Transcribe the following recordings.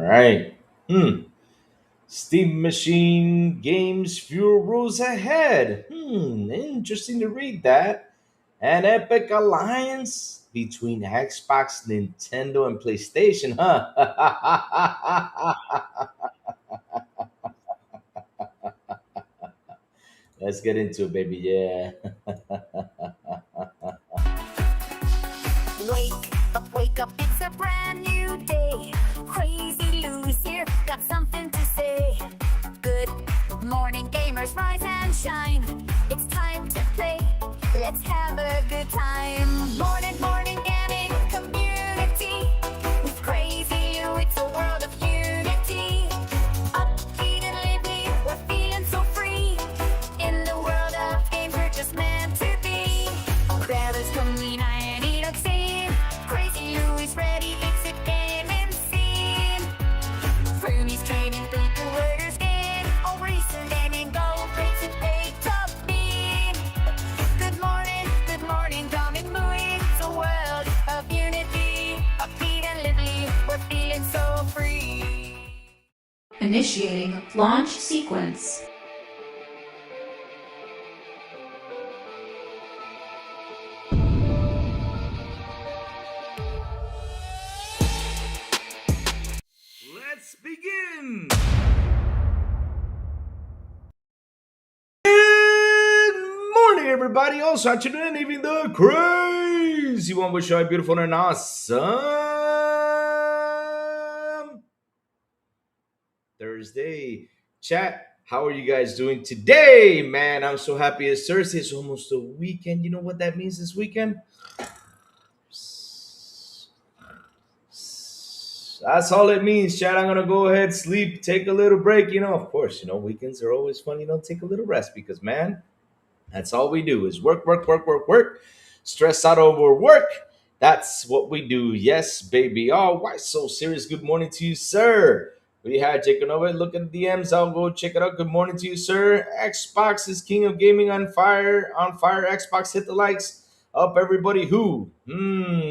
right. Steam Machine Games Fewer Rules Ahead. Interesting to read that. An epic alliance between Xbox, Nintendo, and PlayStation, huh? Let's get into it, baby. Yeah. Wake up, it's a brand new day. Crazy Lou's here, got something to say. Good morning, gamers, rise and shine. It's time to play, let's have a good time. Morning, gaming community. With Crazy Lou, it's a world of unity. Upbeat and lively, we're feeling so free. In the world of games, we're just meant to be. Brothers coming and eat up scene. Crazy Lou is ready, it's a gaming scene. Fernie's training people where skin. All recent gaming go race and pay top mean. Good morning, Dom and Louie. It's a world of unity. Upbeat and lively, we're feeling so free. Initiating launch sequence. Let's begin. Good morning, everybody. Also, afternoon, evening, the crazy one will show you beautiful and awesome Thursday. Chat, how are you guys doing today? Man, I'm so happy it's Thursday. It's almost the weekend. You know what that means this weekend? That's all it means, Chad. I'm gonna go ahead, sleep, take a little break. Of course, weekends are always fun. Take a little rest because, man, that's all we do is work, work, work, work, work. Stress out over work. That's what we do. Yes, baby. Oh, why so serious? Good morning to you, sir. We had Jacob over. Look at the DMs. I'll go check it out. Good morning to you, sir. Xbox is king of gaming on fire. On fire. Xbox, hit the likes. Up, everybody. Who?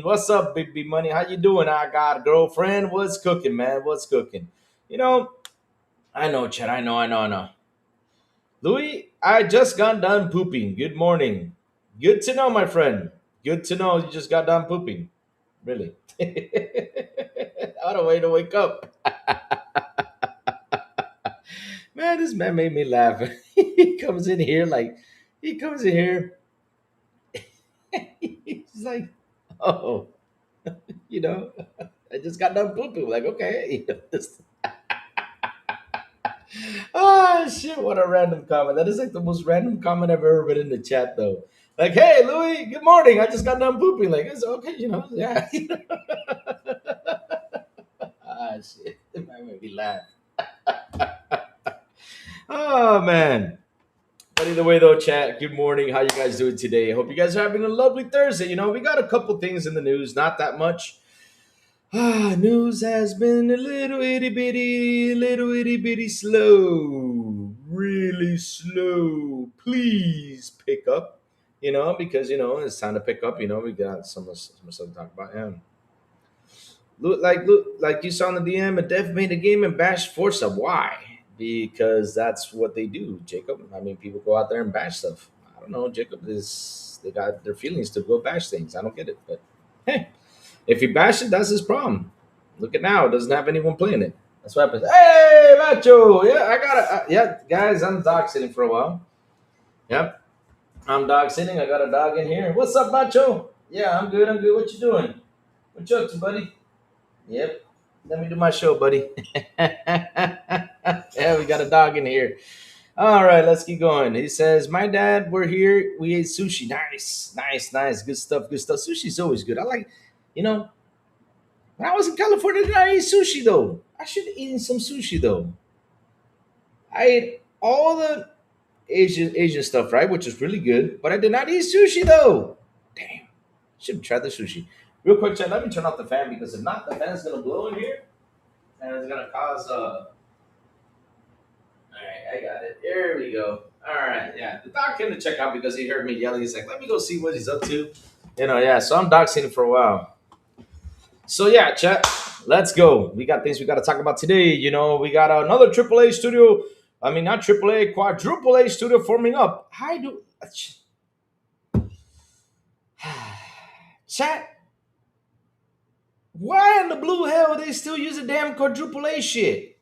What's up, baby money? How you doing? I got a girlfriend. What's cooking, man? What's cooking? You know, I know, Chad. I know. Louis, I just got done pooping. Good morning. Good to know, my friend. Good to know you just got done pooping. Really. What a way to wake up. Man, this man made me laugh. He comes in here, he's like, oh, you know, I just got done pooping. Like, okay. Ah, shit, what a random comment. That is like the most random comment I've ever read in the chat, though. Like, hey, Louis, good morning. I just got done pooping. Like, it's okay, yeah. Ah, shit. That made me laugh. Oh, man. But either way, though, chat, good morning. How you guys doing today? I hope you guys are having a lovely Thursday. We got a couple things in the news, not that much. News has been a little itty bitty slow, really slow. Please pick up, because it's time to pick up. We got some stuff to talk about. Yeah. Look, like you saw in the DM, a dev made a game and bashed Forza. Why? Because that's what they do, Jacob. I mean, people go out there and bash stuff. I don't know, Jacob is they got their feelings to go bash things. I don't get it, but hey. If he bashed it, that's his problem. Look at now, it doesn't have anyone playing it. That's what happens. Hey, Macho! Yeah, I got it. Yeah, guys, I'm dog sitting for a while. Yep, I'm dog sitting. I got a dog in here. What's up, Macho? Yeah, I'm good. I'm good. What you doing? What you up to, buddy? Yep. Let me do my show, buddy. Yeah, we got a dog in here. All right, let's keep going. He says, "My dad, we're here. We ate sushi. Nice, nice, nice. Good stuff. Good stuff. Sushi's always good. I like, you know, when I was in California, did I eat sushi though? I should have eaten some sushi though. I ate all the Asian stuff, right, which is really good, but I did not eat sushi though. Damn, should have tried the sushi. Real quick, chat. Let me turn off the fan because if not, the fan's gonna blow in here and it's gonna cause. All right, I got it. There we go. All right, yeah. The dog came to check out because he heard me yelling. He's like, "Let me go see what he's up to." Yeah. So I'm dog sitting for a while. So yeah, chat. Let's go. We got things we got to talk about today. We got another AAA studio. I mean, not AAA, quadruple A studio forming up. How do chat? Why in the blue hell they still use a damn quadruple A shit?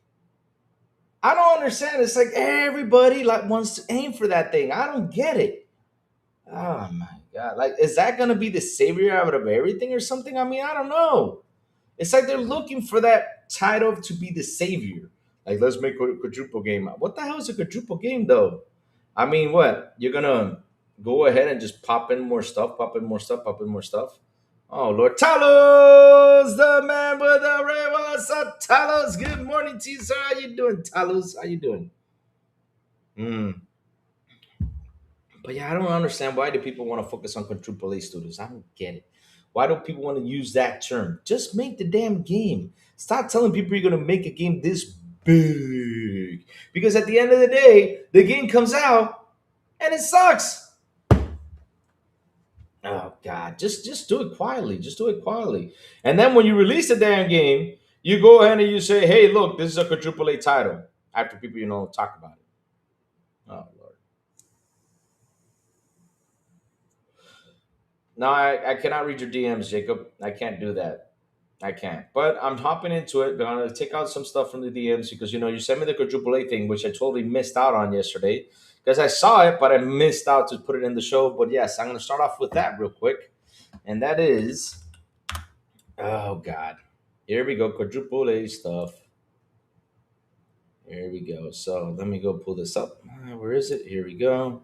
I don't understand. It's like everybody like wants to aim for that thing. I don't get it. Oh my god! Like, is that gonna be the savior out of everything or something? I mean, I don't know. It's like they're looking for that title to be the savior. Like, let's make a quadruple game. What the hell is a quadruple game, though? I mean, what? You're gonna go ahead and just pop in more stuff, pop in more stuff, pop in more stuff. Oh Lord, Talos, the man with the red. What's up, Talos? Good morning to you, sir. How you doing, Talos? How you doing? Hmm. But yeah, I don't understand why do people want to focus on quadruple A studios. I don't get it. Why do people want to use that term? Just make the damn game. Stop telling people you're gonna make a game this big. Because at the end of the day, the game comes out and it sucks. Oh God, just do it quietly. Just do it quietly. And then when you release the damn game, you go ahead and you say, "Hey, look, this is a quadruple A title." After people, talk about it. Oh Lord. No, I cannot read your DMs, Jacob. I can't do that. I can't. But I'm hopping into it. I'm gonna take out some stuff from the DMs because you sent me the quadruple A thing, which I totally missed out on yesterday. Because I saw it, but I missed out to put it in the show. But yes, I'm gonna start off with that real quick. And that is, oh God. Here we go, quadruple A stuff. Here we go. So let me go pull this up. Where is it? Here we go.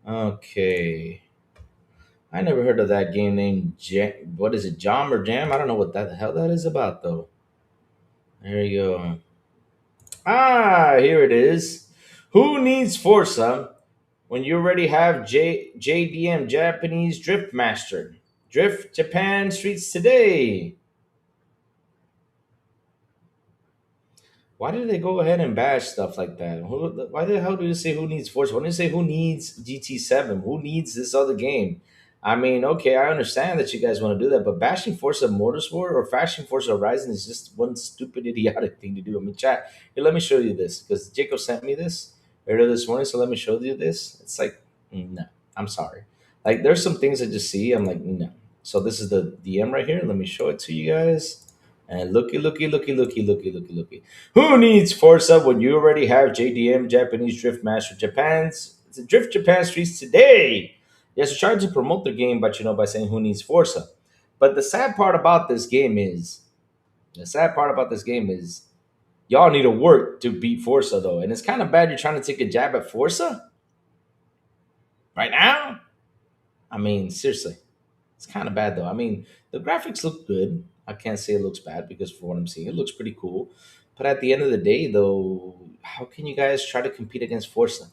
Okay. I never heard of that game named what is it, Jam or Jam? I don't know what the hell that is about though. There you go. Ah, here it is. Who needs Forza when you already have JDM, Japanese Drift Master? Drift Japan Streets Today. Why did they go ahead and bash stuff like that? Why the hell do you say who needs Forza? Why don't you say who needs GT7? Who needs this other game? I mean, okay, I understand that you guys want to do that, but bashing Forza Motorsport or bashing Forza Horizon is just one stupid, idiotic thing to do. I mean, chat, here, let me show you this because Jacob sent me this earlier this morning, so let me show you this. It's like, no, I'm sorry. Like, there's some things I just see, I'm like, no. So this is the DM right here. Let me show it to you guys. And looky. Who needs Forza when you already have JDM, Japanese Drift Master Japan's it's a Drift Japan Streets Today? Yes, they're trying to promote their game, but by saying who needs Forza. But the sad part about this game is, y'all need to work to beat Forza though, and it's kind of bad you're trying to take a jab at Forza right now. I mean, seriously, it's kind of bad though. I mean, the graphics look good. I can't say it looks bad because for what I'm seeing, it looks pretty cool. But at the end of the day, though, how can you guys try to compete against Forza?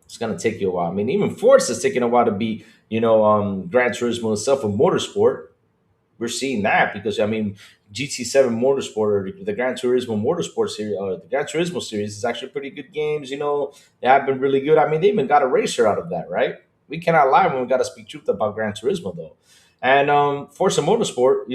It's gonna take you a while. I mean, even Forza's taking a while to beat, Gran Turismo itself in motorsport. We're seeing that because I mean, GT7 Motorsport or the Gran Turismo Motorsport series, the Gran Turismo series is actually pretty good games. They have been really good. I mean, they even got a racer out of that, right? We cannot lie when we got to speak truth about Gran Turismo though. And Forza Motorsport,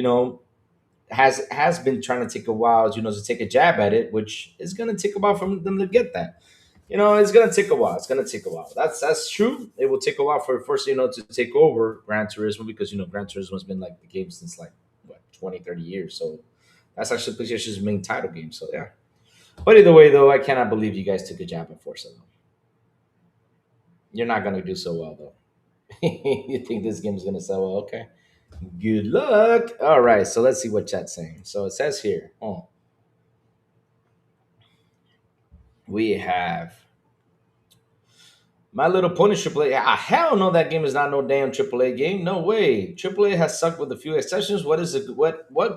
has been trying to take a while, to take a jab at it, which is going to take a while for them to get that. It's going to take a while. It's going to take a while. That's true. It will take a while for first, to take over Gran Turismo because Gran Turismo has been like the game since like what 20, 30 years. So that's actually PlayStation's main title game. So yeah. But either way, though, I cannot believe you guys took a jab at Forza. Though. You're not going to do so well, though. You think this game is going to sell well? Okay. Good luck. All right, so let's see what chat's saying. So it says here, we have My Little Pony AAA. Ah, hell no, that game is not no damn AAA game. No way. AAA has sucked with a few exceptions. What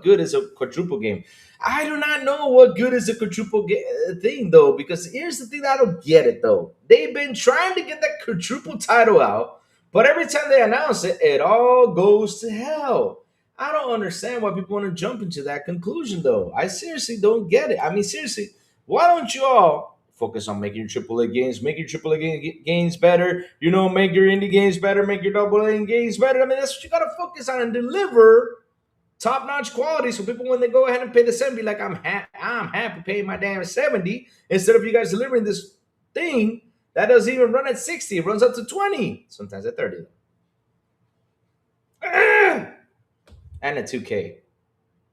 good is a quadruple game? I do not know what good is a thing though, because here's the thing that I don't get it though. They've been trying to get that quadruple title out, but every time they announce it, it all goes to hell. I don't understand why people want to jump into that conclusion though. I seriously don't get it. I mean, seriously, why don't you all focus on making your AAA games, make your games better, make your indie games better, make your AA games better. I mean, that's what you got to focus on and deliver top notch quality. So people, when they go ahead and pay the 70, like I'm happy paying my damn 70 instead of you guys delivering this thing that doesn't even run at 60. It runs up to 20, sometimes at 30. Ah! And at 2K.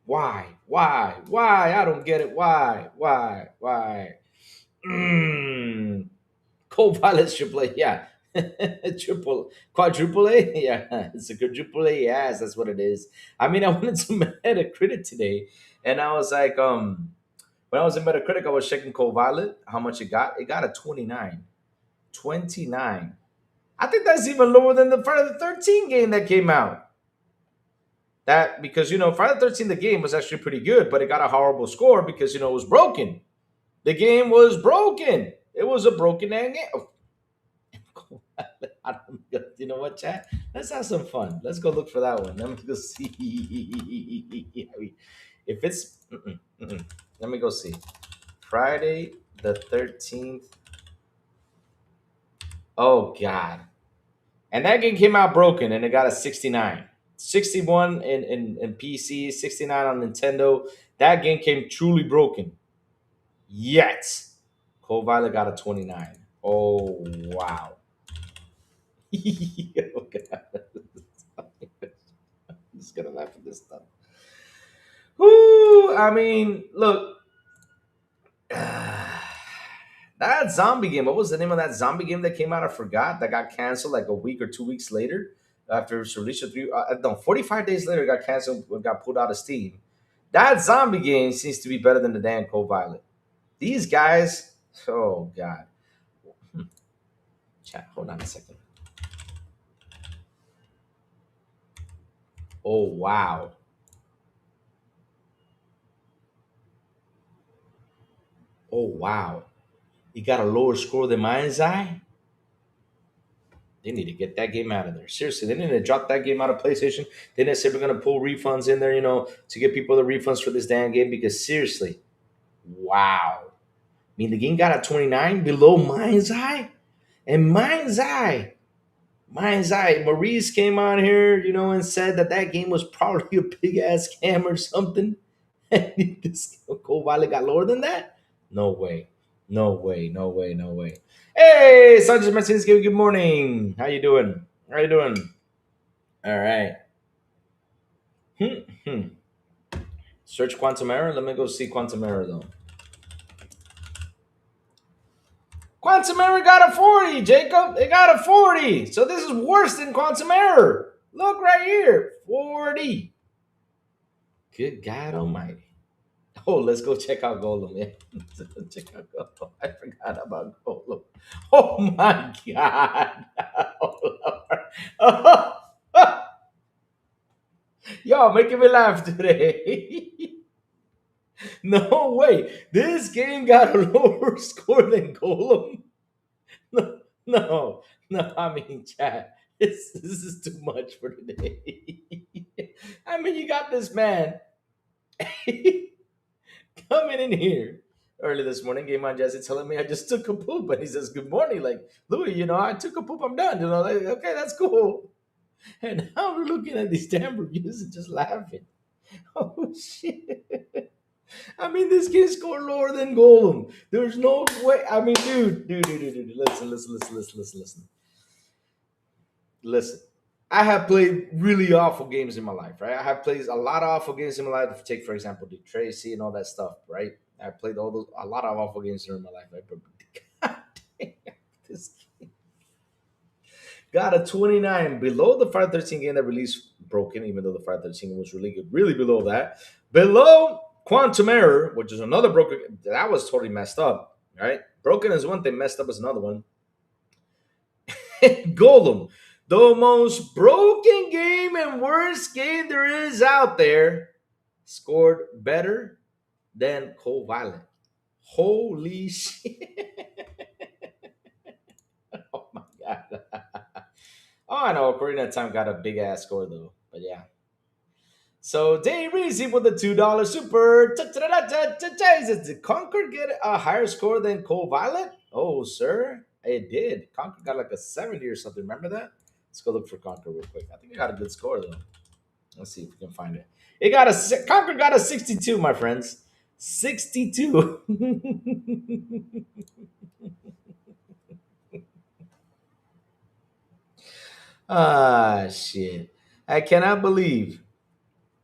Why? Why? I don't get it. Why? Mm. Co-pilot triple A, yeah. Quadruple A, yeah. It's a quadruple A, yes, that's what it is. I mean, I went to Metacritic today, and I was like, when I was in Metacritic, I was checking Coviolet, how much it got. It got a 29. 29. I think that's even lower than the Friday the 13th game that came out. That because Friday the 13th the game was actually pretty good, but it got a horrible score because it was broken. The game was broken. It was a broken game. You know what, chat? Let's have some fun. Let's go look for that one. Let me go see if it's. Let me go see. Friday the 13th. Oh God! And that game came out broken, and it got a 69, 61 in PC, 69 on Nintendo. That game came truly broken. Yet, Cold Violet got a 29. Oh wow! Oh, God. I'm just gonna laugh at this stuff. Whoo! I mean, look, that zombie game. What was the name of that zombie game that came out? I forgot. That got canceled like a week or 2 weeks later after its release. 45 days later, it got canceled. Got pulled out of Steam. That zombie game seems to be better than the damn Cold Violet. These guys. Oh God. Chat. Hold on a second. Oh wow. Oh wow. He got a lower score than Mind's Eye. They need to get that game out of there. Seriously, they need to drop that game out of PlayStation. They didn't say we're gonna pull refunds in there, to get people the refunds for this damn game. Because seriously, wow. I mean, the game got a 29 below Mind's Eye, and Mind's Eye. Maurice came on here, and said that game was probably a big ass scam or something. And this Cold Violet got lower than that? No way. No way. No way. No way. Hey, Sanchez Martinez, good morning. How you doing? How you doing? All right. Hmm. Search Quantum Error. Let me go see Quantum Error though. Quantum Error got a 40, Jacob. It got a 40. So this is worse than Quantum Error. Look right here. 40. Good God Almighty. Oh, let's go check out Golem. Yeah. Let's go check out Golem. I forgot about Golem. Oh my God. Oh, Lord. Y'all making me laugh today. No way. This game got a lower score than Golem. No, no. I mean, chat. This is too much for today. I mean, you got this man coming in here early this morning. Game on Jesse telling me I just took a poop, and he says, "Good morning, like Louis. I took a poop. I'm done. Like, okay, that's cool." And now we're looking at these damn reviews and just laughing. Oh shit! I mean, this game scored lower than Golem. There's no way. I mean, dude. Listen. I have played really awful games in my life, right? I have played a lot of awful games in my life. Take, for example, Dick Tracy and all that stuff, right? I played a lot of awful games in my life, right? But God damn, this game got a 29 below the Friday 13 game that released broken, even though the Friday 13 was really good, really below that. Below Quantum Error, which is another broken, that was totally messed up, right? Broken is one thing, messed up is another one. Golem, the most broken game and worst game there is out there, scored better than Cold Violet. Holy shit. Oh my God. Oh, I know. Ocarina of Time got a big ass score though. But yeah. So Dave Reese with the $2 super. Did Concord get a higher score than Cold Violet? Oh, sir. It did. Concord got like a 70 or something. Remember that? Let's go look for Concord real quick. I think it got a good score though. Let's see if we can find it. It got a Conquer got a 62, my friends. 62. Ah, shit. I cannot believe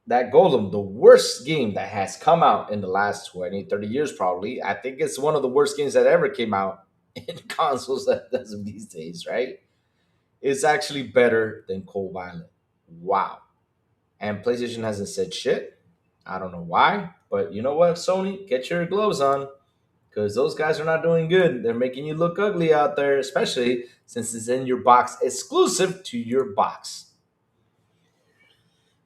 that Golem, the worst game that has come out in the last 20, 30 years, probably. I think it's one of the worst games that ever came out in consoles as of these days, right? It's actually better than Cold Violet. Wow. And PlayStation hasn't said shit. I don't know why, but you know what, Sony? Get your gloves on because those guys are not doing good. They're making you look ugly out there, especially since it's in your box, exclusive to your box.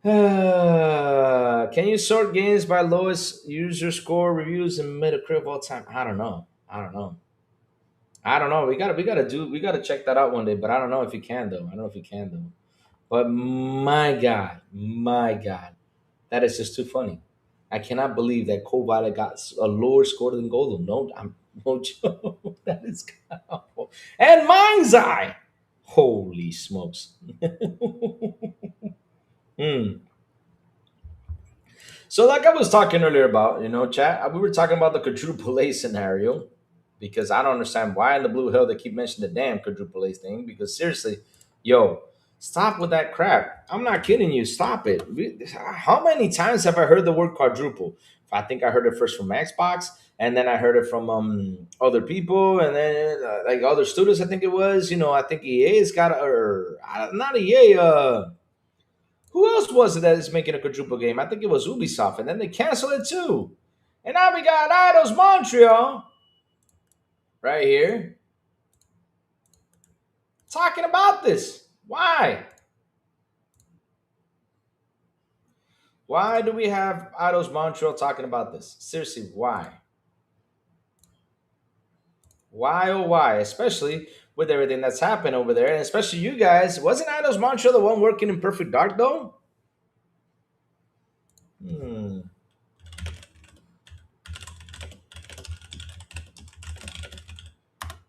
Can you sort games by lowest user score, reviews, and Metacritic of all time? I don't know. I don't know. I don't know. We gotta check that out one day. But I don't know if you can though. I don't know if you can though. But my God, that is just too funny. I cannot believe that Cold Violet got a lower score than Golden. No, I'm no joke. That is kind of awful. And Mind's Eye. Holy smokes. Hmm. So, like I was talking earlier about, chat, we were talking about the quadruple A scenario because I don't understand why in the blue hell they keep mentioning the damn quadruple A thing. Because seriously, yo, stop with that crap. I'm not kidding you. Stop it. How many times have I heard the word quadruple? I think I heard it first from Xbox, and then I heard it from other people, and then like other studios. I think it was. I think EA's got, or not EA. Who else was it that is making a quadruple game? I think it was Ubisoft, and then they canceled it too. And now we got Idols Montreal right here talking about this. Why? Why do we have Idols Montreal talking about this? Seriously, why? Why oh why? Especially with everything that's happened over there, and especially you guys. Wasn't Idols Montreal the one working in Perfect Dark though? Hmm.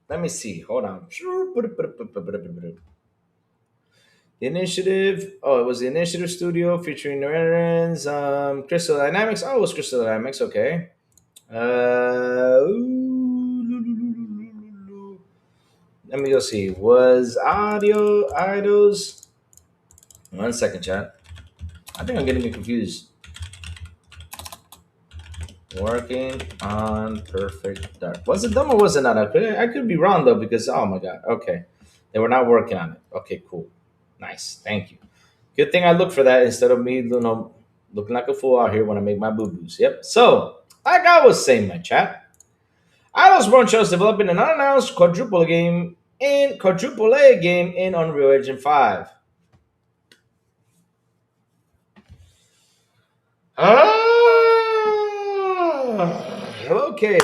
Let me see. Hold on. The Initiative. Oh, it was the Initiative Studio featuring Narendran's Crystal Dynamics. Oh, it was Crystal Dynamics. Okay. Let me go see. Was Audio Idols? 1 second, chat. I think I'm getting it confused. Working on Perfect Dark. Was it them or was it not? I could be wrong though because oh my god. Okay, they were not working on it. Okay, cool, nice, thank you. Good thing I look for that instead of me, looking like a fool out here when I make my boo boos. Yep. So, like I was saying, my chat, Idols Montreal is developing an unannounced quadruple A game in Unreal Engine 5. Okay.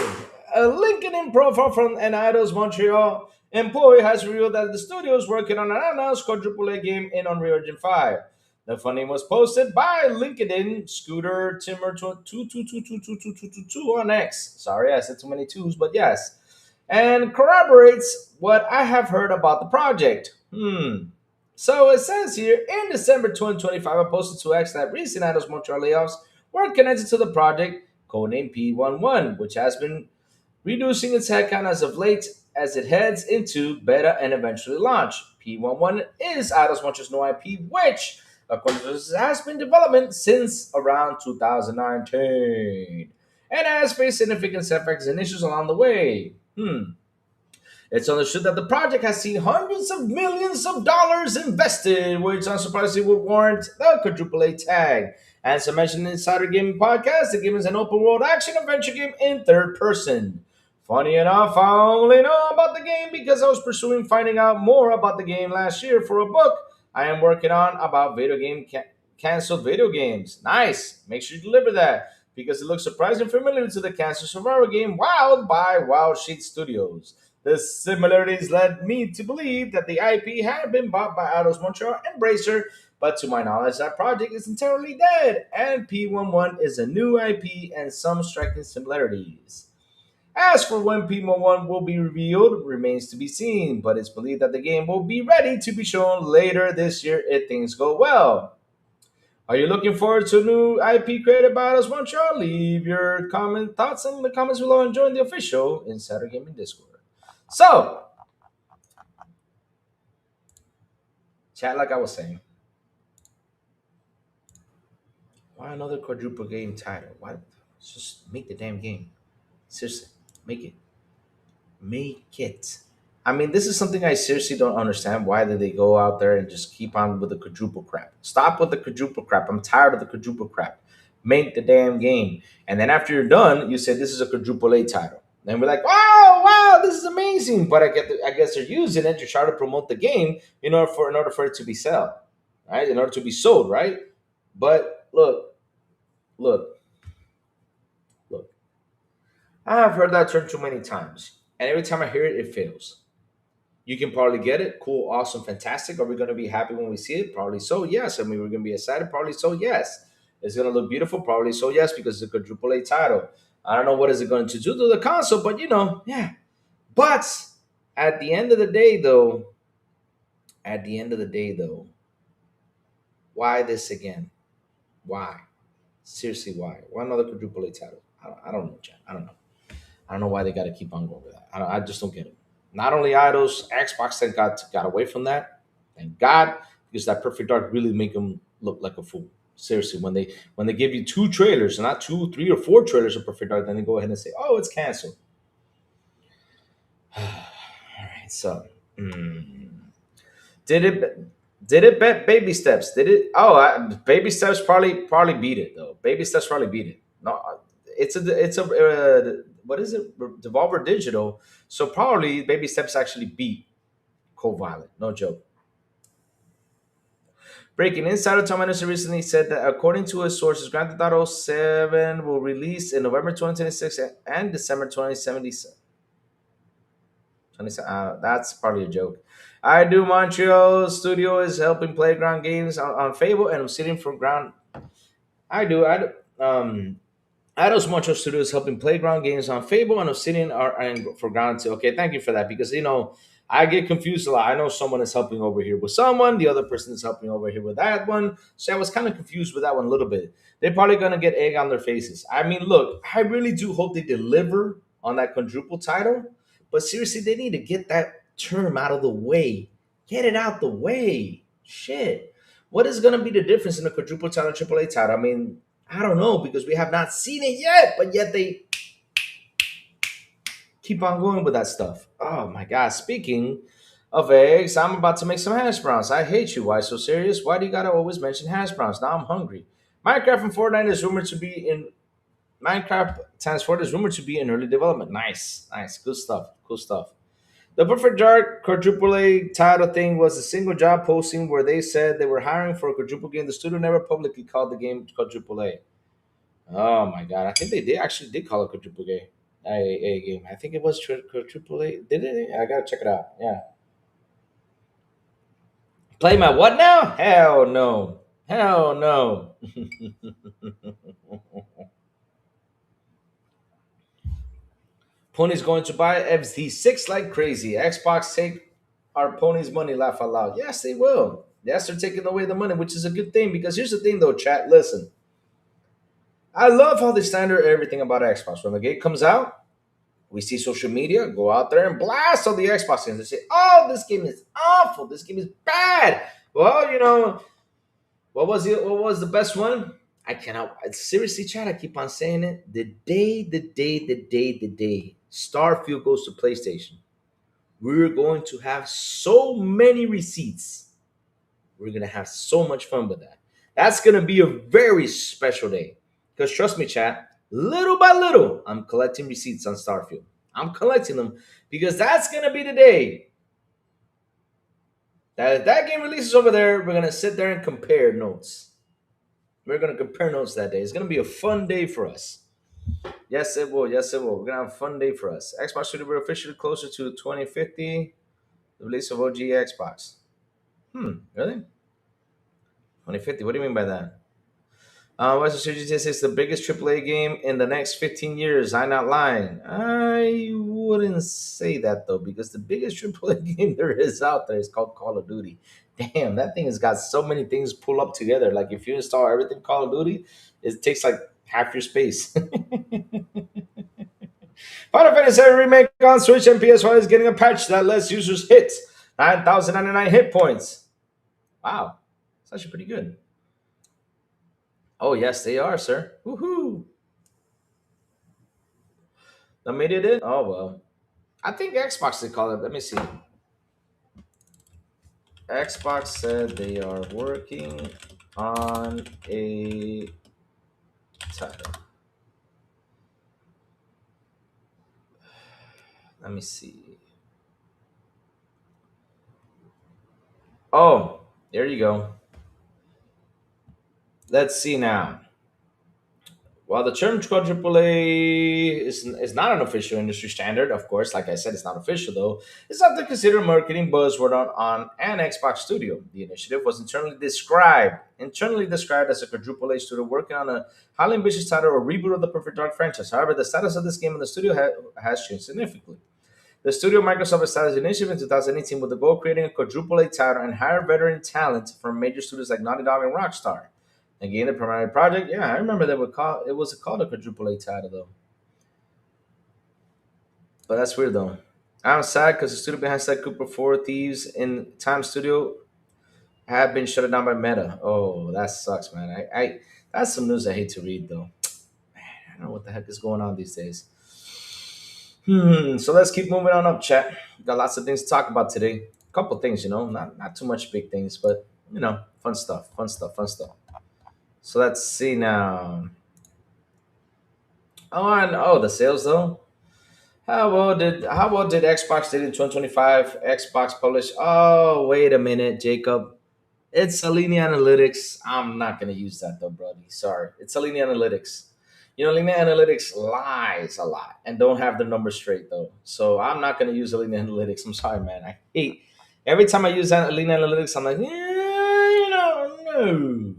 A LinkedIn profile from an Idols Montreal employee has revealed that the studio is working on an unannounced quadruple A game in Unreal Engine 5. The funding was posted by LinkedIn Scooter Timmer 22222222 on X. Sorry, I said too many twos, but yes. And corroborates what I have heard about the project. So it says here in December 2025, I posted to X that recent Idols Montreal layoffs were connected to the project codenamed P11, which has been reducing its headcount as of late as it heads into beta and eventually launch. P11 is Idols Montreal's new IP, which, according to this, has been in development since around 2019 and has faced significant setbacks and issues along the way. It's understood that the project has seen hundreds of millions of dollars invested, which unsurprisingly would warrant the quadruple A tag. As I mentioned in Insider Gaming Podcast, the game is an open world action adventure game in third person. Funny enough, I only know about the game because I was pursuing finding out more about the game last year for a book I am working on about canceled video games. Nice. Make sure you deliver that because it looks surprisingly familiar to the cancer survival game Wild by Wild Sheet Studios. The similarities led me to believe that the IP had been bought by Eidos Montreal and Bracer, but to my knowledge, that project is entirely dead, and P11 is a new IP and some striking similarities. As for when P11 will be revealed, remains to be seen, but it's believed that the game will be ready to be shown later this year if things go well. Are you looking forward to new IP created by us? Why don't y'all leave your comment thoughts in the comments below and join the official Insider Gaming Discord. So, chat, like I was saying, why another quadruple game title? Why? Just make the damn game. Seriously, make it. Make it. I mean, this is something I seriously don't understand. Why did they go out there and just keep on with the quadruple crap? Stop with the quadruple crap. I'm tired of the quadruple crap. Make the damn game. And then after you're done, you say this is a quadruple A title. And we're like, oh wow, this is amazing. But I guess they're using it to try to promote the game in order for it to be sold, right? In order to be sold, right? But look, look. I have heard that term too many times, and every time I hear it, it fails. You can probably get it. Cool, awesome, fantastic. Are we going to be happy when we see it? Probably so, yes. I mean, we're going to be excited? Probably so, yes. It's going to look beautiful? Probably so, yes, because it's a quadruple A title. I don't know what is it going to do to the console, but yeah. But at the end of the day, though, why this again? Why? Seriously, why? Why another quadruple A title? I don't know, Jen. I don't know. I don't know why they got to keep on going with that. I just don't get it. Not only idols, Xbox thank God got away from that. Thank God, because that Perfect Dark really make them look like a fool. Seriously, when they give you two trailers, not two, three, or four trailers of Perfect Dark, then they go ahead and say, "Oh, it's canceled." All right, so mm, did it? Did it bet baby steps? Did it? Oh, baby steps probably beat it though. Baby steps probably beat it. No, it's a what is it? Devolver Digital. So probably baby steps actually beat Cold Violet. No joke. Breaking Insider Tom Anderson recently said that according to his sources, Grand Theft Auto 7 will release in November 2026 and December 2077. That's probably a joke. I do Montreal Studio is helping Playground Games on Fable, and I'm sitting for ground. I do. Ados Montreal Studio is helping Playground Games on Fable, and Obsidian are for ground too. Okay, thank you for that because I get confused a lot. I know someone is helping over here with someone, the other person is helping over here with that one. So I was kind of confused with that one a little bit. They're probably gonna get egg on their faces. I mean, look, I really do hope they deliver on that quadruple title, but seriously, they need to get that term out of the way. Get it out the way. Shit. What is gonna be the difference in a quadruple title, triple A title? I mean, I don't know because we have not seen it yet, but yet they keep on going with that stuff. Oh my god! Speaking of eggs, I'm about to make some hash browns. I hate you. Why so serious? Why do you gotta always mention hash browns? Now I'm hungry. Minecraft and Fortnite is rumored to be in Minecraft times 4 is rumored to be in early development. Nice, nice, good stuff, cool stuff. The Perfect Dark quadruple A title thing was a single job posting where they said they were hiring for a quadruple game. The studio never publicly called the game quadruple A. Oh my god! I think they actually did call it quadruple A game. I think it was quadruple A. Did it? I gotta check it out. Yeah. Play my what now? Hell no. Hell no. Pony's going to buy FZ6 like crazy. Xbox take our pony's money. Laugh out loud. Yes, they will. Yes, they're taking away the money, which is a good thing because here's the thing, though, chat. Listen, I love how they standard everything about Xbox. When the game comes out, we see social media go out there and blast all the Xbox games. They say, "Oh, this game is awful. This game is bad." Well, what was the best one? I cannot seriously, chat. I keep on saying it. The day Starfield goes to PlayStation, we're going to have so many receipts. We're gonna have so much fun with that. That's gonna be a very special day. Because trust me, chat, little by little, I'm collecting receipts on Starfield. I'm collecting them because that's gonna be the day that if that game releases over there, we're gonna sit there and compare notes. We're gonna compare notes that day. It's gonna be a fun day for us. Yes, it will. Yes, it will. We're gonna have a fun day for us. Xbox should be officially closer to 2050, the release of OG Xbox. Really? 2050? What do you mean by that? Western Series GTA 6 the biggest AAA game in the next 15 years. I'm not lying. I wouldn't say that though, because the biggest AAA game there is out there is called Call of Duty. Damn, that thing has got so many things pull up together. Like if you install everything Call of Duty, it takes like half your space. Final Fantasy VII Remake on Switch and PS5 is getting a patch that lets users hit 9,099 hit points. Wow, it's actually pretty good. Oh yes, they are, sir. Woohoo! The media did. Oh well, I think Xbox did call it. Let me see. Xbox said they are working on a title. Let me see. Oh, there you go. Let's see now. While the term quadruple A is not an official industry standard, of course, like I said, it's not official though, it's often considered a marketing buzzword on an Xbox studio. The initiative was internally described as a quadruple A studio working on a highly ambitious title or reboot of the Perfect Dark franchise. However, the status of this game in the studio has changed significantly. The studio Microsoft established an initiative in 2018 with the goal of creating a quadruple A title and hire veteran talent from major studios like Naughty Dog and Rockstar. Again, the primary project, yeah, I remember they would call it was called a quadruple A title though. But that's weird though. I'm sad because the studio behind Sly Cooper 4 Thieves in Time Studio have been shut down by Meta. Oh, that sucks, man. I that's some news I hate to read though. I don't know what the heck is going on these days. So let's keep moving on up, chat. Got lots of things to talk about today. A couple things, not too much big things, but fun stuff, fun stuff, fun stuff. So let's see now. The sales though. How well did Xbox did in 2025? Xbox published. Oh, wait a minute, Jacob. It's Selene Analytics. I'm not gonna use that though, Brody. Sorry. It's Selene Analytics. Selene Analytics lies a lot and don't have the numbers straight though. So I'm not gonna use Selene Analytics. I'm sorry, man. I hate every time I use Selene Analytics. I'm like, yeah, no.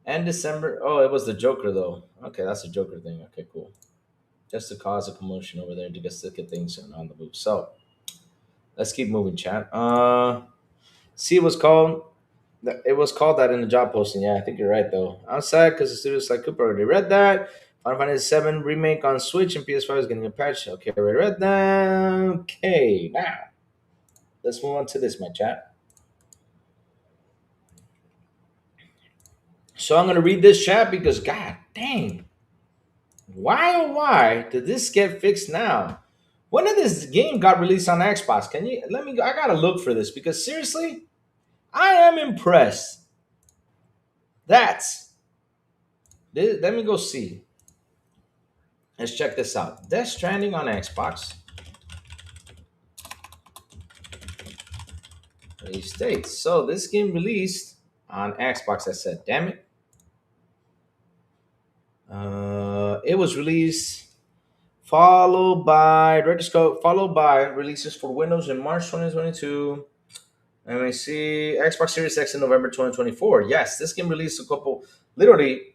And December. Oh, it was the Joker though. Okay, that's a Joker thing. Okay, cool. Just to cause a commotion over there to get things on the move. So let's keep moving, chat. See, it was called that in the job posting. Yeah, I think you're right though. I'm sad because the studio's like Cooper already read that. Final Fantasy VII remake on Switch and PS5 is getting a patch. Okay, I already read that. Okay, now let's move on to this, my chat. So I'm gonna read this chat because god dang, why oh why did this get fixed now? When did this game got released on Xbox? Can you let me? I gotta look for this because seriously, I am impressed. That's let me go see. Let's check this out. Death Stranding on Xbox. Release dates. So this game released on Xbox. I said, damn it. It was released followed by releases for Windows in March 2022. Let me see. Xbox Series X in November 2024. Yes, this game released literally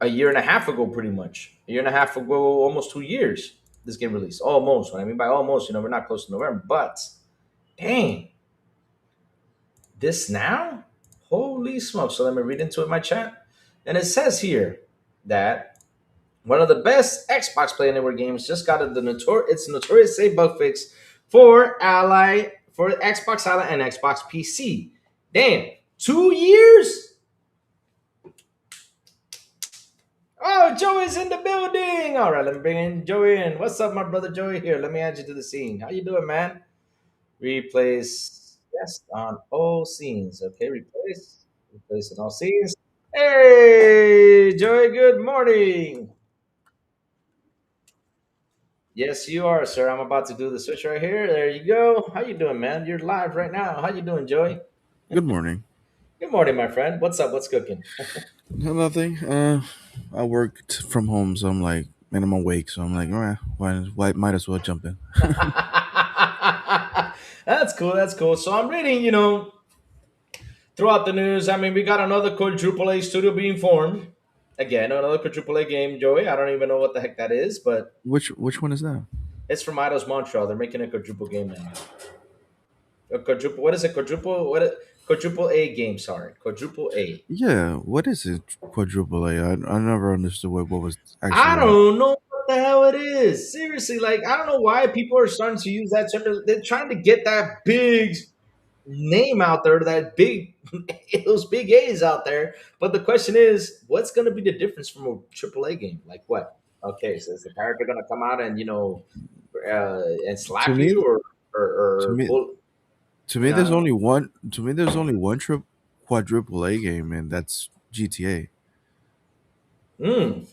a year and a half ago, pretty much. A year and a half ago, almost 2 years, this game released. Almost. What I mean by almost, we're not close to November. But, dang, this now? Holy smoke. So let me read into it, my chat. And it says here that one of the best Xbox Play Anywhere games just got its notorious save bug fix for Xbox Ally and Xbox PC. Damn, 2 years? Oh, Joey's in the building. All right, let me bring in Joey in. What's up, my brother Joey? Here, let me add you to the scene. How you doing, man? Replace yes on all scenes. Okay, replace on all scenes. Hey, Joey. Good morning. Yes, you are, sir. I'm about to do the switch right here. There you go. How you doing, man? You're live right now. How you doing, Joey? Good morning. Good morning, my friend. What's up? What's cooking? No, nothing. I worked from home, so I'm like, and I'm awake, so I'm like, why might as well jump in. That's cool. That's cool. So I'm reading, throughout the news. I mean, we got another quadruple A studio being formed. Again, another quadruple A game, Joey. I don't even know what the heck that is, but Which one is that? it's from Eidos Montreal. They're making a quadruple game now. A quadruple. What is a quadruple? Quadruple A game? Sorry, quadruple A. Yeah, what is it? Quadruple A. I never understood what was I actually that. don't know what the hell it is. Seriously, like I don't know why people are starting to use that term. They're trying to get that big name out there, that big those big A's out there. But the question is, what's going to be the difference from a triple A game? Like what? Okay, so is the character going to come out and and To slap me, you to or me, pull? to You me, there's know, only one. To me, there's only one quadruple A game, and that's GTA. mm.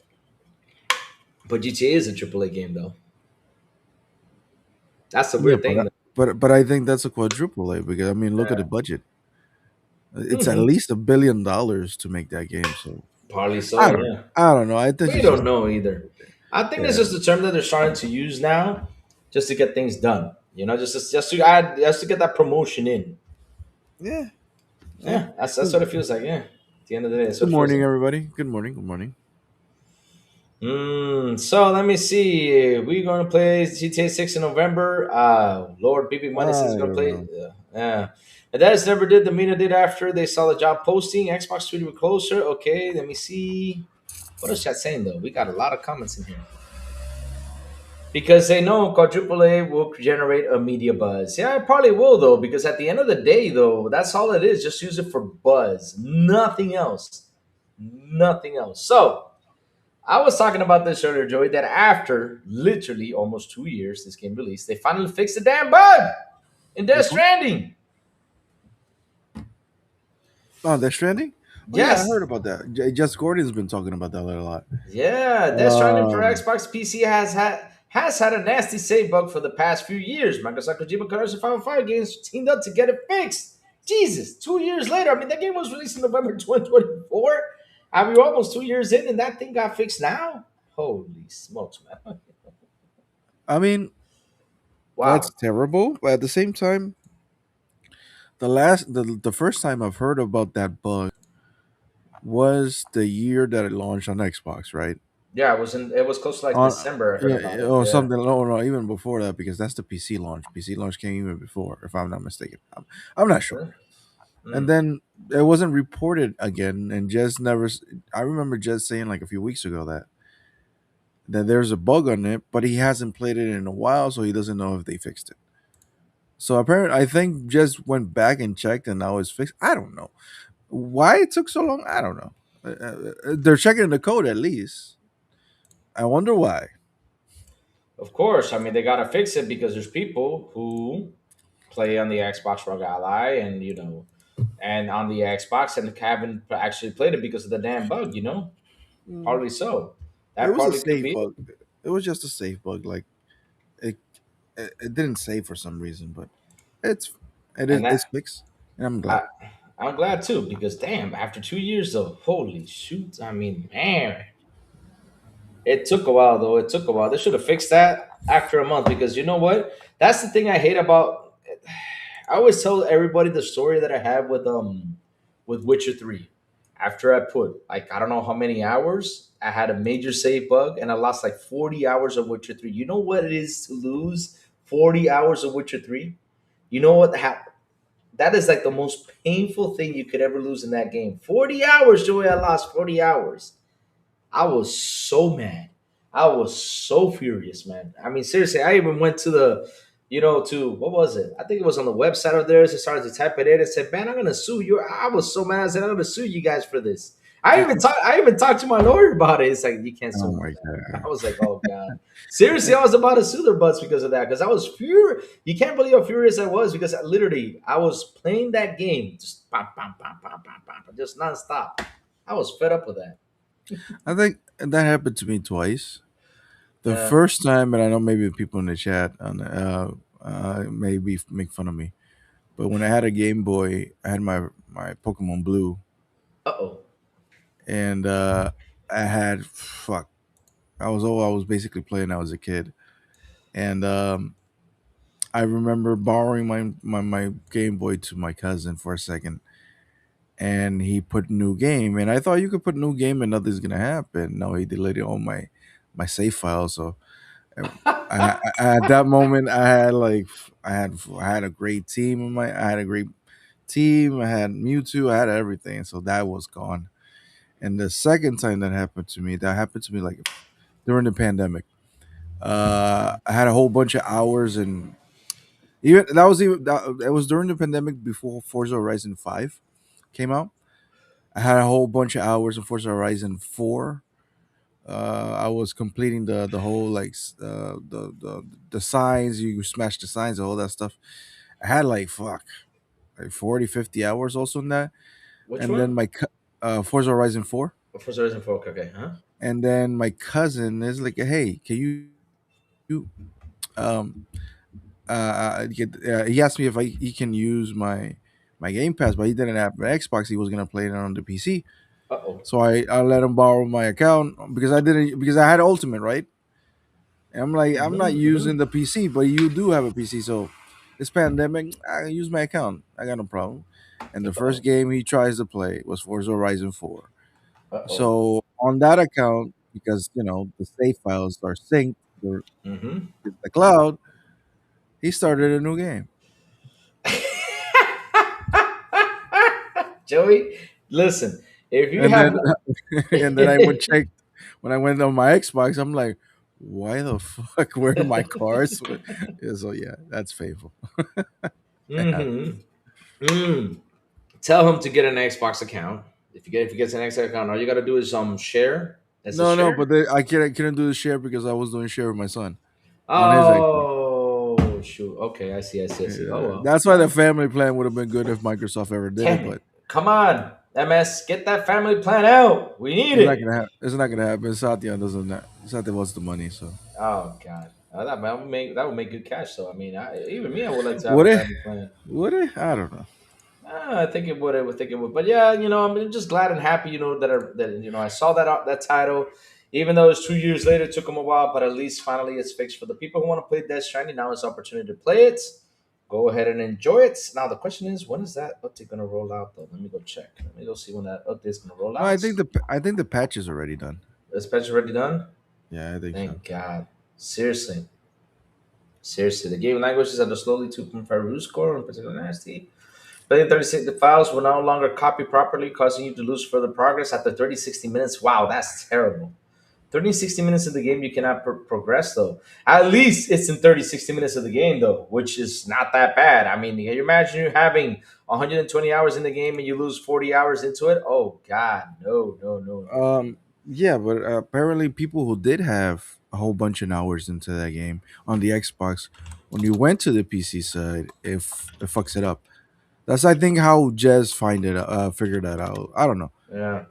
But GTA is a triple A game though. That's the Yeah, weird thing. but I think that's a quadruple A because I mean, look at the budget. It's at Mm-hmm. least $1 billion to make that game. So Probably so. Yeah. I don't know. I think We it's don't just know either. I think it's yeah, just a term that they're starting to use now, just to get things done. Just to add, just to get that promotion in. yeah, yeah. Yeah, that's what it feels like. Yeah, at the end of the day, that's Good what it feels morning, like. everybody. Good morning. Good morning. So let me see. We're gonna play GTA 6 in November. Lord, BB Money says he's I gonna don't play. know. Yeah. And that's never did. The Mina did after they saw the job posting. Xbox Studio closer. Okay, let me see. What is chat saying though? We got a lot of comments in here. Because they know quadruple A will generate a media buzz. Yeah, it probably will though, because at the end of the day, though, that's all it is. Just use it for buzz, nothing else, nothing else. So I was talking about this earlier, Joey, that after literally almost 2 years this game released, they finally fixed the damn bug in Death Which one? Stranding. Oh, Death Stranding. Oh yeah, I heard Yes, about that. Jess Gordon's been talking about that a lot. yeah, Death Stranding for Um, Xbox PC has had a nasty save bug for the past few years. Microsoft Kojima Konami 505 games teamed up to get it fixed. Jesus, 2 years later. I mean, that game was released in November 2024. I mean, we're almost 2 years in, and that thing got fixed now. Holy smokes, man! I mean, that's Wow. terrible, but at the same time, the first time I've heard about that bug was the year that it launched on Xbox, right? Yeah, it was in. It was close to like On December. I heard yeah, about it. or Yeah. something. No, no, even before that because that's the PC launch. PC launch came even before, if I'm not mistaken. I'm not sure. Really? And Mm. then it wasn't reported again, and Jez never. I remember Jez saying like a few weeks ago that there's a bug on it, but he hasn't played it in a while, so he doesn't know if they fixed it. So apparently, I think Jez went back and checked, and now it's fixed. I don't know why it took so long. I don't know. They're checking the code at least. I wonder why. Of course. I mean, they gotta fix it because there's people who play on the Xbox Rogue Ally, and on the Xbox, and haven't actually played it because of the damn bug. Mm. Probably so. It That was a probably could save be it. bug. It was just a save bug. Like it, it didn't save for some reason, but it's And it's that fixed, and I'm glad. I, I'm glad too because damn, after 2 years though, holy shoot! I mean, man, it took a while though. It took a while. They should have fixed that after a month because you know what? That's the thing I hate about. I always tell everybody the story that I had with Witcher 3. After I put like I don't know how many hours, I had a major save bug and I lost like 40 hours of Witcher 3. You know what it is to lose 40 hours of Witcher 3? You know what happened? That is like the most painful thing you could ever lose in that game. 40 hours, Joey, I lost 40 hours. I was so mad. I was so furious, man. I mean, seriously, I even went to to what was it? I think it was on the website of theirs. I started to type it in and said, "Man, I'm gonna sue you." I was so mad. I said, "I'm gonna sue you guys for this." I even talked to my lawyer about it. It's like you can't sue Oh me my for that. god! I was like, "Oh god." Seriously, I was about to sue their butts because of that. Because I was furious. You can't believe how furious I was because I was playing that game just pam, pam, pam, pam, pam, pam, just nonstop. I was fed up with that. I think that happened to me twice. The Yeah. first time, and I know maybe the people in the chat maybe make fun of me, but when I had a Game Boy, I had my Pokemon Blue, Uh oh. and I had fuck. I was basically playing. I was a kid, and I remember borrowing my Game Boy to my cousin for a second, and he put new game, and I thought you could put new game and nothing's gonna happen. No, he deleted all my save files. So at that moment, I had like I had a great team in my I had a great team. I had Mewtwo. I had everything. So that was gone. And the second time that happened to me like during the pandemic. I had a whole bunch of hours, and it was during the pandemic before Forza Horizon 5 came out. I had a whole bunch of hours in Forza Horizon 4. I was completing the whole the signs. You smash the signs, all that stuff. I had like fuck like 40, 50 hours also in that. Which And then one? Forza Horizon 4. For some reason, for okay, huh? And then my cousin is like, hey, can you um he asked me if he can use my Game Pass, but he didn't have an Xbox. He was gonna play it on the PC. Uh oh. So I let him borrow my account because I had Ultimate, right? And I'm like, I'm not Mm-hmm. using the PC, but you do have a PC, so this pandemic, I can use my account. I got no problem. And the Uh oh. first game he tries to play was Forza Horizon 4. Uh oh. So on that account, because the save files are synced to Mm-hmm. the cloud, he started a new game. Joey, listen. If you And then have, and then I went check when I went on my Xbox. I'm like, why the fuck? Where are my cars? Yeah, so yeah, that's faithful. It happened. mm-hmm. Mm. Tell him to get an Xbox account. If he gets an Xbox account, all you got to do is share. As a No, share. but I couldn't do the share because I was doing share with my son on his Xbox. Oh shoot. Okay, I see. I see. I see. Oh Yeah, well. that's why the family plan would have been good if Microsoft ever did it, Damn it! but Come on, MS, get that family plan out. We need it. it's not gonna happen. Satya doesn't. Satya wants the money, so Oh God, that would make good cash. So I mean, even me, I would like to have would a it? family plan. Would it? I don't know. I think it would. I would think it would. But yeah, I'm just glad and happy. I saw that title, even though it's 2 years later. It took them a while, but at least finally it's fixed for the people who want to play Death Stranding. Now it's the opportunity to play it. Go ahead and enjoy it. Now the question is, when is that update gonna roll out? Though, let me go check. Let me go see when that update's gonna roll No, out. I think the patch is already done. Is patch already done? Yeah, I think so. Thank God. Seriously, seriously, the game languages are the slowly 2.5 root score and particular nasty. Playing 36, the files will no longer copy properly, causing you to lose further progress after 30 60 minutes. Wow, that's terrible. 30 60 minutes of the game, you cannot progress, though. At least it's in 30 60 minutes of the game, though, which is not that bad. I mean, can you imagine you having 120 hours in the game and you lose 40 hours into it? Oh, God. No, no, no, no, no. Yeah, but apparently people who did have a whole bunch of hours into that game on the Xbox, when you went to the PC side, it fucks it up. That's I think how Jez figured that out. I don't know. Yeah.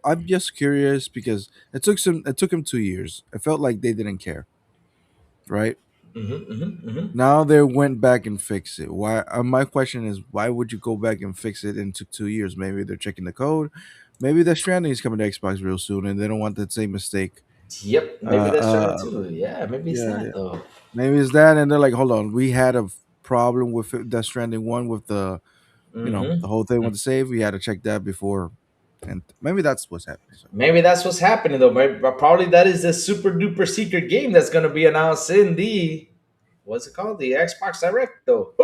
I'm just curious because it took him 2 years. It felt like they didn't care, right? Mm-hmm, mm-hmm, mm-hmm. Now they went back and fixed it. Why? My question is, why would you go back and fix it and took 2 years? Maybe they're checking the code. Maybe the Stranding is coming to Xbox real soon, and they don't want that same mistake. Yep. Uh, Maybe that's trying uh, to. Yeah, maybe it's yeah, that, yeah. though. Maybe it's that, and they're like, hold on, we had a problem with Death Stranding one with the Mm-hmm. whole thing with the save. We had to check that before, and maybe that's what's happening. So. Maybe that's what's happening though. Maybe, but probably that is the super duper secret game that's going to be announced in the what's it called? The Xbox Direct though.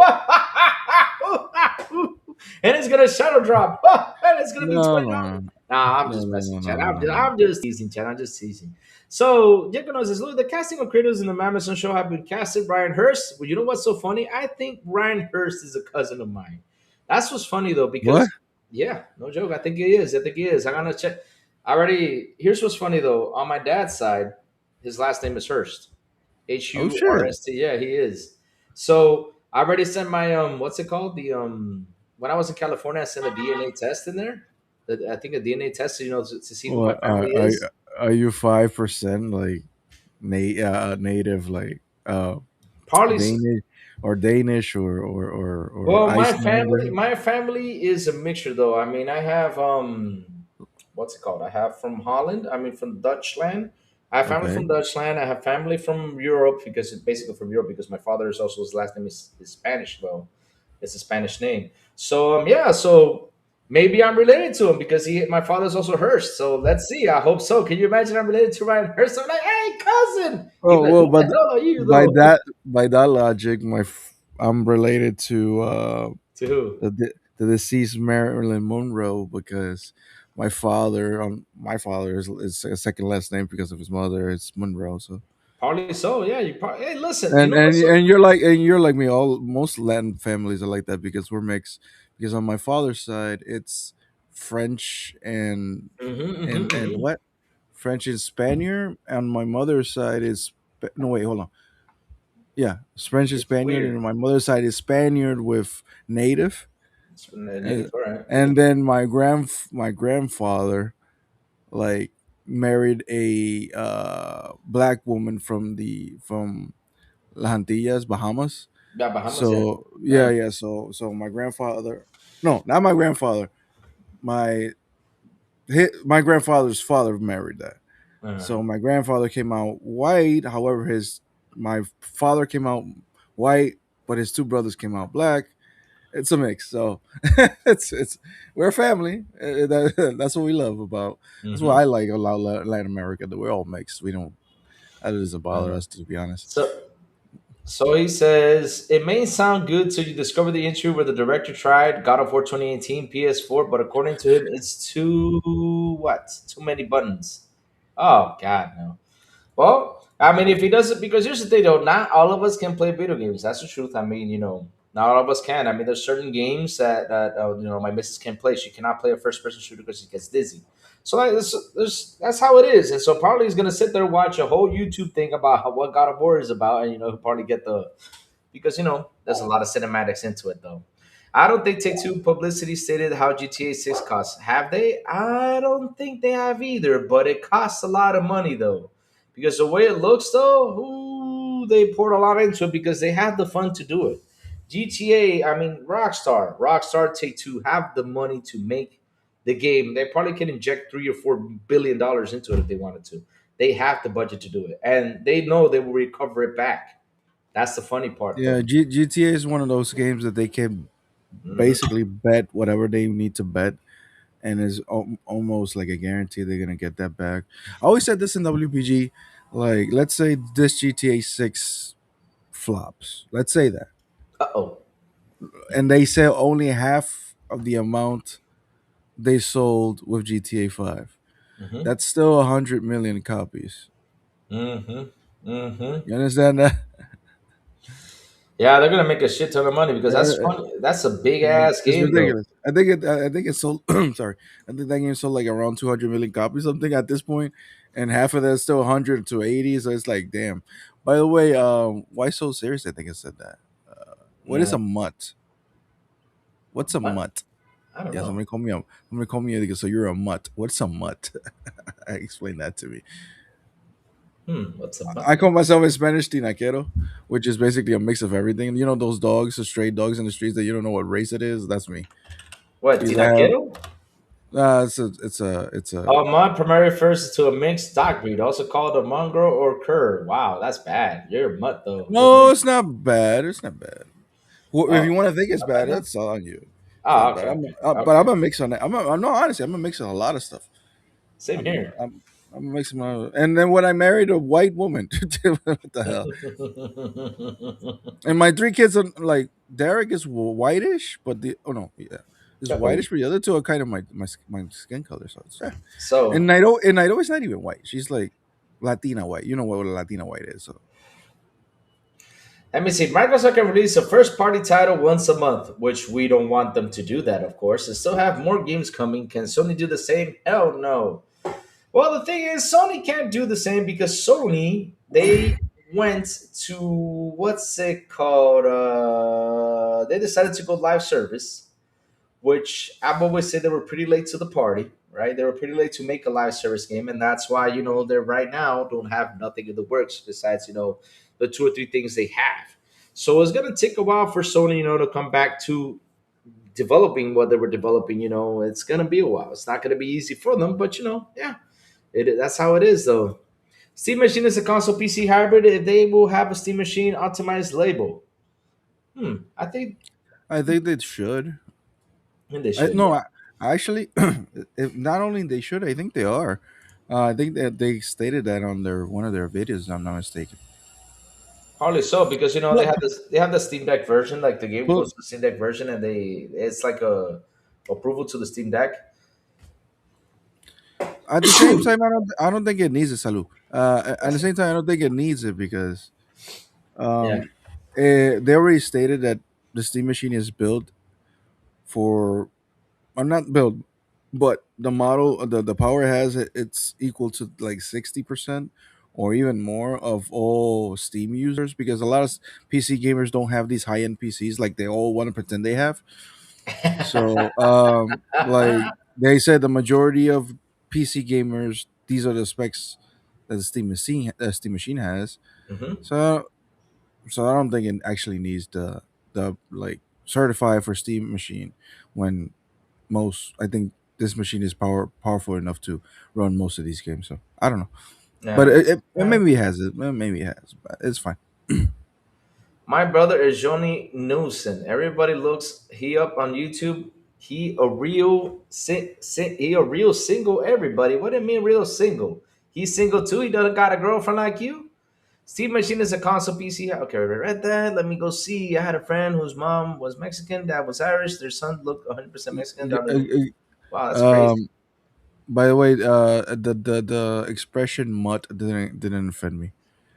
And it's gonna shadow drop. And it's gonna be No, $20. no, Nah, I'm no, just no, no, messing, no, Chad. no, I'm no, just, no. I'm just teasing, Chad. I'm just teasing. So, Jekyll says, look, the casting of Kratos in the Mammoth show have been casted. Ryan Hurst. Well, you know what's so funny? I think Ryan Hurst is a cousin of mine. That's what's funny though, What? because yeah, no joke. I think he is. I think he is. I'm gonna check. I already. Here's what's funny though. On my dad's side, his last name is Hurst. H Oh U shit! R S T. Yeah, he is. So I already sent my what's it called? The when I was in California, I sent a DNA test in there. I think a DNA test, to see who my What family is. are you 5% like native like Partly. Danish Danish or Well, Icelander? my family is a mixture though. I mean, I have what's it called? I have from Holland. I mean, from Dutchland. I have family Okay. from Dutchland. I have family from Europe because it's basically from Europe because my father is also his last name is Spanish though. It's a Spanish name. So yeah, so Maybe I'm related to him because my father's also Hearst. So let's see. I hope so. Can you imagine I'm related to Ryan Hearst? I'm like, hey, cousin. He'd Oh be like, well, who but the hell are you, by though? that logic, I'm related to To who? the deceased Marilyn Monroe because my father is a second last name because of his mother. It's Monroe. So Probably so. Yeah. You probably. Hey, listen. You know what's so? and you're like me. All most Latin families are like that because we're mixed. Because on my father's side, it's French and Mm-hmm. what French and Spaniard. On my mother's side is no wait, hold on. Yeah, French and It's Spaniard, and weird. my mother's side is Spaniard with native, It's from the and, native. All right. and then my grandfather like married a black woman from La Antillas, Bahamas. Yeah, Bahamas. Yeah. So yeah, Right. yeah. So my grandfather, no, not my grandfather. My my grandfather's father married that. Uh, So my grandfather came out white. However, his my father came out white, but his two brothers came out black. It's a mix. So it's we're a family. That's what we love about. That's what mm-hmm. I like about Latin America. That we're all mixed. We don't. That doesn't bother uh, us, to be honest. so So he says it may sound good till you discover the issue where the director tried God of War 2018 PS4, but according to him, it's too what? Too many buttons. Oh God, no. Well, I mean, if he does it, because here's the thing, though, not all of us can play video games. That's the truth. I mean, not all of us can. I mean, there's certain games that my missus can play. She cannot play a first person shooter because she gets dizzy. So like, that's how it is. And so probably he's gonna sit there and watch a whole YouTube thing about what God of War is about, and he'll probably get the because there's a lot of cinematics into it though. I don't think Take Two publicity stated how GTA 6 costs. Have they? I don't think they have either, but it costs a lot of money though. Because the way it looks though, ooh, they poured a lot into it because they had the fun to do it. GTA, I mean Rockstar Take Two have the money to make the game. They probably can inject $3 or $4 billion into it if they wanted to. They have the budget to do it. And they know they will recover it back. That's the funny part, Yeah, though. GTA is one of those games that they can Hmm. basically bet whatever they need to bet, and is almost like a guarantee they're gonna get that back. I always said this in WPG, like let's say this GTA 6 flops. Let's say that, Uh oh. and they sell only half of the amount they sold with GTA 5. Hmm. That's still 100 million copies. Hmm. Hmm. You understand that? Yeah, they're gonna make a shit ton of money because that's Uh, funny. That's a big ass it's game, though. ridiculous. I think it sold. Sorry, I think that game sold like around 200 million copies, something at this point, and half of that's still 100 to 80. So it's like, damn. By the way, why so serious? I think I said that. What is Yeah. a mutt? What's a What? mutt? I don't Yeah, know. somebody call me. So you're a mutt. What's a mutt? Explain that to me. What's a butt? I call myself in Spanish tinaquero, which is basically a mix of everything. You know those dogs, the stray dogs in the streets that you don't know what race it is. That's me. What? Because I have Tinaquero? it's a Oh, mon primary refers to a mixed dog breed, also called a mongrel or cur. Wow, that's bad. You're a mutt though. You're no, mixed. it's not bad. It's not bad. Well, if Oh, you want to think it's not bad bad, enough. that's on you. It's Oh, not bad. okay, okay, But I'm okay. a mix on that. I'm no honestly, I'm a mix on a lot of stuff. Same I'm here. I'm I'm a mix of my, and then when I married a white woman, what the hell? And my three kids are like Derek is whitish, but the oh no, yeah, is Uh-oh. whitish, but the other two are kind of my skin color. So it's, So And Nairo is not even white. She's like Latina white. You know what a Latina white is. So let me see. Microsoft can release a first party title once a month, which we don't want them to do that, of course, and still have more games coming. Can Sony do the same? Hell no. Well, the thing is, Sony can't do the same because Sony, they went to what's it called? They decided to go live service, which I've always said they were pretty late to the party, right? They were pretty late to make a live service game, and that's why they're right now don't have nothing in the works besides the two or three things they have. So it's gonna take a while for Sony, to come back to developing what they were developing. It's gonna be a while. It's not gonna be easy for them, but yeah, that's how it is though. Steam Machine is a console PC hybrid. They will have a Steam Machine optimized label. I think I think they should. they should, No, yeah. Actually, if not only they should, I think they are. I think that they stated that on their one of their videos. If I'm not mistaken. Probably so because they But, have this. They have the Steam Deck version. Like the game but goes to the Steam Deck version, and it's like a approval to the Steam Deck. at the same time, I don't think it needs a salu. At the same time, I don't think it needs it because Yeah. um, they already stated that the Steam machine is built for, or not built, but the model, the power it has, it's equal to like 60% or even more of all Steam users because a lot of PC gamers don't have these high end PCs like they all want to pretend they have. So, like they said, the majority of PC gamers, these are the specs that Steam machine has. Hmm. So, I don't think it actually needs the like certified for Steam machine when most I think this machine is powerful enough to run most of these games. So I don't know, but Yeah. Yeah. maybe it has it. Maybe it has, but it's fine. My brother is Johnny Newson. Everybody looks he up on YouTube. He a real single. Everybody, what do you mean real single? He's single too. He doesn't got a girlfriend like you. Steve Machine is a console PC. Okay, I read that. Let me go see. I had a friend whose mom was Mexican, dad was Irish. Their son looked 100% Mexican. Y- uh, Wow, that's crazy. Um, by the way, the expression "mutt" didn't offend me.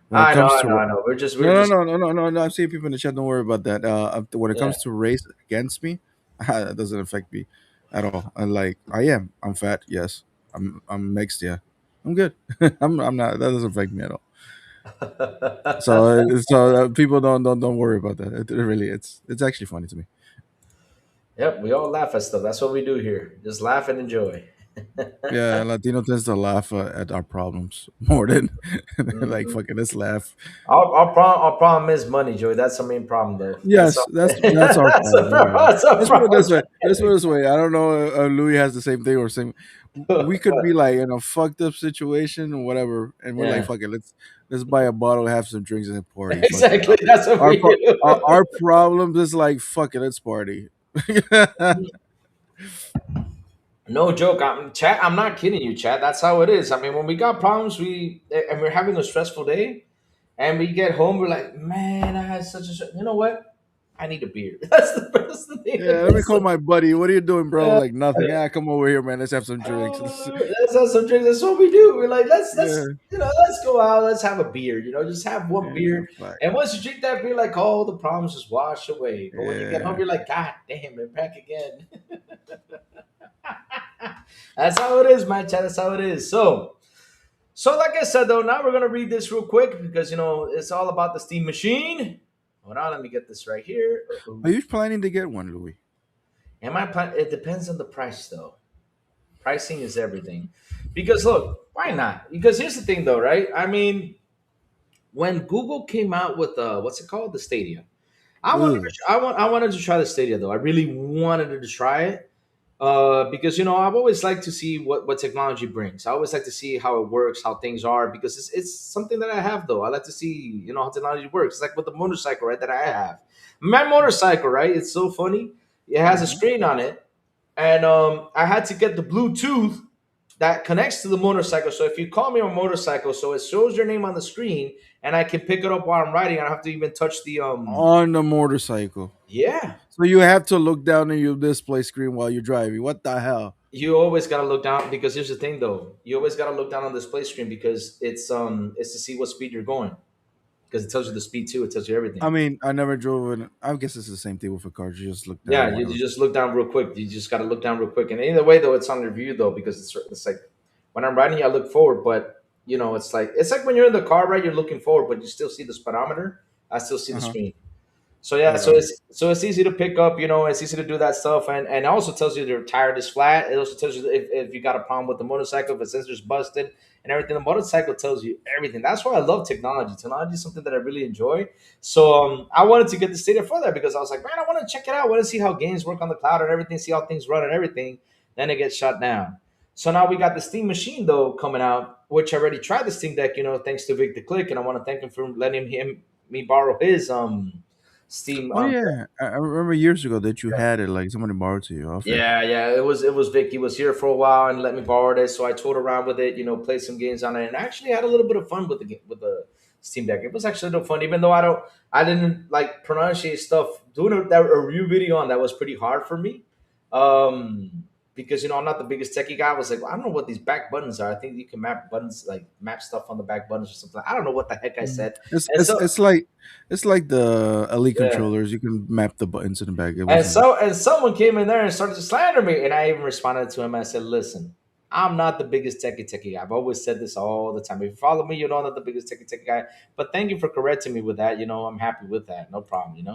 When it I know, comes I to know, I know. We're no, no, just no, no, no, no, no. I'm seeing people in the chat. Don't worry about that. When it yeah. comes to race against me, that doesn't affect me at all. I'm fat. Yes, I'm mixed. Yeah, I'm good. I'm not. That doesn't affect me at all. So people don't worry about that. Really, it's actually funny to me. Yep, we all laugh at stuff. That's what we do here. Just laugh and enjoy. Yeah, Latino tends to laugh at our problems more than like Mhm. fucking let's laugh. Our problem is money, Joey. That's our main problem, though. That's Yes, all. that's our problem. Yeah, That's our let's put it problem. this way. Let's put it this way. I don't know if Louis has the same thing or same. We could be like in a fucked up situation or whatever, and we're like, Yeah, fuck it, let's buy a bottle, have some drinks, and party. Fuck it. exactly. That's what Our we pro- do. our problems is like fuck it, let's party. No joke. Chat. I'm not kidding you, Chad. That's how it is. I mean, when we got problems, and we're having a stressful day, and we get home, we're like, man, I had such a. You know what? I need a beer. That's the best thing. Yeah, let me call my buddy. What are you doing, bro? Yeah. Like nothing. Yeah, come over here, man. Let's have some drinks. Let's have some drinks. That's what we do. We're like, let's Yeah, let's go out. Let's have a beer. Just have one yeah, beer. fuck. And once you drink that beer, like all the problems just wash away. But when you get home, Yeah. you're like, God damn, we're back again. That's how it is, man. Chat. That's how it is. So like I said though, now we're gonna read this real quick because it's all about the Steam machine. Hold on, let me get this right here. Are you planning to get one, Louis? Am I plan? It depends on the price though. Pricing is everything. Because look, why not? Because here's the thing though, right? I mean, when Google came out with what's it called? The Stadia. Ugh. I wanted to try the Stadia though. I really wanted to try it. Because I've always liked to see what technology brings. I always like to see how it works, how things are, because it's something that I have though. I like to see how technology works. It's like with the motorcycle, right? That I have. My motorcycle, right? It's so funny. It has a Mhm. screen on it, and I had to get the Bluetooth that connects to the motorcycle. So if you call me on a motorcycle, so it shows your name on the screen, and I can pick it up while I'm riding. I don't have to even touch the On the motorcycle. Yeah. So you have to look down at your display screen while you're driving. What the hell? You always gotta look down because here's the thing though. You always gotta look down on the display screen because it's to see what speed you're going because it tells you the speed too. It tells you everything. I mean, I never drove an. I guess it's the same thing with a car. You just look down, Yeah, you whatever. just look down real quick. You just gotta look down real quick. And either way though, it's on review though because it's like when I'm riding, I look forward, but it's like when you're in the car, right? You're looking forward, but you still see the speedometer. I still see Uh the huh. screen. So yeah, so Uh, it's easy to pick up, it's easy to do that stuff, and it also tells you the tire is flat. It also tells you if you got a problem with the motorcycle, if the sensor's busted, and everything. The motorcycle tells you everything. That's why I love technology. Technology is something that I really enjoy. So I wanted to get the Stadia for that because I was like, man, I want to check it out. I want to see how games work on the cloud and everything, see how things run and everything. Then it gets shut down. So now we got the Steam machine though coming out, which I already tried the Steam Deck, thanks to Vic the Click, and I want to thank him for letting me borrow his Steam. Oh yeah, I remember years ago that you had it. Like somebody borrowed to you off it. Yeah, yeah. It was Vic. He was here for a while and let me borrow it. So I toured around with it, played some games on it, and actually had a little bit of fun with the Steam Deck. It was actually a little fun, even though I didn't like pronunciate stuff. Doing a review video on that was pretty hard for me, because I'm not the biggest techie guy. I was like, well, I don't know what these back buttons are. I think you can map buttons, like map stuff on the back buttons or something. I don't know what the heck I Mm. said, It's and it's so it's like it's like the Elite yeah. controllers. You can map the buttons in the back. It And wasn't. so and someone came in there and started to slander me, and I even responded to him. I said, "Listen, I'm not the biggest techie guy. I've always said this all the time. If you follow me, you know I'm not the biggest techie guy. But thank you for correcting me with that. I'm happy with that. No problem.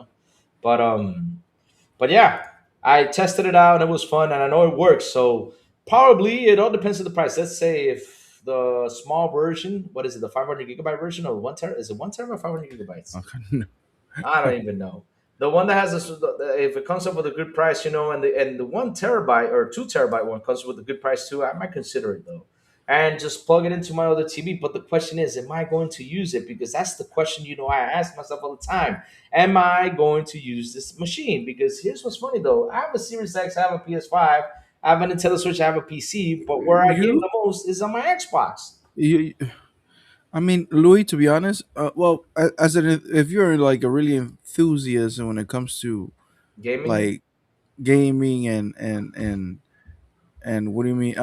But but yeah, I tested it out and it was fun, and I know it works. So probably it all depends on the price. Let's say if the small version, what is it, the 500 gigabyte version or 1 tera? Is it 1 tera or 500 gigabytes? Okay. I don't even know. The one that has this, if it comes up with a good price, and the 1 terabyte or 2 terabyte one comes with a good price too, I might consider it though, and just plug it into my other TV. But the question is, am I going to use it? Because that's the question I ask myself all the time. Am I going to use this machine? Because here's what's funny though: I have a Series X, I have a PS5, I have a Nintendo Switch, I have a PC, but where I game You the most is on my Xbox you. I mean, Louis. To be honest, well, as an if you're like a really enthusiast when it comes to gaming. like gaming and what do you mean?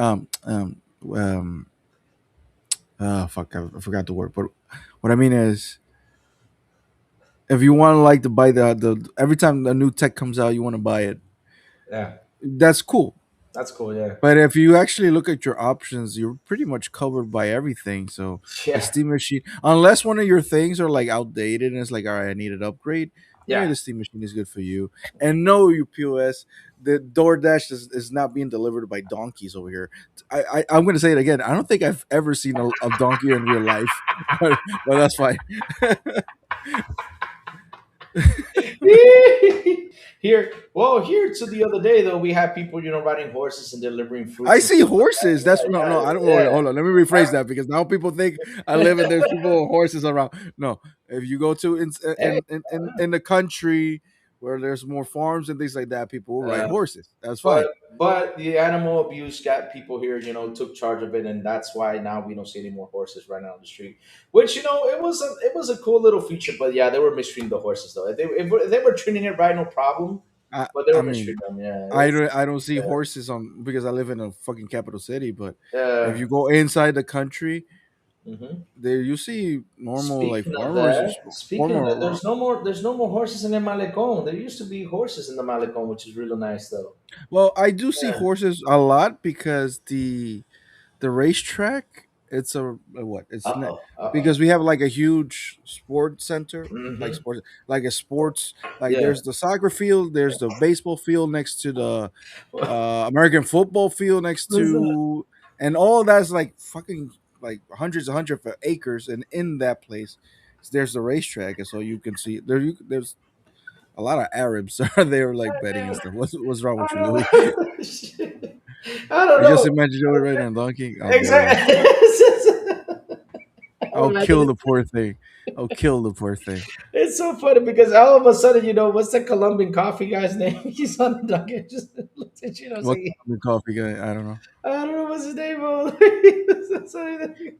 Fuck, I forgot the word. But what I mean is, if you want to like to buy the every time a new tech comes out, you want to buy it. Yeah, That's cool. that's cool. Yeah, But if you actually look at your options, you're pretty much covered by everything. So the yeah, Steam machine, unless one of your things are like outdated and it's like, all right, I need an upgrade, maybe yeah. the Steam machine is good for you. And no, you POS, the DoorDash is not being delivered by donkeys over here. I'm going to say it again. I don't think I've ever seen a donkey in real life, but that's fine. Here to the other day though, we had people, riding horses and delivering I fruits and see stuff like horses. That's no, no. that. I don't. Yeah, Hold on. Let me rephrase that because now people think I live and there's people with horses around. No, if you go to yeah. in the country where there's more farms and things like that, people will ride Uh, horses. That's but fine. but the animal abuse got people here, took charge of it, and that's why now we don't see any more horses running on the street. Which it was a cool little feature, but yeah, they were mistreating the horses though. If they were treating it right, no problem. I But they I were mean, mistreating them. Yeah, I don't see yeah. horses on because I live in a fucking capital city. But if Uh, you go inside the country, mhm. there you see normal like Speaking of farmers, that, speaking of that, farmer. there's no more horses in the Malecon. There used to be horses in the Malecon, which is really nice though. Well, I do see Yeah. horses a lot because the racetrack it's a what it's Uh not oh. Uh oh. because we have like a huge sports center like Mm-hmm. sports like a sports like Yeah. there's the soccer field, there's the baseball field next to the American football field next Listen, to, and all that's like fucking like hundreds of acres, and in that place there's the racetrack, and so you can see there's a lot of Arabs are there like betting and stuff. What's wrong with I you, Louis? don't Shit. I don't I just know. imagine you right now, donkey. Oh, boy. Exactly. I'm I'll imagining kill the poor thing. I'll kill the poor thing. it's so funny because all of a sudden, what's the Colombian coffee guy's name? He's on the docket. Just looked at you. And I was What like, the coffee guy? I don't know. I don't know what's his name. Man,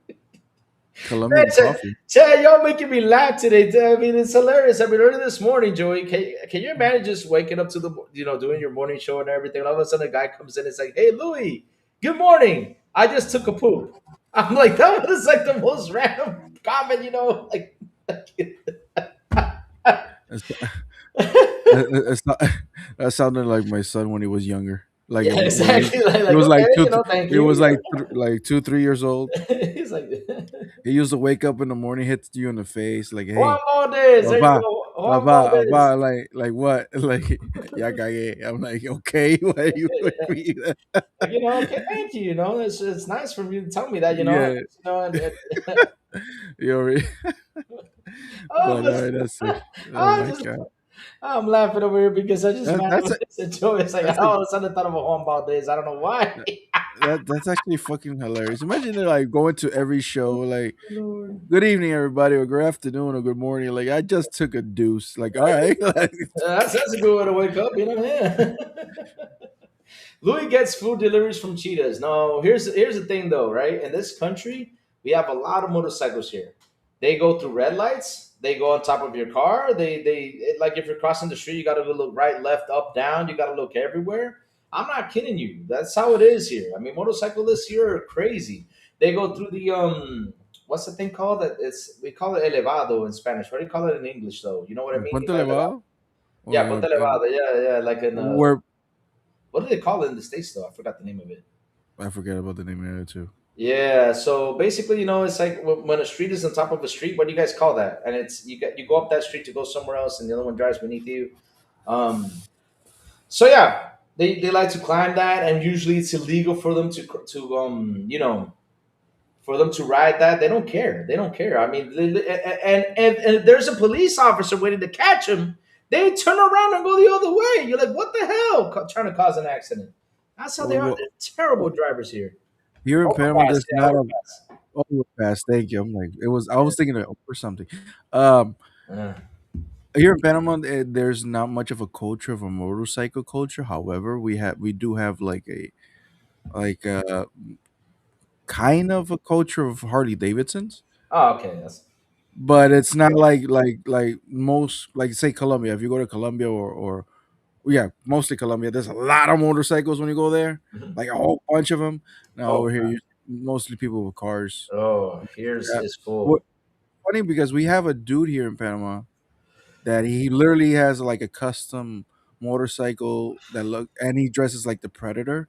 Colombian coffee. Chad, y'all making me laugh today. I mean, it's hilarious. I mean, early this morning, Joey, can you imagine just waking up to doing your morning show and everything? All of a sudden, a guy comes in and it's like, hey, Louis, good morning. I just took a poop. I'm like, that was like the most random comment, like, It's, it's not. That sounded like my son when he was younger. Like yeah, when exactly. he Like, was like okay, two. thank He was you. like 2, 3 years old. He's like, He used to wake up in the morning, hit you in the face, like, Juan "Hey, Valdez, there you Papa, go. Juan Papa, Valdez. Papa," like what? Like, yeah, cagué. I'm like, okay, why are you with me? Like, okay, thank you. It's nice for you to tell me that. Yeah, And you already. oh, But but that's it. Oh I my just god. I'm laughing over here because I just That, that's randomly a, said Joey. It's like that's a, all of a sudden I thought of a hornball days. I don't know why. that's actually fucking hilarious. Imagine they're like going to every show like, Lord. "Good evening, everybody," or "Good afternoon," or "Good morning." Like, I just took a deuce. Like, all right, like, That's a good way to wake up, you know? Yeah. Louis gets food deliveries from cheetahs. No, here's the thing though, right? In this country, we have a lot of motorcycles here. They go through red lights. They go on top of your car. Like if you're crossing the street, you got to look right, left, up, down. You got to look everywhere. I'm not kidding you. That's how it is here. I mean, motorcyclists here are crazy. They go through the what's the thing called? That it's we call it elevado in Spanish. What do you call it in English though? You know what I mean? Puente By elevado. elevado, Yeah, or ponte elevado. Yeah, yeah. Like in where what do they call it in the states though? I forgot the name of it. I forget about the name of it too. Yeah, so basically, it's like when a street is on top of a street. What do you guys call that? And it's you go up that street to go somewhere else, and the other one drives beneath you. So yeah, they like to climb that, and usually it's illegal for them to for them to ride that. They don't care. They don't care. I mean, and if there's a police officer waiting to catch them, they turn around and go the other way. You're like, what the hell? Trying to cause an accident. That's how they are. Well, They're terrible drivers here. here in Panama, Overpass, there's yeah, not a overpass. overpass. Thank you. I'm like, it was. I was thinking of or something. Um, Yeah. Here in Panama, there's not much of a culture of a motorcycle culture. However, we do have like a kind of a culture of Harley Davidsons, Oh, okay. That's but it's not like most like say Colombia. If you go to Colombia or yeah, mostly Colombia, there's a lot of motorcycles when you go there, mhm. like a whole bunch of them. Now Oh, over here, you mostly people with cars. oh, here's Yeah. is What cool. funny because we have a dude here in Panama that he literally has like a custom motorcycle that look and he dresses like the Predator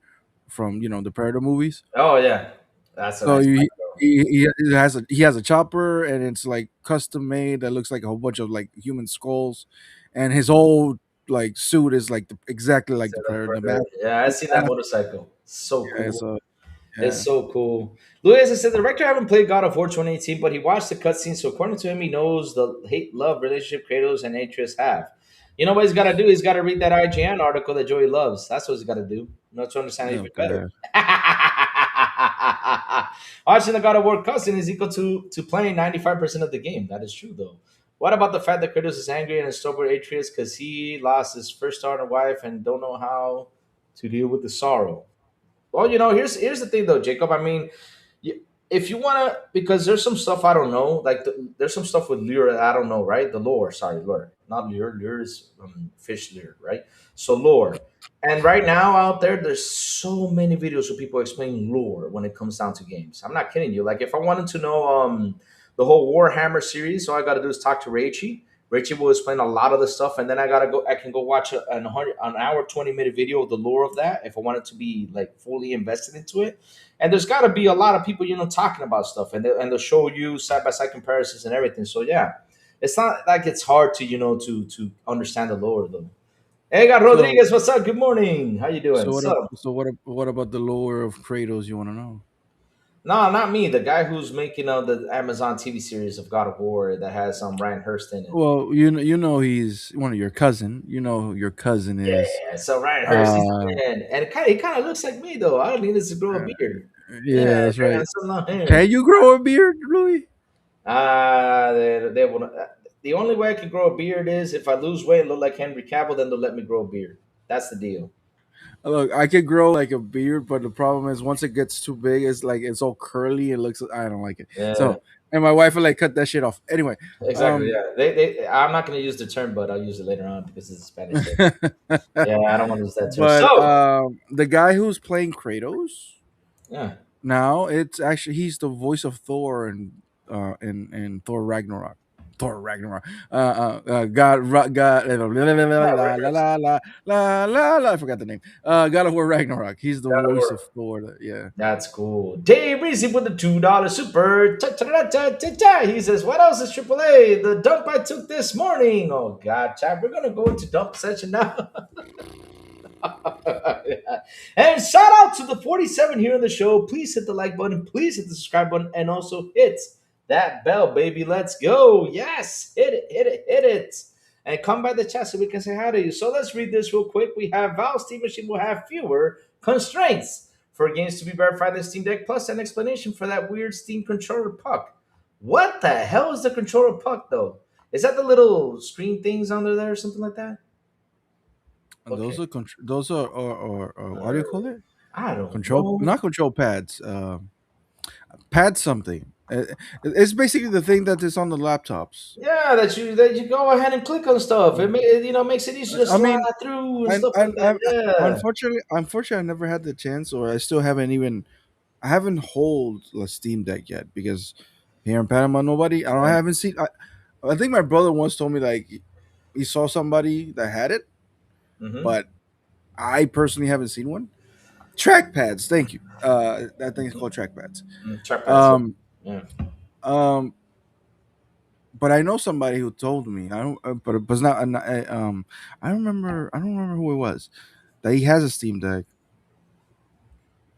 from the Predator movies. Oh yeah, that's a So nice you, bike though. he has a chopper and it's like custom made that looks like a whole bunch of like human skulls, and his whole like suit is like exactly like the Set up Predator. for The mask, yeah, I the see that mask, motorcycle. So yeah. cool. So It's yeah, so cool. Luis, I said the director haven't played God of War 2018, but he watched the cutscene, so according to him, he knows the hate love relationship Kratos and Atreus have. You know what he's got to do? He's got to read that IGN article that Joey loves. That's what he's got to do. Not to understand it oh even better. god. Watching the God of War cutscene is equal to playing 95% of the game. That is true, though. What about the fact that Kratos is angry and is over Atreus because he lost his first daughter and wife and don't know how to deal with the sorrow? Well, here's the thing though, Jacob. I mean, if you want to, because there's some stuff I don't know. Like there's some stuff with lure that I don't know, right? The lore, sorry, lure, not lure. Lure is fish lure, right? So lore. And right now out there, there's so many videos of people explaining lore when it comes down to games. I'm not kidding you. Like if I wanted to know the whole Warhammer series, all I got to do is talk to Raichi. Rachel will explain a lot of the stuff, and then I gotta go. I can go watch an hour 20 minute video of the lore of that if I wanted to be like fully invested into it. And there's got to be a lot of people talking about stuff, and they'll show you side by side comparisons and everything. So yeah, it's not like it's hard to to understand the lore though. Hey, got So Rodriguez, what's up? Good morning. How you doing? so what So what about the lore of Kratos? You want to know? no, not me. The guy who's making the Amazon TV series of God of War that has Ryan Hurst in it. Well, he's one of your cousin. You know who your cousin is. Yeah, so Ryan Hurst, he's Uh, in, and it kind of looks like me though. I don't need to grow a beard. Yeah, yeah, that's very right. handsome long hair. Can you grow a beard, Louis? They will. The only way I can grow a beard is if I lose weight and look like Henry Cavill, then they'll let me grow a beard. That's the deal. Look, I could grow like a beard, but the problem is once it gets too big, it's like it's all curly. It looks. I don't like it. Yeah, So, and my wife would like cut that shit off. Anyway, exactly. um, Yeah, I'm not going to use the term, but I'll use it later on because it's a Spanish thing. Yeah, I don't want to use that term. but So the guy who's playing Kratos yeah. now, it's actually he's the voice of Thor in Thor Ragnarok. Thor Ragnarok. God, la la Yeah, la la la la la la la. I forgot the name. God of War Ragnarok. He's the that'll voice of work. Thor. Yeah. That's cool. Dave Reese with the $2 super. Ta-ta-ta-ta-ta-ta. He says, "What else is AAA? The dump I took this morning." Oh God, Chad, we're gonna go into dump session now. And shout out to the 47 here on the show. Please hit the like button. Please hit the subscribe button, and also hit that bell, baby. Let's go. Yes, hit it, hit it, hit it. and come by the chat so we can say hi to you. So let's read this real quick. We have Valve Steam Machine will have fewer constraints for games to be verified in the Steam Deck, plus an explanation for that weird Steam controller puck. What the hell is the controller puck though? Is that the little screen things under there or something like that? And Okay. those are what do you Uh, call it? I don't Control, know. not control pads. Pad something. It's basically the thing that is on the laptops. Yeah, that you go ahead and click on stuff. It makes it easy to I slide mean, through and stuff like that. I Yeah. unfortunately, I never had the chance, or I still haven't even. I haven't hold a Steam Deck yet because here in Panama, nobody. I haven't seen. I think my brother once told me like he saw somebody that had it, Mm-hmm. but I personally haven't seen one. Trackpads, thank you. That thing is called trackpads. Trackpads. Um, Yeah. um, but I know somebody who told me. I don't, but it was not. I don't remember. I don't remember who it was that he has a Steam Deck.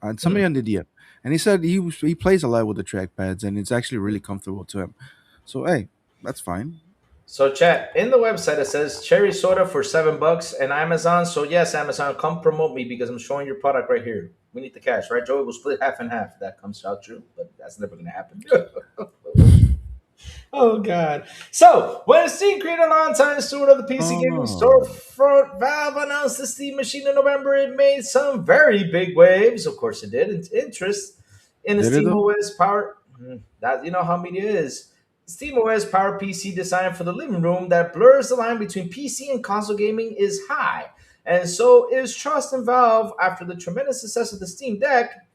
Hmm. Somebody on the DM, and he said he plays a lot with the trackpads, and it's actually really comfortable to him. So hey, that's fine. So, chat in the website it says cherry soda for $7 and Amazon. So, yes, Amazon, come promote me because I'm showing your product right here. We need the cash, right, Joey? We'll split half and half. That comes out true, but that's never going to happen. Oh God! So when Steam created a longtime steward of the PC gaming Oh, storefront, Valve announced the Steam Machine in November. It made some very big waves. Of course, it did. Interest in the did it Steam though? OS power. That you know how media is. Steam OS power PC designed for the living room that blurs the line between PC and console gaming is high, and so is trust in Valve after the tremendous success of the Steam Deck.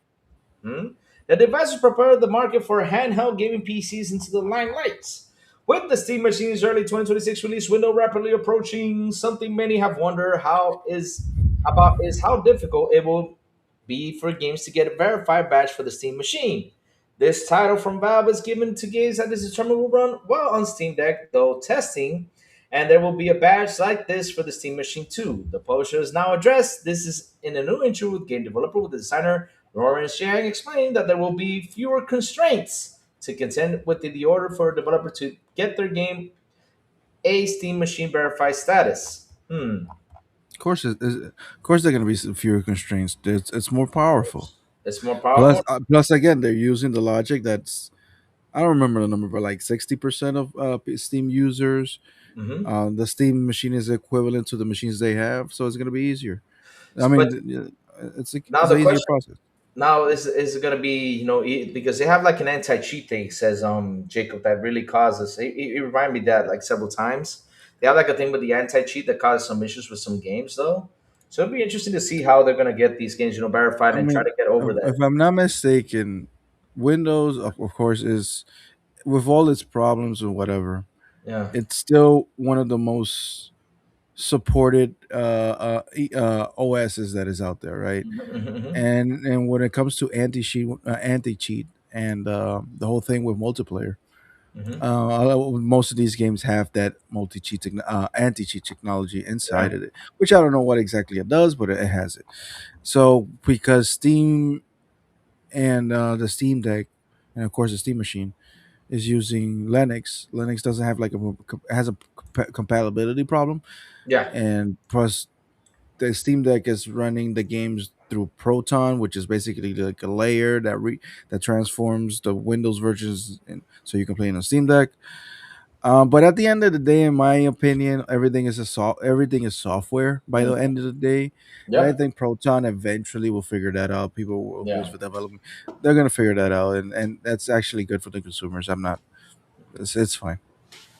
Hmm? The device was prepared the market for handheld gaming PCs into the limelight. With the Steam Machine's early 2026 release window rapidly approaching, something many have wondered is how difficult it will be for games to get a verified badge for the Steam Machine. This title from Valve is given to games that is determined will run well on Steam Deck, though testing, and there will be a badge like this for the Steam Machine too. The publisher has now addressed this is in a new interview with game developer with the designer Lawrence Yang explained that there will be fewer constraints to contend with the order for a developer to get their game a Steam Machine verified status. Of course, of course, there are going to be some fewer constraints. It's more powerful. It's more Plus, powerful. again, they're using the logic that's I don't remember the number, but like 60% of Steam users, Hmm. the Steam machine is equivalent to the machines they have, so it's going to be easier. I But mean, now it's the an easier question process. now is it going to be because they have like an anti cheat thing says Jacob that really causes it reminded me that like several times they have like a thing with the anti cheat that causes some issues with some games though. So it'd be interesting to see how they're going to get these games verified I and try mean, to get over if that. I'm not mistaken, Windows, of course, is with all its problems and whatever, Yeah. it's still one of the most supported OSs that is out there, right? Hmm. And when it comes to anti cheat, and the whole thing with multiplayer, Hmm. most of these games have that anti cheat technology Yeah. inside of it, which I don't know what exactly it does, but it has it. So because Steam and the Steam Deck, and of course the Steam Machine is using Linux. Linux doesn't have like has a compatibility problem, Yeah. and plus the Steam Deck is running the games through Proton, which is basically like a layer that transforms the Windows versions, so you can play in a Steam Deck. But at the end of the day, in my opinion, everything is software. By the Mhm. end of the day, and I Yep. think Proton eventually will figure that out. People who's Yeah. for development, they're gonna figure that out, and that's actually good for the consumers. I'm not. It's fine.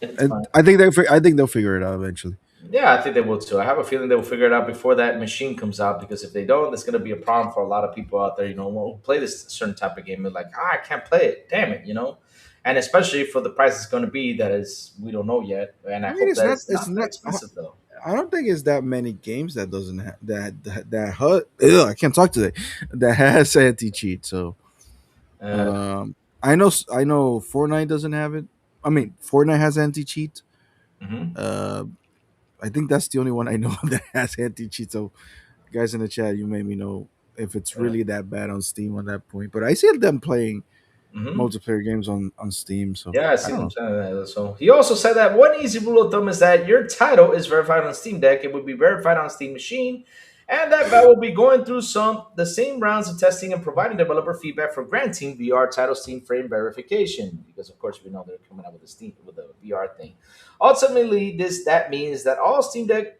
It's And fine. I think they'll figure it out eventually. Yeah, I think they will too. I have a feeling they will figure it out before that machine comes out because if they don't, there's going to be a problem for a lot of people out there, who play this certain type of game. They're like, I can't play it. Damn it. And especially for the price it's going to be, that is, we don't know yet. And I I mean, hope that it's it's not that not. expensive though. I don't think it's that many games that doesn't ugh, I can't talk today. That has anti cheat. So Uh, um, I know Fortnite doesn't have it. I mean, Fortnite has anti cheat. mhm. Uh, I think that's the only one I know that has anti cheat. So guys in the chat, you made me know if it's Yeah. really that bad on Steam on that point. But I see them playing. Hmm. multiplayer games on Steam. So Yeah, I I see don't them know. saying that. So he also said that one easy rule of thumb is that your title is verified on Steam Deck. It would be verified on Steam Machine, and that Valve will be going through some the same rounds of testing and providing developer feedback for granting VR title Steam frame verification. Because of course we know they're coming out with the Steam with the VR thing. Ultimately, this that means that all Steam Deck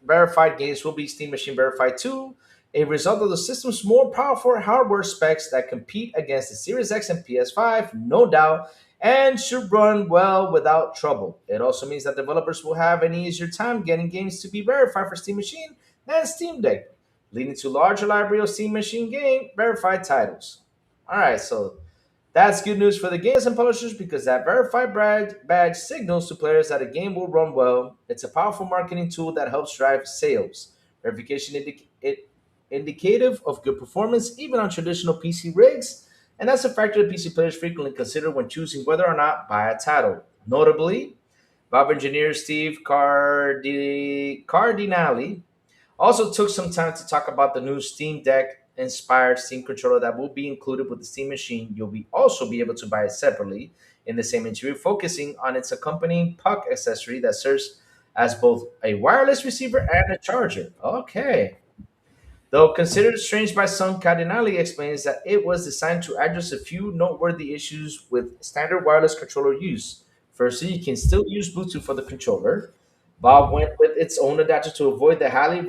verified games will be Steam Machine verified too, a result of the system's more powerful hardware specs that compete against the Series X and PS5, no doubt, and should run well without trouble. It also means that developers will have an easier time getting games to be verified for Steam Machine than Steam Deck, leading to larger library of Steam Machine game verified titles. All right, so that's good news for the games and publishers because that verified badge signals to players that a game will run well. It's a powerful marketing tool that helps drive sales. Verification indicative of good performance even on traditional PC rigs, and that's a factor that PC players frequently consider when choosing whether or not buy a title. Notably, Valve engineer Steve Cardinali also took some time to talk about the new Steam Deck inspired Steam controller that will be included with the Steam machine. You'll also be able to buy it separately in the same interview, focusing on its accompanying puck accessory that serves as both a wireless receiver and a charger. Okay. Though considered strange by some, Cardinali explains that it was designed to address a few noteworthy issues with standard wireless controller use. Firstly, you can still use Bluetooth for the controller. Bob went with its own adapter to avoid the highly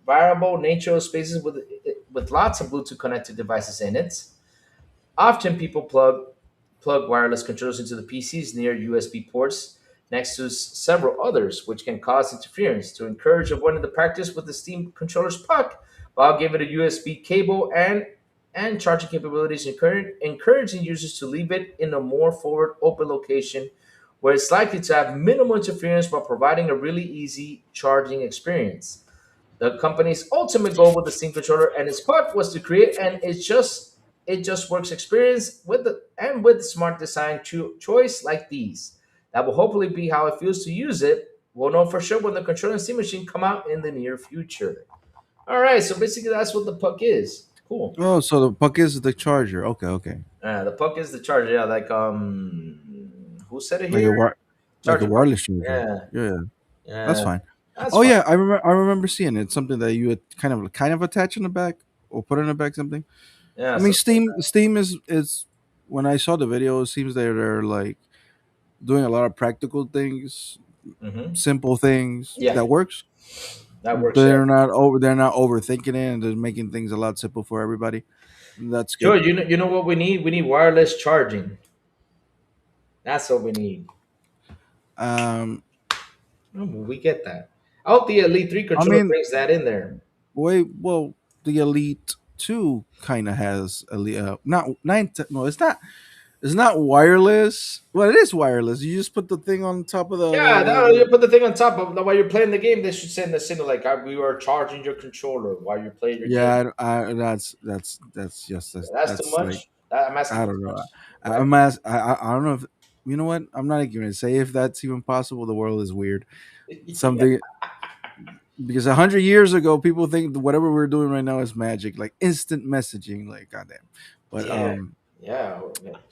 variable nature of spaces with lots of Bluetooth connected devices in it. Often people plug wireless controllers into the PCs near USB ports next to several others, which can cause interference. To encourage avoiding the practice with the Steam controller's puck, Valve gave it a USB cable and charging capabilities, encouraging users to leave it in a more forward open location where it's likely to have minimal interference while providing a really easy charging experience. The company's ultimate goal with the Steam controller and its puck was to create an it just works experience with smart design choice like these. That will hopefully be how it feels to use it. We'll know for sure when the controller and Steam machine come out in the near future. All right, so basically that's what the puck is. Cool. Oh, so the puck is the charger. Okay, okay. The puck is the charger. Yeah, like who said it Like a here? like a Charger puck. wireless charger. Yeah, Yeah, yeah. That's yeah, fine. that's Oh fine. yeah, I remember seeing it. It's something that you would kind of attach in the back or put in the back something. Yeah, I mean, something like Steam is when I saw the video, it seems they're like doing a lot of practical things, that. simple things Yeah, that works. that works. Yeah. They're not overthinking it, and they're making things a lot simple for everybody. That's Joe, good. you know what we need? We need wireless charging. That's what we need. Um, Oh, well, we get that. I hope the Elite 3 I controller mean, brings that in there. well, the Elite Two kind of has no, it's not wireless. Well, it is wireless. You just put the thing on top of Yeah, no, you put the thing on top of while you're playing the game. They should send a signal like we are charging your controller while you're playing your game. yeah. That's just That's too that's like much. I'm asking I too don't know. much, I, right? I'm ask, I don't know if you know what. I'm not even gonna say if that's even possible. The world is weird. Yeah, Something because 100 years ago, people think that whatever we're doing right now is magic, like instant messaging, like goddamn. But yeah, yeah.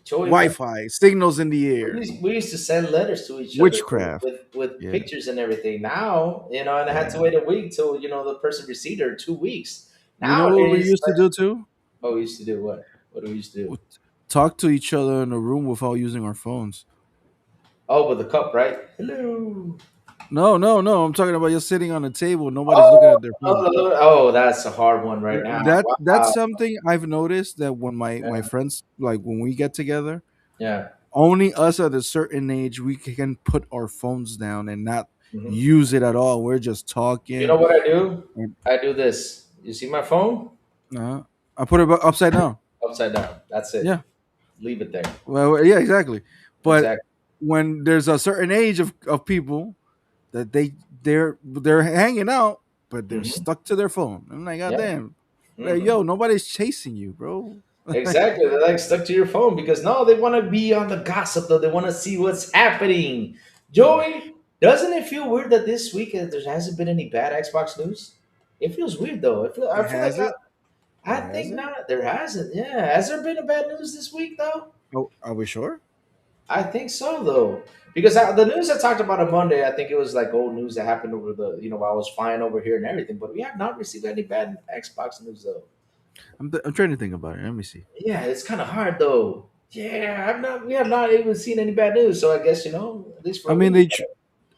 Joey, Wi-Fi signals in the air, we used to send letters to each other witchcraft. with Yeah, pictures and everything. Now, and I had to yeah. wait a week till the person received it, or 2 weeks. You know what we Nowadays, used to do too? oh, we used to do what? What do we used to do? Talk to each other in a room without using our phones. Oh, with the cup, right? Hello. No, no, no. I'm talking about just sitting on a table. Nobody's looking Oh, at their phone. that's a hard one right now. That's Wow. something I've noticed that when my Yeah. friends like when we get together, Yeah. only us at a certain age we can put our phones down and not Mhm. use it at all. We're just You know talking. what I do? And, I do this. You see my phone? I put it upside down. Upside down. That's it. Yeah. Leave it there. Well, yeah, exactly. But Exactly. when there's a certain age of people that they're hanging out, but they're Hmm. stuck to their phone. I'm like, God Yeah. damn. Like, Hmm. yo, nobody's chasing you, bro. Exactly. They're like stuck to your phone because no, they want to be on the gossip though. They want to see what's happening. Joey, doesn't it feel weird that this week there hasn't been any bad Xbox news? It feels weird though. I It feel like has it. I Oh, has think it? not. There hasn't. Yeah. Has there been a bad news this week though? Oh, are we sure? I think so though, because the news I talked about on Monday, I think it was like old news that happened over the, while I was flying over here and everything. But we have not received any bad Xbox news though. I'm trying to think about it. Let me see. Yeah, it's kind of hard though. Yeah, I've not. We have not even seen any bad news. So I guess at least for I a mean, week.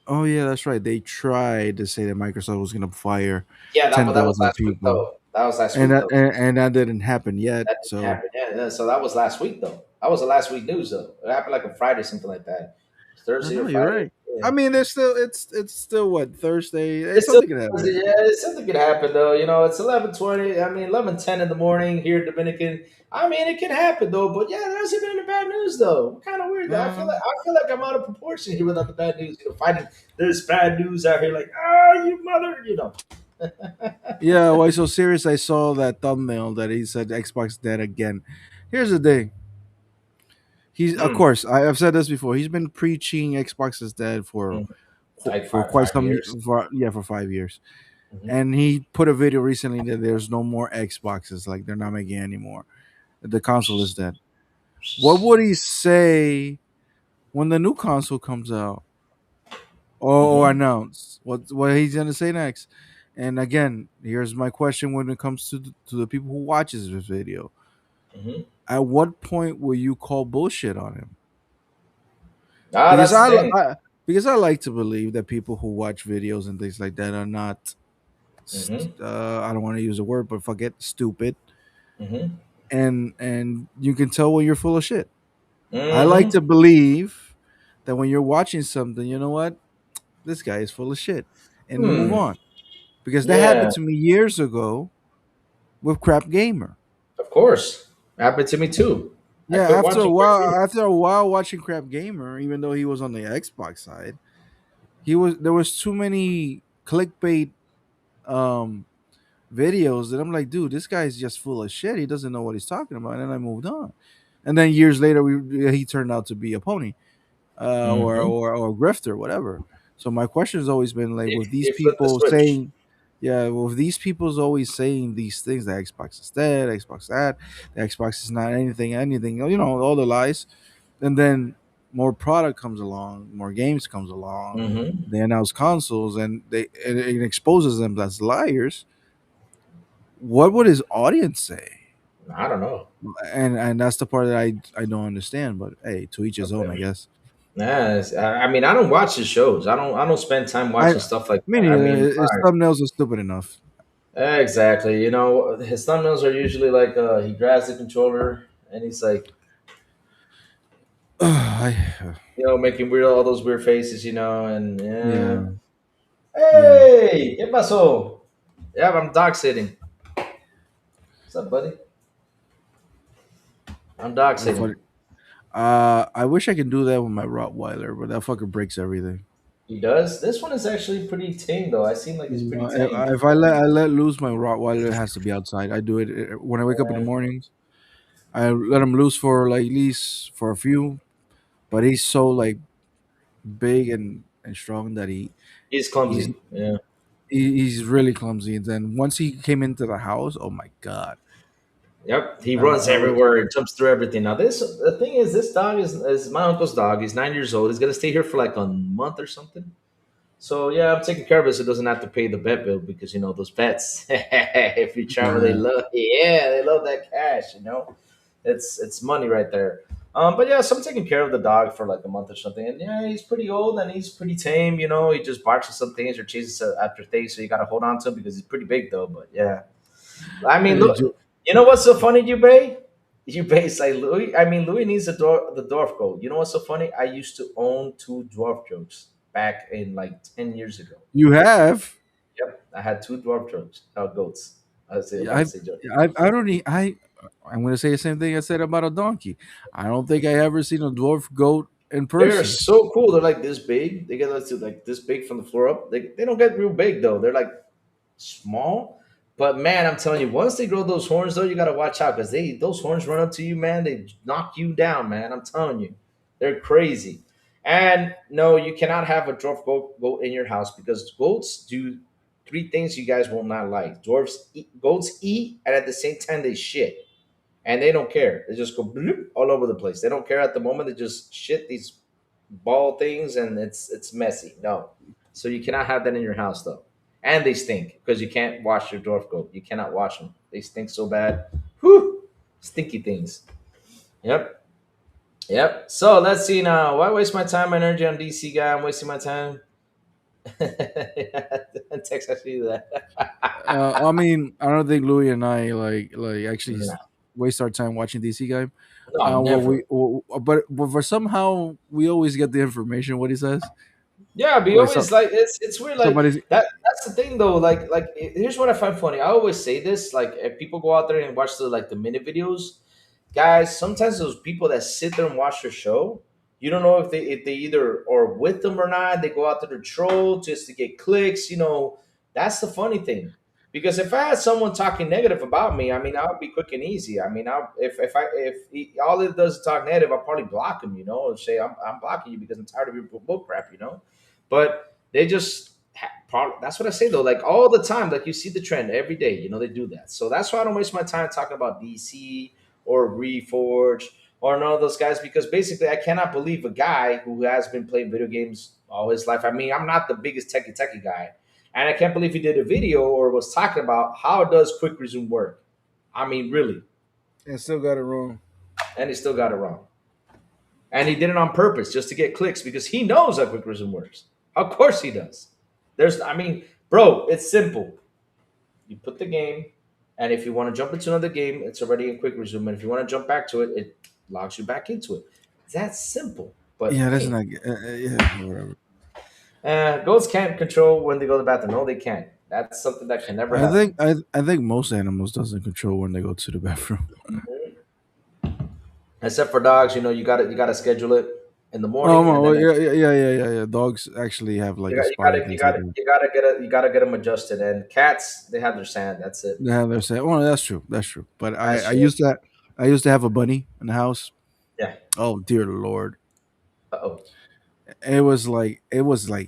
oh yeah, that's right. They tried to say that Microsoft was going to fire Yeah, ten but that was thousand last week people, though. That was last and week that, though. and that didn't happen yet. That didn't So happen. Yeah, yeah. So that was last week though. That was the last week news though. It happened like a Friday, something like that. I Thursday or know you're Friday. right. Yeah. I mean, it's still what Thursday. It's still Something can happen. yeah, something could happen though. It's 11:20. I mean 11:10 in the morning here in Dominican. I mean it can happen though. But yeah, there hasn't been any bad news though. Kind of weird. Though. Um, I feel like I'm out of proportion here without the bad news. Finding there's bad news out here like you mother. yeah, why so serious? I saw that thumbnail that he said Xbox dead again. Here's the thing. He's of Mm, course I've said this before. He's been preaching Xbox is dead mm. for Like for five quite five some years. for 5 years. Hmm. And he put a video recently that there's no more Xboxes, like they're not making anymore. The console is dead. What would he say when the new console comes out or Hmm. announced? What he's gonna say next? And again, here's my question when it comes to the people who watches this video. Hmm. At what point will you call bullshit on him? Ah, Because that's the thing. I like to believe that people who watch videos and things like that are not Hmm. I don't want to use a word, but forget stupid. Hmm. And you can tell when you're full of shit. I like Hmm. to believe that when you're watching something, you know what, this guy is full of shit, and move Hmm. on. Because that happened Yeah, to me years ago with Crap Gamer. of course. Happened to me too. I Yeah, quit watching Craig. after a while watching Crap Gamer, even though he was on the Xbox side, there was too many clickbait um videos that I'm like, dude, this guy's just full of shit. He doesn't know what he's talking about. And then I moved on. And then years later, he turned out to be a pony, Hmm. or a grifter, whatever. So my question has always been like, with these He flipped the people switch. saying, yeah, with these people's always saying these things, that Xbox is dead, Xbox that, the Xbox is not anything, all the lies. And then more product comes along, more games comes along. Hmm. They announce consoles, and it exposes them as liars. What would his audience say? I don't know. And that's the part that I don't understand. But hey, to each his own, I Okay. guess. I mean, I don't watch his shows. I don't spend time I watching stuff like Me that. I neither. mean, all His right. thumbnails are stupid enough. Exactly. His thumbnails are usually like he grabs the controller and he's like, I, making weird all those weird faces, and yeah. yeah, yeah. Hey, ¿qué pasó? Yeah, I'm dog sitting. What's up, buddy? I'm dog That's sitting. funny. I wish I could do that with my Rottweiler, but that fucker breaks everything. He does. This one is actually pretty tame, though. I seem like he's pretty tame. If I let loose my Rottweiler, it has to be outside. I do it when I wake up in the mornings. I let him loose for like at least for a few, but he's so like big and strong that He's he's clumsy. Yeah. he's really clumsy. And then once he came into the house, oh my god, Yep. He I, runs I was everywhere. He jumps through everything. Now, the thing is, this dog is my uncle's dog. He's 9 years old. He's gonna stay here for like a month or something. So yeah, I'm taking care of it so it doesn't have to pay the vet bill because those vets, if you travel, they yeah. love they love that cash. It's money right there. But yeah, so I'm taking care of the dog for like a month or something, and yeah, he's pretty old and he's pretty tame. He just barks at some things or chases after things, so you got to hold on to him because he's pretty big though. But yeah, I mean, Uh, look, Jo- you know what's so funny, you Bay? You Bay say Louis. I mean, Louis needs the dwarf goat. You know what's so funny? I used to own two dwarf jokes back in like 10 years ago. You have. Yep, I had two dwarf jokes, goats. I was Yeah, about to say jokes. I don't need. I'm going to say the same thing I said about a donkey. I don't think I ever seen a dwarf goat in They're person. so cool. They're like this big. They get us to like this big from the floor up. They don't get real big though. They're like small. But man, I'm telling you, once they grow those horns though, you gotta watch out because those horns run up to you, man. They knock you down, man. I'm telling you, they're crazy. And no, you cannot have a dwarf goat in your house because goats do three things you guys will not like. Dwarfs eat, goats eat, and at the same time they shit, and they don't care. They just go bloop all over the place. They don't care at the moment. They just shit these ball things, and it's messy. No, so you cannot have that in your house though. And they stink because you can't wash your dwarf goat. You cannot wash them. They stink so bad. Whew, stinky things. Yep. Yep. So let's see now. Why waste my time and energy on DC guy? I'm wasting my time. Text actually that. I mean, I don't think Louis and I like actually No, waste our time watching DC guy. no, Well, never. but for somehow we always get the information what he says. Yeah, but you Like always like it's weird like somebody's that. That's the thing though. Here's what I find funny. I always say this. Like if people go out there and watch the minute videos, guys, sometimes those people that sit there and watch their show, you don't know if they either are with them or not. They go out there to troll just to get clicks. That's the funny thing. Because if I had someone talking negative about me, I mean, I'll be quick and easy. I mean, all it does is talk negative, I'll probably block him. And say I'm blocking you because I'm tired of your book crap. But they just that's what I say though. Like all the time, like you see the trend every day. They do that. So that's why I don't waste my time talking about DC or Reforge or none of those guys because basically I cannot believe a guy who has been playing video games all his life. I mean, I'm not the biggest techie guy, and I can't believe he did a video or was talking about how does quick resume work. I mean, really, and still got it wrong. and he still got it wrong. And he did it on purpose just to get clicks because he knows how quick resume works. Of course he does. I mean, bro, it's simple. You put the game, and if you want to jump into another game, it's already in quick resume. And if you want to jump back to it, it logs you back into it. It's that simple. But Yeah, that's hey, not. Yeah, whatever. goats can't control when they go to the bathroom. No, they can't. That's something that can never happen. I think most animals doesn't control when they go to the bathroom. Mhm. Except for dogs, you gotta schedule it in the Oh morning, no, and well, then yeah. Dogs actually have like you a got you spot gotta and you things like gotta that. you gotta get them adjusted. And cats, they have their sand. That's it. They have their say. Oh, that's true. That's true. But That's true. I used to have a bunny in the house. Yeah. Oh dear lord, Uh oh. it was like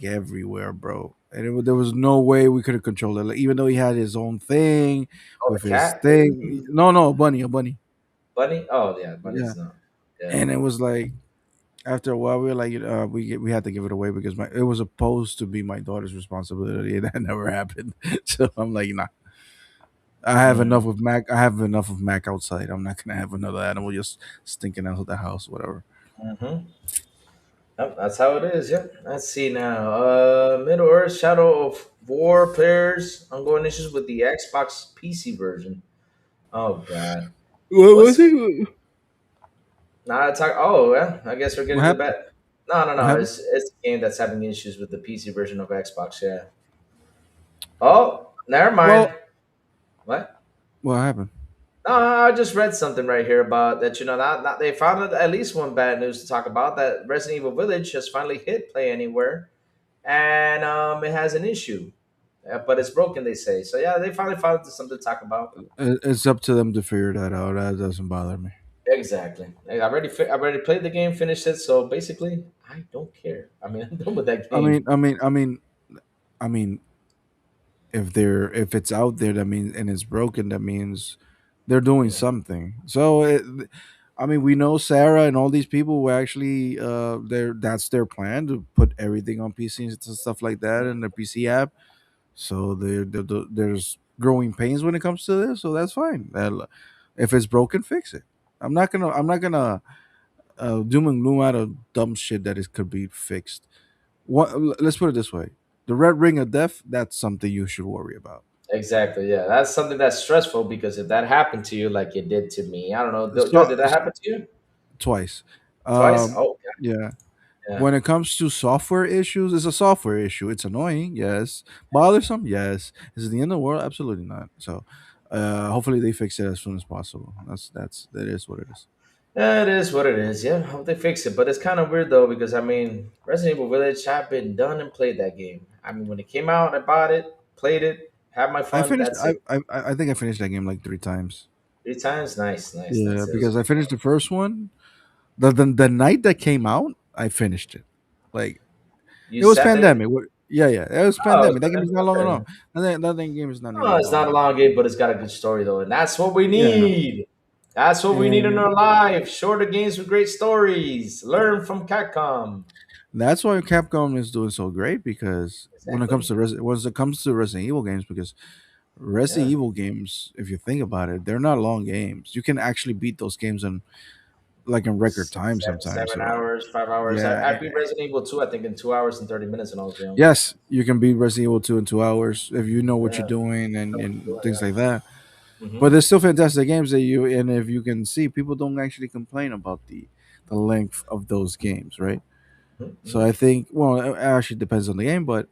everywhere, bro. And there was no way we could have controlled it. Like, even though he had his own thing Oh, with the his cat, thing. No, no, a bunny. bunny. Oh yeah, Yeah, bunny's not. Yeah. and it was like after a while we were like we had to give it away because it was supposed to be my daughter's responsibility and that never happened. So I'm like, nah, Mm-hmm. I have enough of Mac outside. I'm not gonna have another animal just stinking out of the house, whatever. Mm-hmm. Yep, that's how it is. Yep. Let's see now. Middle Earth Shadow of War players ongoing issues with the Xbox PC version. Oh God. What was What's it? not talk? Oh yeah. I guess we're What getting to the happened? bet. No, no, What no. happened? It's a game that's having issues with the PC version of Xbox. Yeah. Oh, never mind. Well, What? what happened? No, I just read something right here about that. Not they found at least one bad news to talk about that Resident Evil Village has finally hit Play Anywhere, and it has an issue, but it's broken. They say so. Yeah, they finally found something to talk about. It's up to them to figure that out. That doesn't bother me. Exactly. I already played the game, finished it. So basically, I don't care. I mean, I'm done with that I mean, game. I mean, I mean, I mean, if it's out there, that means and it's broken, that means they're doing Yeah. something. So I mean, we know Sarah and all these people were actually that's their plan to put everything on PCs and stuff like that in the PC app. So there's growing pains when it comes to this. So that's fine. If it's broken, fix it. I'm not gonna doom and gloom out of dumb shit that it could be fixed. Let's put it this way: the red ring of death. That's something you should worry about. Exactly. Yeah, that's something that's stressful because if that happened to you, like it did to me, I don't know. Joe, So did that happen to you twice. twice? Um, Oh, yeah. yeah. When it comes to software issues, it's a software issue. It's annoying, yes. Bothersome, yes. Is it the end of the world? Absolutely not. So, hopefully they fix it as soon as possible. That is what it is. Yeah, it is what it is. Yeah, hope they fix it. But it's kind of weird though because I mean, Resident Evil Village, I've been done and played that game. I mean, when it came out, I bought it, played it, had my I fun. finished. That's it. I think I finished that game like 3 times. 3 times, nice, nice, Yeah, nice. It was because I finished the first one. The night that came out, I finished it. Like you it was sat there. pandemic. Yeah, yeah. It was Oh, pandemic. That game is not long enough. okay. That game is not Oh, even it's not long a enough. long game, but it's got a good story though, and that's what we Yeah, need. That's what we need in our and life. Shorter games with great stories. Learn from Capcom. that's why Capcom is doing so great because Exactly. when it comes to Resident Evil games, because Resident Yeah. Evil games, if you think about it, they're not long games. You can actually beat those games in like in record time sometimes. Seven So hours, 5 hours. yeah, I beat Resident Evil 2, I think, in 2 hours and 30 minutes when I was young. yes, you can beat Resident Evil 2 in 2 hours if you know what you're Yeah. doing Know what and you're things like doing, that. yeah. But they're still fantastic games that you and if you can see, people don't actually complain about the length of those games, right? So I think well, it actually depends on the game, but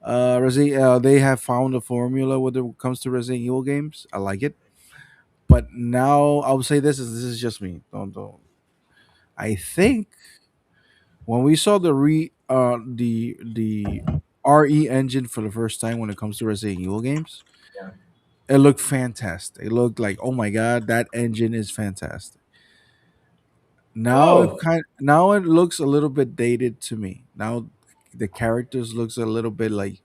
they have found a formula when it comes to Resident Evil games. I like it, but now I would say this is just me. Don't. I think when we saw the RE engine for the first time when it comes to Resident Evil games, Yeah. it looked fantastic. It looked like, oh my god, that engine is fantastic. Oh, Now it looks a little bit dated to me. Now the characters looks a little bit like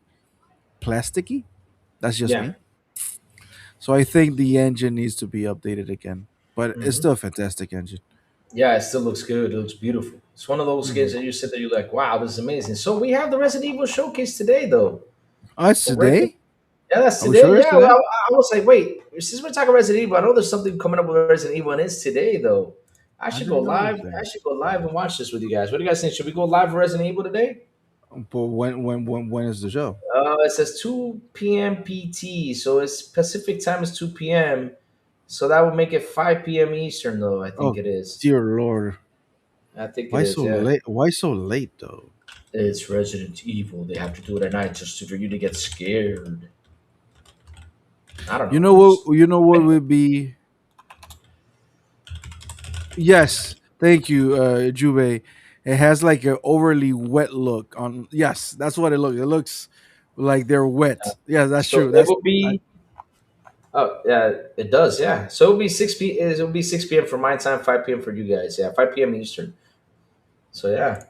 plasticky. That's just yeah. me. So I think the engine needs to be updated again. But it's hmm still a fantastic engine. Yeah, it still looks good. It looks beautiful. It's one of those Hmm. games that you sit there, you're like, wow, this is amazing. So we have the Resident Evil showcase today, though. Oh, it's Already? today? Yeah, that's Are we today. sure it's Yeah, today? I was like, wait, since we're talking Resident Evil, I know there's something coming up with Resident Evil, and it's today, though. I I should go didn't know it was live. today. I should go live and watch this with you guys. What do you guys think? Should we go live for Resident Evil today? But when is the show? It says 2 p.m. PT, so it's Pacific time is 2 p.m. So that would make it 5 p.m. Eastern, though. I think Oh it is. dear lord. I think it Why is. so Yeah, late? Why so late though? it's Resident Evil. They have to do it at night just for you to get scared. I don't know. You know what would be yes, thank you, Juve. It has like an overly wet look on yes, that's what it looks. It looks like they're wet. Yeah, that's So true. it That's will be. Oh yeah, it does. Yeah. So it'll be 6 p.m. for my time, 5 p.m. for you guys. Yeah, 5 p.m. Eastern. So yeah,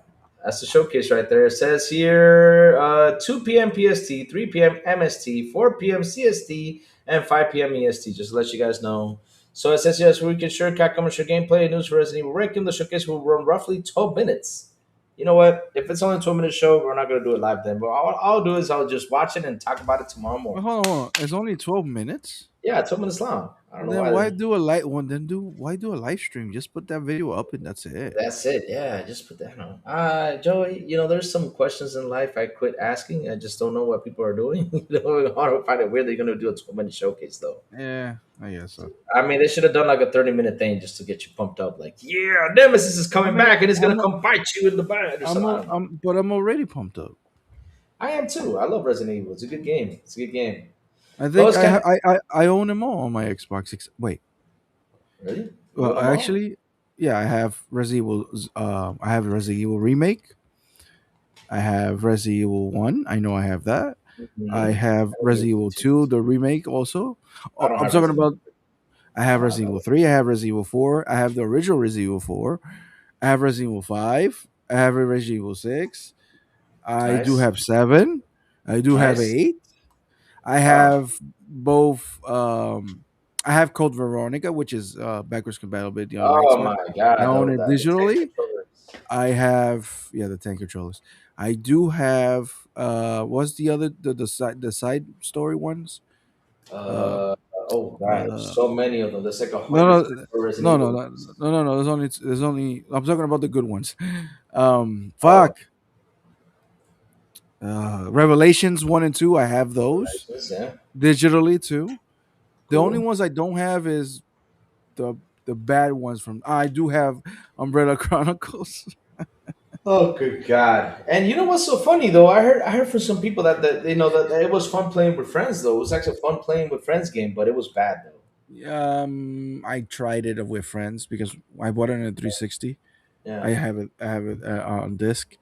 that's the showcase right there. It says here 2 p.m. PST, 3 p.m. MST, 4 p.m. CST, and 5 p.m. EST. Just to let you guys know. So it says yes, we can share Capcom share gameplay and news for Resident Evil Requiem. The showcase will run roughly 12 minutes. You know what? If it's only a 12-minute show, we're not gonna do it live then. But all I'll do is I'll just watch it and talk about it tomorrow Wait, morning. hold on. It's only 12 minutes. Yeah, 12 minutes long. I don't know Then why. why do a live one? Then do why do a live stream? Just put that video up and that's it. That's it. Yeah, just put that on. Joey, there's some questions in life I quit asking. I just don't know what people are doing. I don't find it weird they're going to do a 12-minute showcase, though. Yeah, I guess so. I mean, they should have done like a 30-minute thing just to get you pumped up. Like, yeah, Nemesis is I coming mean, back and it's going to come bite you in the butt or something. I don't know. but I'm already pumped up. I am too. I love Resident Evil. It's a good game. It's a good game. I Well, think it's kind of. I own them all on my Xbox. Wait, Really? You well, own them all? actually, yeah, I have Resident Evil. I have Resident Evil remake. I have Resident Evil One. I know I have that. I Mm-hmm. have Resident Evil Two, the remake also. I Oh, don't I'm have talking Resident about. Evil. I have I don't Resident know. Evil Three. I have Resident Evil Four. I have the original Resident Evil Four. I have Resident Evil Five. I have a Resident Evil Six. I do Nice. have seven. I do have Nice. 8. I Oh, have both. I have Code Veronica, which is backwards compatibility on my oh Xbox. my God. I own it The tank digitally. controllers. I have the tank controllers. I do have what's the other the side story ones? Uh, Uh, oh God, there's uh so many of them. There's like a no hundred no Resident no no Evil no games. no. There's only I'm talking about the good ones. Oh, Fuck. Revelations 1 and 2. I have those Revelations, yeah, digitally too. The only cool. ones I don't have is the the bad ones from. I do have Umbrella Chronicles. Oh, good God! And you know what's so funny though? I heard from some people that that it was fun playing with friends though. It was actually fun playing with friends game, but it was bad though. I tried it with friends because I bought it in a 360. Yeah, I have it on disc,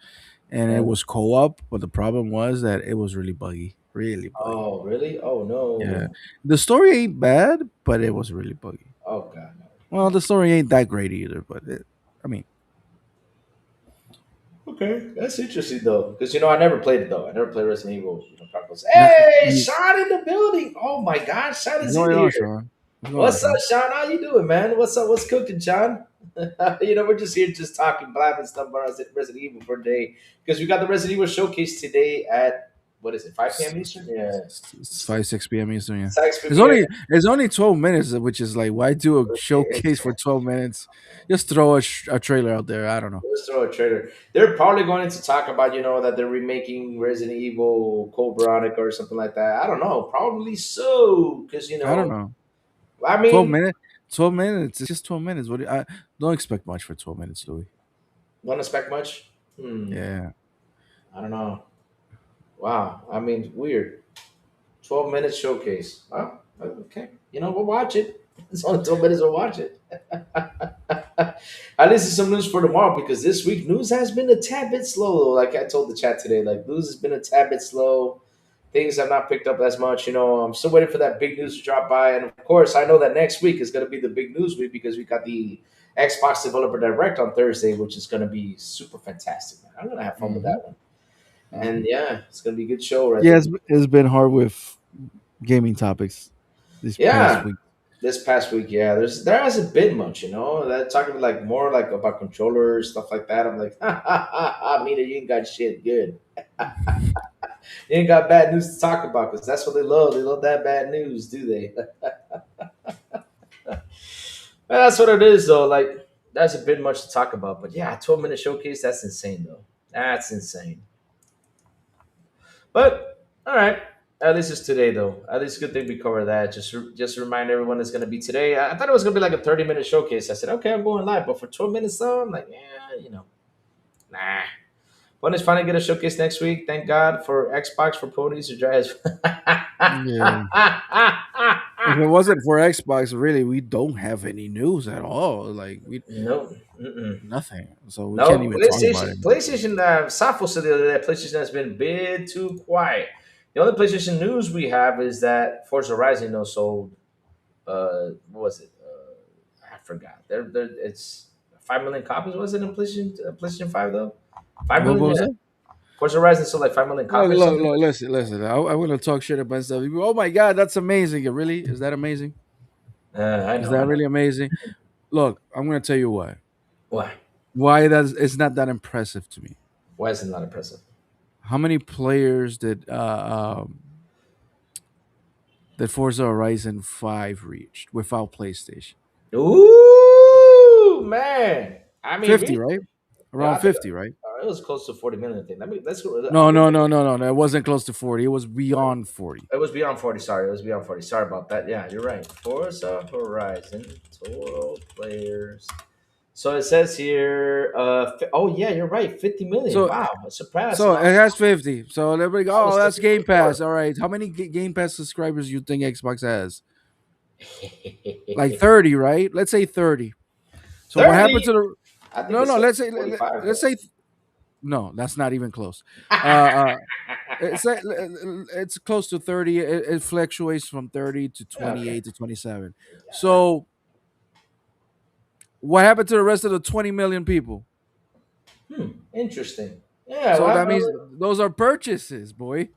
and it yeah. was co-op. But the problem was that it was really buggy, really buggy. Oh, really? Oh Yeah, no. the story ain't bad, but it was really buggy. Oh God, no. Well, the story ain't that great either, but I mean, Okay, that's interesting though, because I never played it though. I never played Resident Evil. Chronicles. Now, Hey, Sean in the building! Oh my gosh, Sean what's is in going on, here. Sean? What's going on, What's up, Sean? Sean? How you doing, man? What's up? What's cooking, Sean? We're just here, just talking, blabbing stuff about Resident Evil for a day because we got the Resident Evil showcase today at what is it, 5 p.m. Eastern? Yeah, It's 5 6 p.m. Eastern. Yeah, 6 it's p.m. only 12 minutes, which is like, why do a showcase for 12 minutes? Just throw a trailer out there. I don't know. Let's throw a trailer. They're probably going to talk about, that they're remaking Resident Evil Code Veronica or something like that. I don't know. Probably so, because I don't know. I 12 mean, minutes. 12 minutes. It's just 12 minutes. I don't expect much for 12 minutes, Louis. don't expect much. Yeah, I don't know. Wow. I mean, weird. 12 minute showcase. Oh, okay. We'll watch it. It's only 12 minutes. We'll watch it. At least it's some news for tomorrow because this week news has been a tad bit slow. Like I told the chat today, like news has been a tad bit slow. Things have not picked up as much. I'm still waiting for that big news to drop by. And of course, I know that next week is going to be the big news week because we got the Xbox Developer Direct on Thursday, which is going to be super fantastic. Man. I'm going to have fun with hmm that one. And yeah, it's going to be a good show right yeah. there. It's been hard with gaming topics this past Yeah, week. this past week, yeah, there hasn't been much, That talking like more like about controllers, stuff like that. I'm like, ha ha ha, ha Mina, you ain't got shit good. You ain't got bad news to talk about because that's what they love. They love that bad news, do they? That's what it is, though. Like, that's a bit much to talk about, but yeah, 12-minute showcase. That's insane, though. That's insane. But all right, at least it's today though. At least good thing we cover that. Just to remind everyone it's gonna be today. I thought it was gonna be like a 30-minute showcase. I said, okay, I'm going live, but for 12 minutes though, I'm like, yeah, nah. When is finally get a showcase next week? Thank God for Xbox for ponies to drive. Yeah. If it wasn't for Xbox, really, we don't have any news at all. Like we No, mm-mm. nothing, so we can't No. even talk about it. PlayStation. Safo said the other day, PlayStation has been a bit too quiet. The only PlayStation news we have is that Forza Horizon sold what was it? I forgot. It's 5 million copies. Was it in PlayStation 5 though? Five What million. was Yeah. that? Forza Horizon sold like 5 million Look, copies. look, Something. look, listen. I want to talk shit about stuff. Oh my god, that's amazing! Really, is that amazing? I Is know. I that know. really amazing? Look, I'm gonna tell you why. Why? Why that it's not that impressive to me. Why is it not impressive? How many players did Forza Horizon 5 reached without PlayStation? Ooh, man. I mean, 50, really? right? Yeah, Around I think 50, right? it was close to 40 million. I think. Let's go. I No, think no, no, no, no, no. It wasn't close to 40. It was beyond 40. it was beyond 40. Sorry, it was beyond 40. Sorry about that. Yeah, you're right. Forza Horizon total players. So it says here. Oh yeah, you're right. 50 million. So Wow, I surprised. so it has 50. So everybody go, I oh, was that's thinking Game Pass. 24. All right. How many Game Pass subscribers you think Xbox has? Like 30, right? Let's say 30. So what happened 30. to the I think No, it's no, like let's say 45 let's though. say no, that's not even close. Uh it's close to 30. It fluctuates from 30 to Okay. 28 to 27. So what happened to the rest of the 20 million people? Interesting. Yeah, So well, that means those are purchases, boy.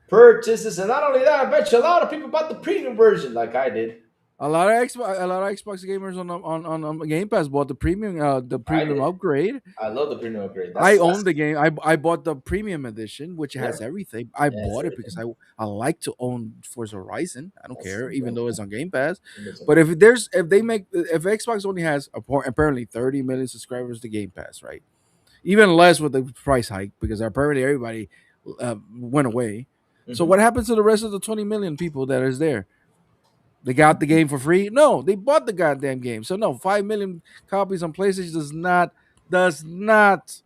purchases, and not only that, I bet you a lot of people bought the premium version, like I did. A lot of Xbox gamers on Game Pass bought the I premium did. upgrade. I love the premium upgrade. I That's own the game. I bought the premium edition, which yeah, has everything. I that's bought it because everything. I like to own Forza Horizon. I don't That's care, even though it's on Game Pass. amazing. But if Xbox only has apparently 30 million subscribers to Game Pass, right? Even less with the price hike because apparently everybody went away. So Mhm. what happens to the rest of the 20 million people that is there? They got the game for free? No, they bought the goddamn game. So no, 5 million copies on PlayStation does not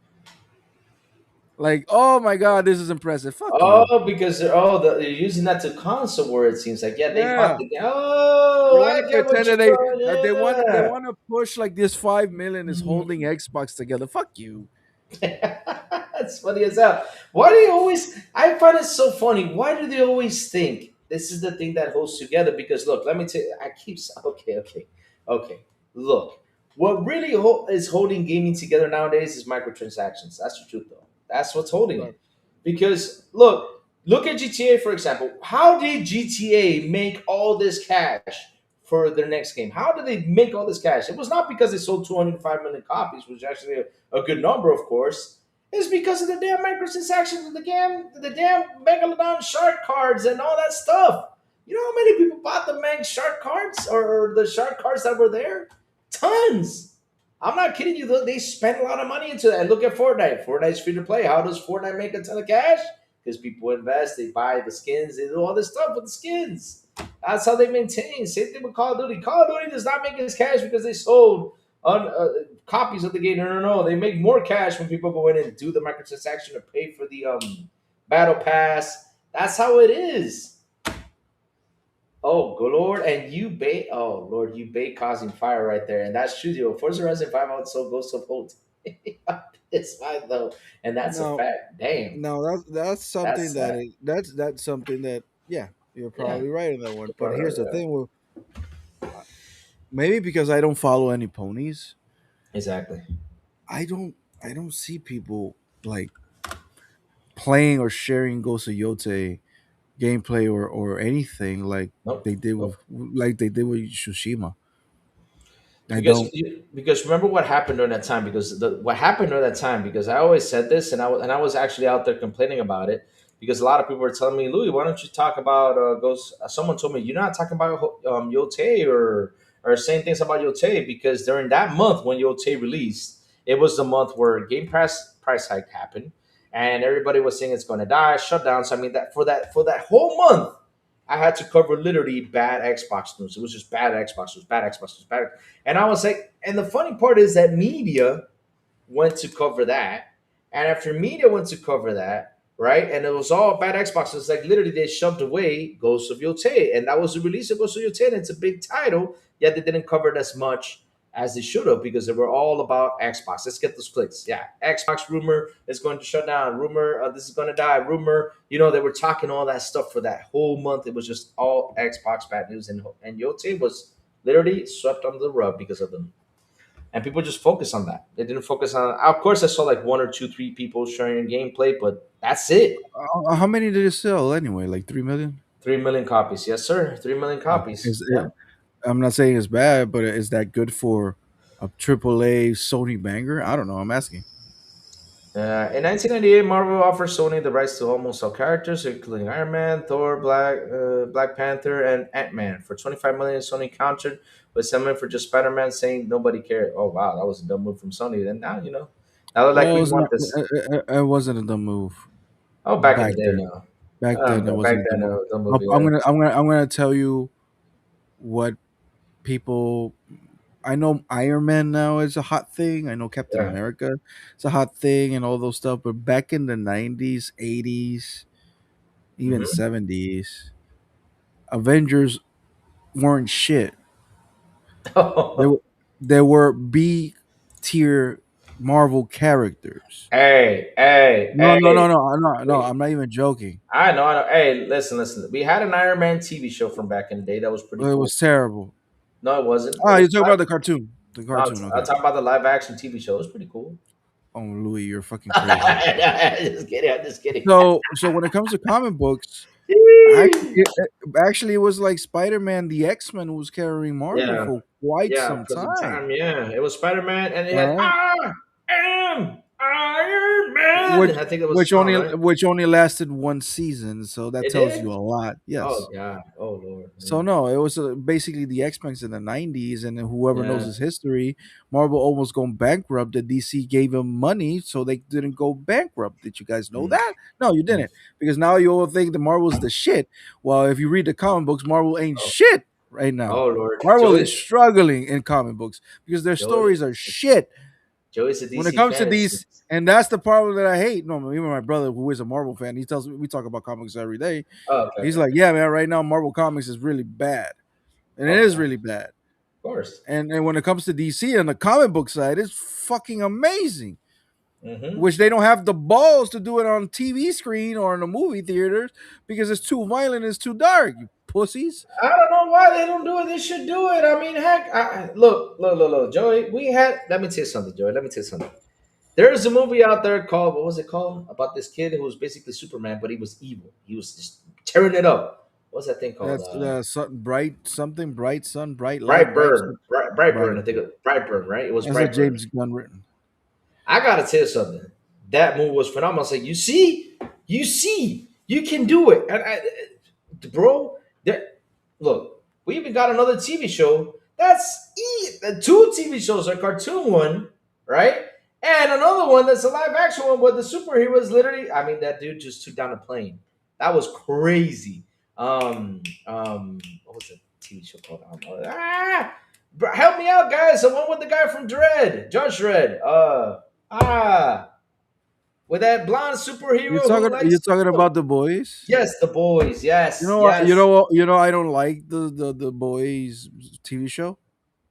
like, oh my god, this is impressive. Fuck you. Oh, because they're using that to console where it seems like yeah they bought Yeah. the game. They Oh, want to I get what pretend you're that they doing. want to push like this 5 million is Yeah. holding Xbox together. Fuck you. That's funny as hell. Why do you always? I find it so funny. Why do they always think this is the thing that holds together? Because look, let me tell you. Okay, okay, okay. Look, What really is holding gaming together nowadays is microtransactions. That's the truth, though. That's what's holding Right. it. Because look at GTA for example. How did GTA make all this cash for their next game? How did they make all this cash? It was not because they sold 205 million copies, which is actually a good number, of course. It's because of the damn microtransactions and the damn Megalodon shark cards and all that stuff. You know how many people bought the Meg shark cards or the shark cards that were there? Tons. I'm not kidding you. They spent a lot of money into that. And look at Fortnite. Fortnite's free to play. How does Fortnite make a ton of cash? Because people invest, they buy the skins, they do all this stuff with the skins. That's how they maintain. Same thing with Call of Duty. Call of Duty does not make its cash because they sold copies of the game. No, no, no. They make more cash when people go in and do the microtransaction to pay for the battle pass. That's how it is. Oh, good Lord, and you bait. Oh, Lord, you bait causing fire right there. And that's true, yo. Forza Horizon 5 also Ghost of Holt. It's fine, though. And that's a No, fact. Damn. no, that's something That's that sad. that's something that, yeah, you're Yeah. probably right on that one. You're But probably here's right, the yeah. thing: well, maybe because I don't follow any ponies, Exactly. I don't I don't see people like playing or sharing Ghost of Yote gameplay or anything Nope. Nope. like they did with Tsushima. I Because don't. because remember what happened during that time. Because what happened during that time. Because I always said this, and I was actually out there complaining about it. Because a lot of people were telling me, Louis, why don't you talk about Ghost? Someone told me you're not talking about Yote or saying things about Yote because during that month when Yote released, it was the month where Game Pass price hike happened, and everybody was saying it's going to die, shut down. So I mean that for that whole month, I had to cover literally bad Xbox news. It was just bad Xbox news, bad Xbox news, bad. And I was like, and the funny part is that media went to cover that. And after media went to cover that, right? And it was all bad Xbox. It's like literally they shoved away Ghost of Yote. And that was the release of Ghost of Yote. And it's a big title, yet they didn't cover it as much as they should have because they were all about Xbox. Let's get those clicks. Yeah. Xbox rumor is going to shut down. Rumor, this is going to die. Rumor, they were talking all that stuff for that whole month. It was just all Xbox bad news. And Yote was literally swept under the rug because of them, and people just focus on that. They didn't focus on. Of course, I saw like one or two, three people sharing gameplay, but that's it. How many did it sell anyway? Like 3 million. 3 million copies, yes, sir. 3 million Okay. copies. Yeah. I'm not saying it's bad, but is that good for a AAA Sony banger? I don't know. I'm asking. In 1998, Marvel offered Sony the rights to almost all characters, including Iron Man, Thor, Black Panther, and Ant Man. For 25 million, Sony countered with something for just Spider Man, saying nobody cared. Oh wow, that was a dumb move from Sony. And now now they're like Well, we it's not. want this. It wasn't a dumb move Oh, back in the back day, then. no. Back then, it Back wasn't a dumb then, move. dumb move. I'm Yeah, gonna, I'm gonna tell you what people. I know Iron Man now is a hot thing. I know Captain yeah. America is a hot thing and all those stuff. But back in the 90s, 80s, even Hmm. 70s, Avengers weren't shit. They were they were B tier Marvel characters. Hey, hey, No, no, no, hey. no, no. Wait. I'm not even joking. I know, I know. Hey, listen, listen. We had an Iron Man TV show from back in the day that was pretty It cool. was terrible. No, it wasn't. It Ah, was you're talking about the cartoon. The no, cartoon, I'll okay. talk about the live action TV show. It was pretty cool. Oh, Louis, you're fucking crazy. Just kidding. I'm just kidding. So when it comes to comic books, actually, actually, it was like Spider-Man, the X-Men who was carrying Marvel Yeah, for quite yeah. some For some time. time, yeah. It was Spider Man, and it All had right. I am Iron Man. Which I think that was the song, right? which only lasted one season, so that It tells you did. a lot. Oh Yes. God. Oh Lord. So no, it was basically the X Men in the '90s, and then whoever knows Yeah. his history, Marvel almost gone bankrupt. The DC gave him money, so they didn't go bankrupt. Did you guys know Mm, that? No, you mm. didn't, because now you all think the Marvel's the shit. Well, if you read the comic books, Marvel ain't Oh, shit right now. oh Lord. Marvel is struggling in comic books because their Joey, stories are shit. Joey's a When it DC comes to fan. It these, seems. and that's the part that I hate. No, even my brother, who is a Marvel fan, he tells me we talk about comics every day. Oh, okay, He's okay, like, okay. "Yeah, man, right now Marvel Comics is really bad." And it Oh is yeah, really bad. of course. And when it comes to DC and the comic book side, it's fucking amazing. Hmm. which they don't have the balls to do it on TV screen or in the movie theaters because it's too violent, it's too dark. You pussies. I don't know why they don't do it. They should do it. I mean, heck, look, Joey. We had. Let me tell you something, Joey. Let me tell you something. There's a movie out there called, what was it called? About this kid who was basically Superman, but he was evil. He was just tearing it up. What's that thing called? That's bright something, bright sun, bright light, Brightburn. bright. Brightburn. I think Brightburn, right? It was That's a Brightburn. James Gunn written. I gotta tell you something. That movie was phenomenal. I was like, you can do it. Bro, there, look, we even got another TV show. Two TV shows, a cartoon one, right? And another one that's a live action one where the superhero is literally, I mean, that dude just took down a plane. That was crazy. What was the TV show called? Help me out, guys. The one with the guy from Dread, Judge Dredd. Ah, with that blonde superhero who You're likes. talking about the boys? Yes, the boys. You Yes, know what? yes. I don't like the boys TV show.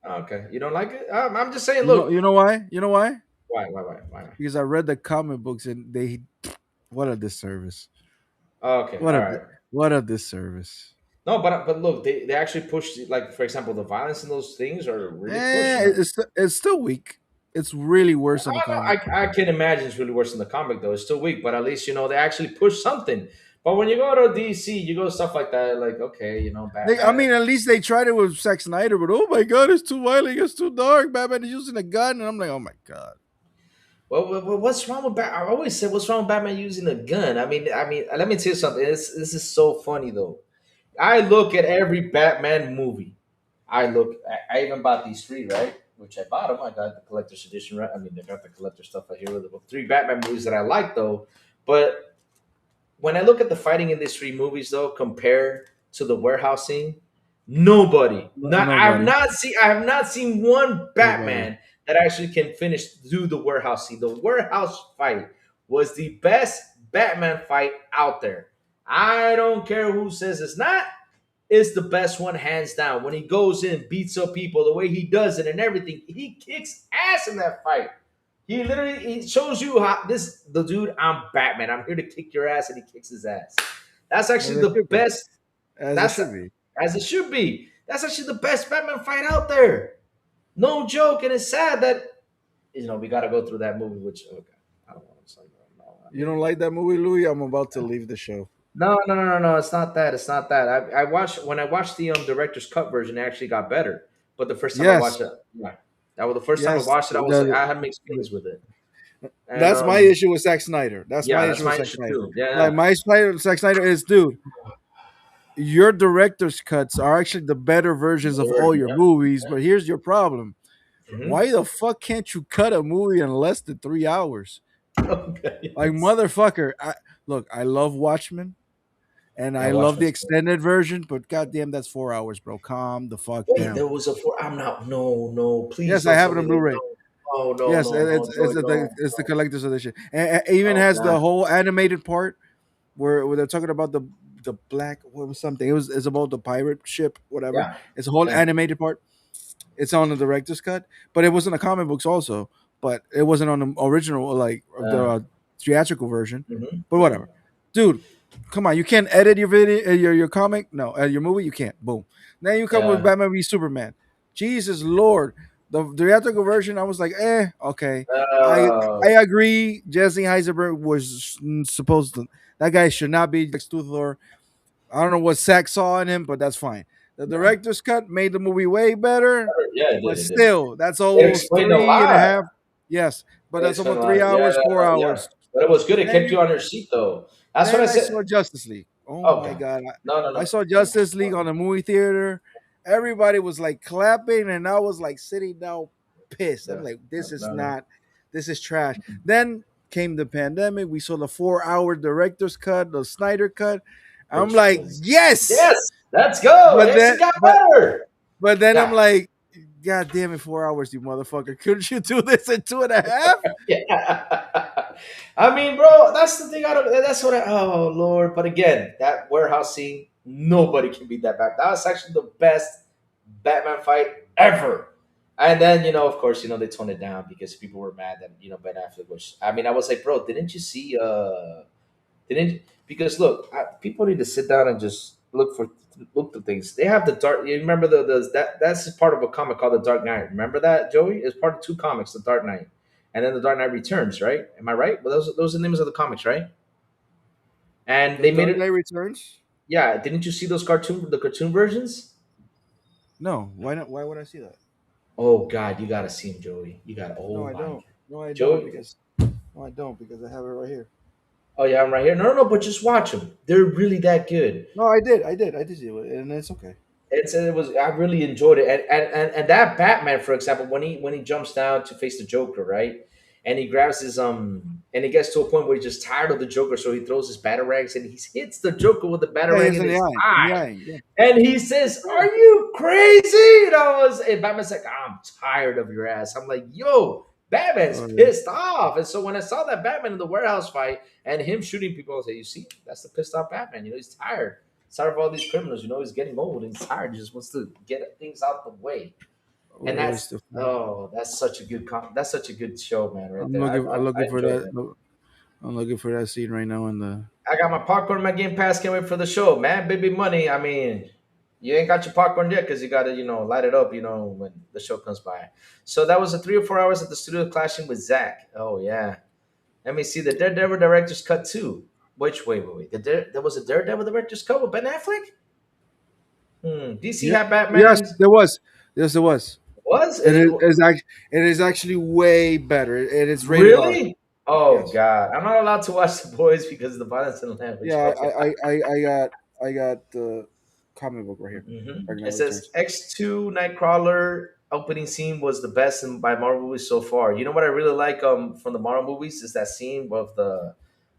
Okay, you don't like it? I'm just saying. Look, You know why? You know why? why? Because I read the comic books and they what a disservice. Okay, What all a right. what a disservice. No, but look, they actually push, like, for example, the violence in those things are really pushed. It's still weak. It's really worse than the comic. I can imagine it's really worse than the comic though. It's still weak, but at least they actually push something. But when you go to DC, you go stuff like that, like, okay, I Batman. mean, at least they tried it with Zack Snyder, but oh my god, it's too violent, it's too dark. Batman is using a gun, and I'm like, oh my god. What's wrong with Batman? I always said, what's wrong with Batman using a gun? I mean, let me tell you something. This is so funny though. I look at every Batman movie. I even bought these three, right? Which I bought them. I got the collector's edition, right? I mean, they got the collector stuff right here with the three Batman movies that I like, though. But when I look at the fighting in these three movies, though, compared to the warehouse scene, nobody. Not Nobody, I have not seen one nobody. Batman that actually can do the warehouse scene. The warehouse fight was the best Batman fight out there. I don't care who says it's not. It's the best one, hands down. When he goes in, beats up people, the way he does it and everything, he kicks ass in that fight. He shows you how the dude. I'm Batman. I'm here to kick your ass, and he kicks his ass. That's As actually it the should be. best. As it That's should be. as it should be. That's actually the best Batman fight out there. No joke, and it's sad that we got to go through that movie. Which, okay, I don't want to say no. I You mean, don't like that movie, Louis? I'm about to leave the show. no. It's not that. It's not that. I watched when I watched the director's cut version. It actually got better. But the first time I watched Yes, it, yeah, that was the first time I yes. watched it. I was like, I had mixed feelings with it. And That's my issue with Zack Snyder. That's my yeah, that's issue with my Zack issue Snyder. too. Yeah, Like yeah. Zack Snyder is, dude. Your director's cuts are actually the better versions of all your Yep. movies, but here's your problem. Hmm. Why the fuck can't you cut a movie in less than 3 hours? Okay. Like motherfucker. Look, I love Watchmen and Yeah, I watch love my the stuff. extended version, but goddamn, that's 4 hours, bro. Calm the fuck Wait, down. there was a four. I'm not. No. Please Yes, I don't have tell it me on that. Blu-ray. Yes, No, Joey, no. it's the collector's edition, and it even Oh has the God. whole animated part where they're talking about the black what was something. It's about the pirate ship, whatever. Yeah. It's a whole Yeah. animated part. It's on the director's cut, but it was in the comic books also. But it wasn't on the original, like the Uh, theatrical version. mhm, But mhm. whatever, dude. Come on, you can't edit your video, your comic. No, your movie you can't. Boom. Then you come with Yeah. Batman v Superman. Jesus Lord, the theatrical version. I was like, okay. I Uh, I agree. Jesse Heisenberg was supposed to. That guy should not be Lex Luthor. I don't know what Sack saw in him, but that's fine. The yeah. director's cut made the movie way better, Yeah, it but did. It did. still, that's It almost explained a three and a lot. half. Yes, but It that's explained almost a three lot. Yeah, hours, 4 hours. but it was good. It Then kept you, you on your seat, though. That's what I then I said. saw Justice League. Oh my Okay. god, I No. saw Justice League on the movie theater. Everybody was like clapping, and I was like sitting down pissed. I'm Yeah. like, this is No. not, this is trash. Then came the pandemic. We saw the 4 hour director's cut, the Snyder cut. I'm Which like, was yes, yes. Let's go. but Yes, then, it got better. but then I'm Yeah. like, God damn it, 4 hours, you motherfucker! Couldn't you do this in 2.5? Yeah. I mean, bro, that's the thing. That's what oh, Lord. But again, that warehouse scene, nobody can beat that back. That was actually the best Batman fight ever. And then of course, they toned it down because people were mad that Ben Affleck was. I mean, I was like, bro, didn't you see? Didn't because look, people need to sit down and just look to things. They have the dark. You remember that's part of a comic called the Dark Knight. Remember that, Joey? It's part of two comics, the Dark Knight, and then the Dark Knight Returns. Right? Am I right? Well, those are the names of the comics, right? And The they made Dark it. Knight Returns. Yeah, didn't you see the cartoon versions? No, why not? Why would I see that? Oh God, you gotta see them, Joey. You got to No, Oh I my, don't. No, I don't Joey. because no, I don't because I have it right here. Oh yeah, I'm right here. No, no, no, but just watch them. They're really that good. No, I did see it, and it's okay. It was I really enjoyed it, and that Batman, for example, when he jumps down to face the Joker, right, and he grabs his and he gets to a point where he's just tired of the Joker, so he throws his batarangs and he hits the Joker with the Yeah, batarang he's in in the his eye, in the eye, eye. Yeah, and he says, "Are yeah. you crazy?" And Batman's like, "I'm tired of your ass." I'm like, "Yo." Batman's Oh yeah. pissed off, and so when I saw that Batman in the warehouse fight and him shooting people, I was like, "You see, that's the pissed off Batman. He's tired. Tired of all these criminals. He's getting old and he's tired. He just wants to get things out the way." And Where's the? that's such a that's such a good show, man, right I'm there. looking. I'm I looking for enjoyed that. it. I'm looking for that scene right now in the. I got my popcorn, my Game Pass. Can't wait for the show, man. Baby money. I mean, you ain't got your popcorn yet because you got to light it up. When the show comes by. So that was a 3 or 4 hours at the studio clashing with Zach. Oh yeah. Let me see the Daredevil director's cut too. Which wait. There was a Daredevil director's cut with Ben Affleck. DC Yeah. had Yes, Batman. there was. Yes, there was. Was It it? is actually. It is actually way better. It is rated R. Really? Oh Yes. God, I'm not allowed to watch The Boys because of the violence in the language. Yeah, Okay. I got the comic book right here. Dark It Knight says Returns. X2 Nightcrawler opening scene was the best by Marvel movies so far. You know what I really like from the Marvel movies is that scene of the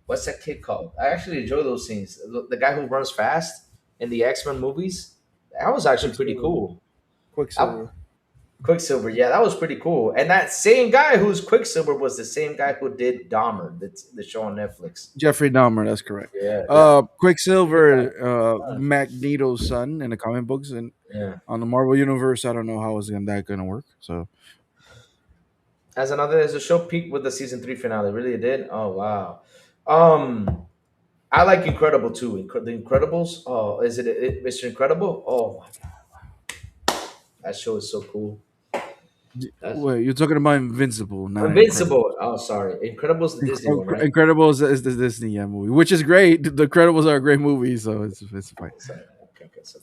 what's that kid called? I actually enjoy those scenes. The guy who runs fast in the X-Men movies. That was actually pretty Quicksilver. cool. That- Quicksilver. Quicksilver, yeah, that was pretty cool. And that same guy who's Quicksilver was the same guy who did Dahmer, the show on Netflix. Jeffrey Dahmer. That's correct. Yeah, yeah, Quicksilver, Magneto's son in the comic books, and yeah. on the Marvel universe, I don't know how is that gonna work. So As a show peaked with the season 3 finale. Really, it did. Oh wow. Um, I like Incredible too. The Incredibles. Oh, is Mr. Incredible? Oh my god, that show is so cool. That's wait, you're talking about Invincible, not Incredible. Invincible. Oh, sorry, Incredibles, the Disney one, right? Incredibles is the Disney movie, which is great. The Incredibles are a great movie, so it's fine. Sorry. Okay, so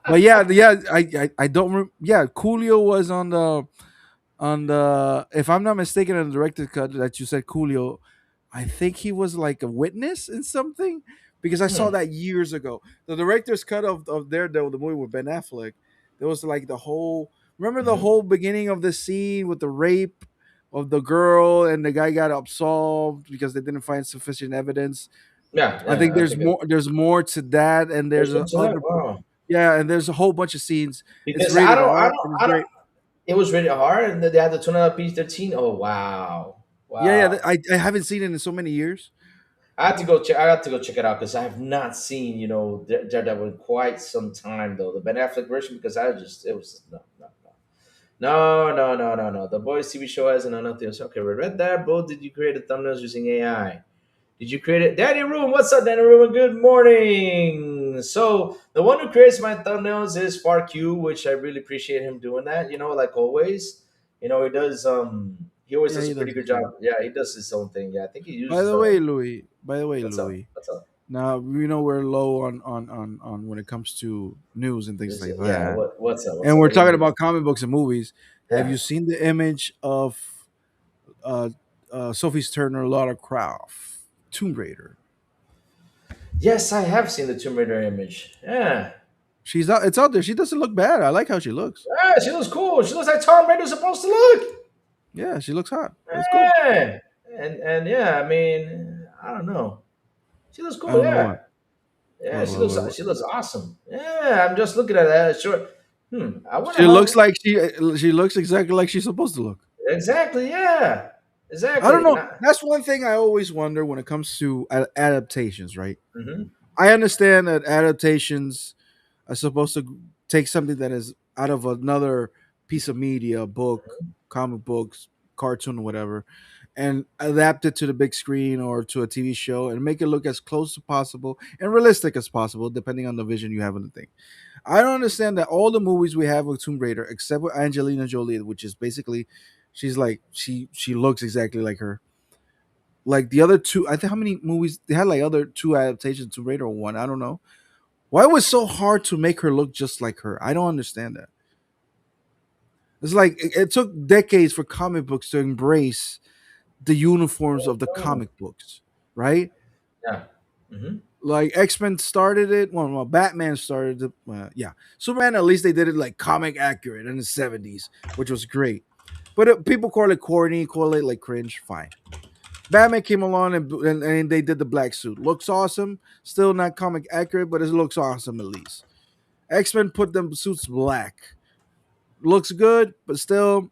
But yeah, I don't. Yeah, Coolio was on the. If I'm not mistaken, in the director's cut that you said Coolio, I think he was like a witness in something because I saw Hmm. that years ago. The director's cut of Daredevil, the movie with Ben Affleck, there was like the whole. Remember the Mhm. whole beginning of the scene with the rape of the girl and the guy got absolved because they didn't find sufficient evidence. Yeah, I think yeah. I there's think it, more. There's more to that, and there's there's a some to that. other. Wow. Yeah, and there's a whole bunch of scenes. It's Because rated R and it's I don't. great. It was rated R, and they had to turn it up PG-13. Oh wow, Yeah, wow. I haven't seen it in so many years. I have to go check. I have to go check it out because I have not seen Daredevil in quite some time though. The Ben Affleck version because it was no. The Boys TV show has nothing. Okay, we read that. Both did you create the thumbnails using AI? Did you create it? Danny Room, what's up, Danny Room? Good morning. So the one who creates my thumbnails is FarQ, which I really appreciate him doing that. Like always. He does he always Yeah, does he a pretty does good his job. thing. Yeah, he does his own thing. Yeah, I think he By uses the way, Louis. By the way, what's up? Louis. What's up? Now we know we're low on when it comes to news and things like Yeah, that, what's up? What's and up? we're What do you talking need? about comic books and movies. Have Yeah. you seen the image of uh, Sophie's Turner, Lara Croft, Tomb Raider? Yes, I have seen the Tomb Raider image. Yeah. She's out. It's out there. She doesn't look bad. I like how she looks. Yeah, she looks cool. She looks like Tom Raider's supposed to look. Yeah, she looks hot. That's cool. Yeah. And yeah, I mean, I don't know. She looks I cool, don't know yeah. what. Yeah, What, she what, looks what, what. she looks awesome. Yeah, I'm just looking at that. Sure. I wonder She looks how like she looks exactly like she's supposed to look. exactly. Yeah, I don't exactly. know. That's one thing I always wonder when it comes to adaptations, right? Mhm. I understand that adaptations are supposed to take something that is out of another piece of media, book, comic books, cartoon, whatever, and adapt it to the big screen or to a TV show and make it look as close as possible and realistic as possible, depending on the vision you have of the thing. I don't understand that all the movies we have with Tomb Raider, except with Angelina Jolie, which is basically she's like she looks exactly like her. Like the other two, I think how many movies they had like other two adaptations to Tomb Raider or one, I don't know. Why was it so hard to make her look just like her? I don't understand that. It's like it took decades for comic books to embrace the uniforms of the Mm. comic books, right? Yeah. Hmm. Like X Men started it. Well, Batman started it. Yeah, Superman. At least they did it like comic accurate in the '70s, which was great. But people call it corny, call it like cringe. Fine. Batman came along and they did the black suit. Looks awesome. Still not comic accurate, but it looks awesome at least. X Men put them suits black. Looks good, but still,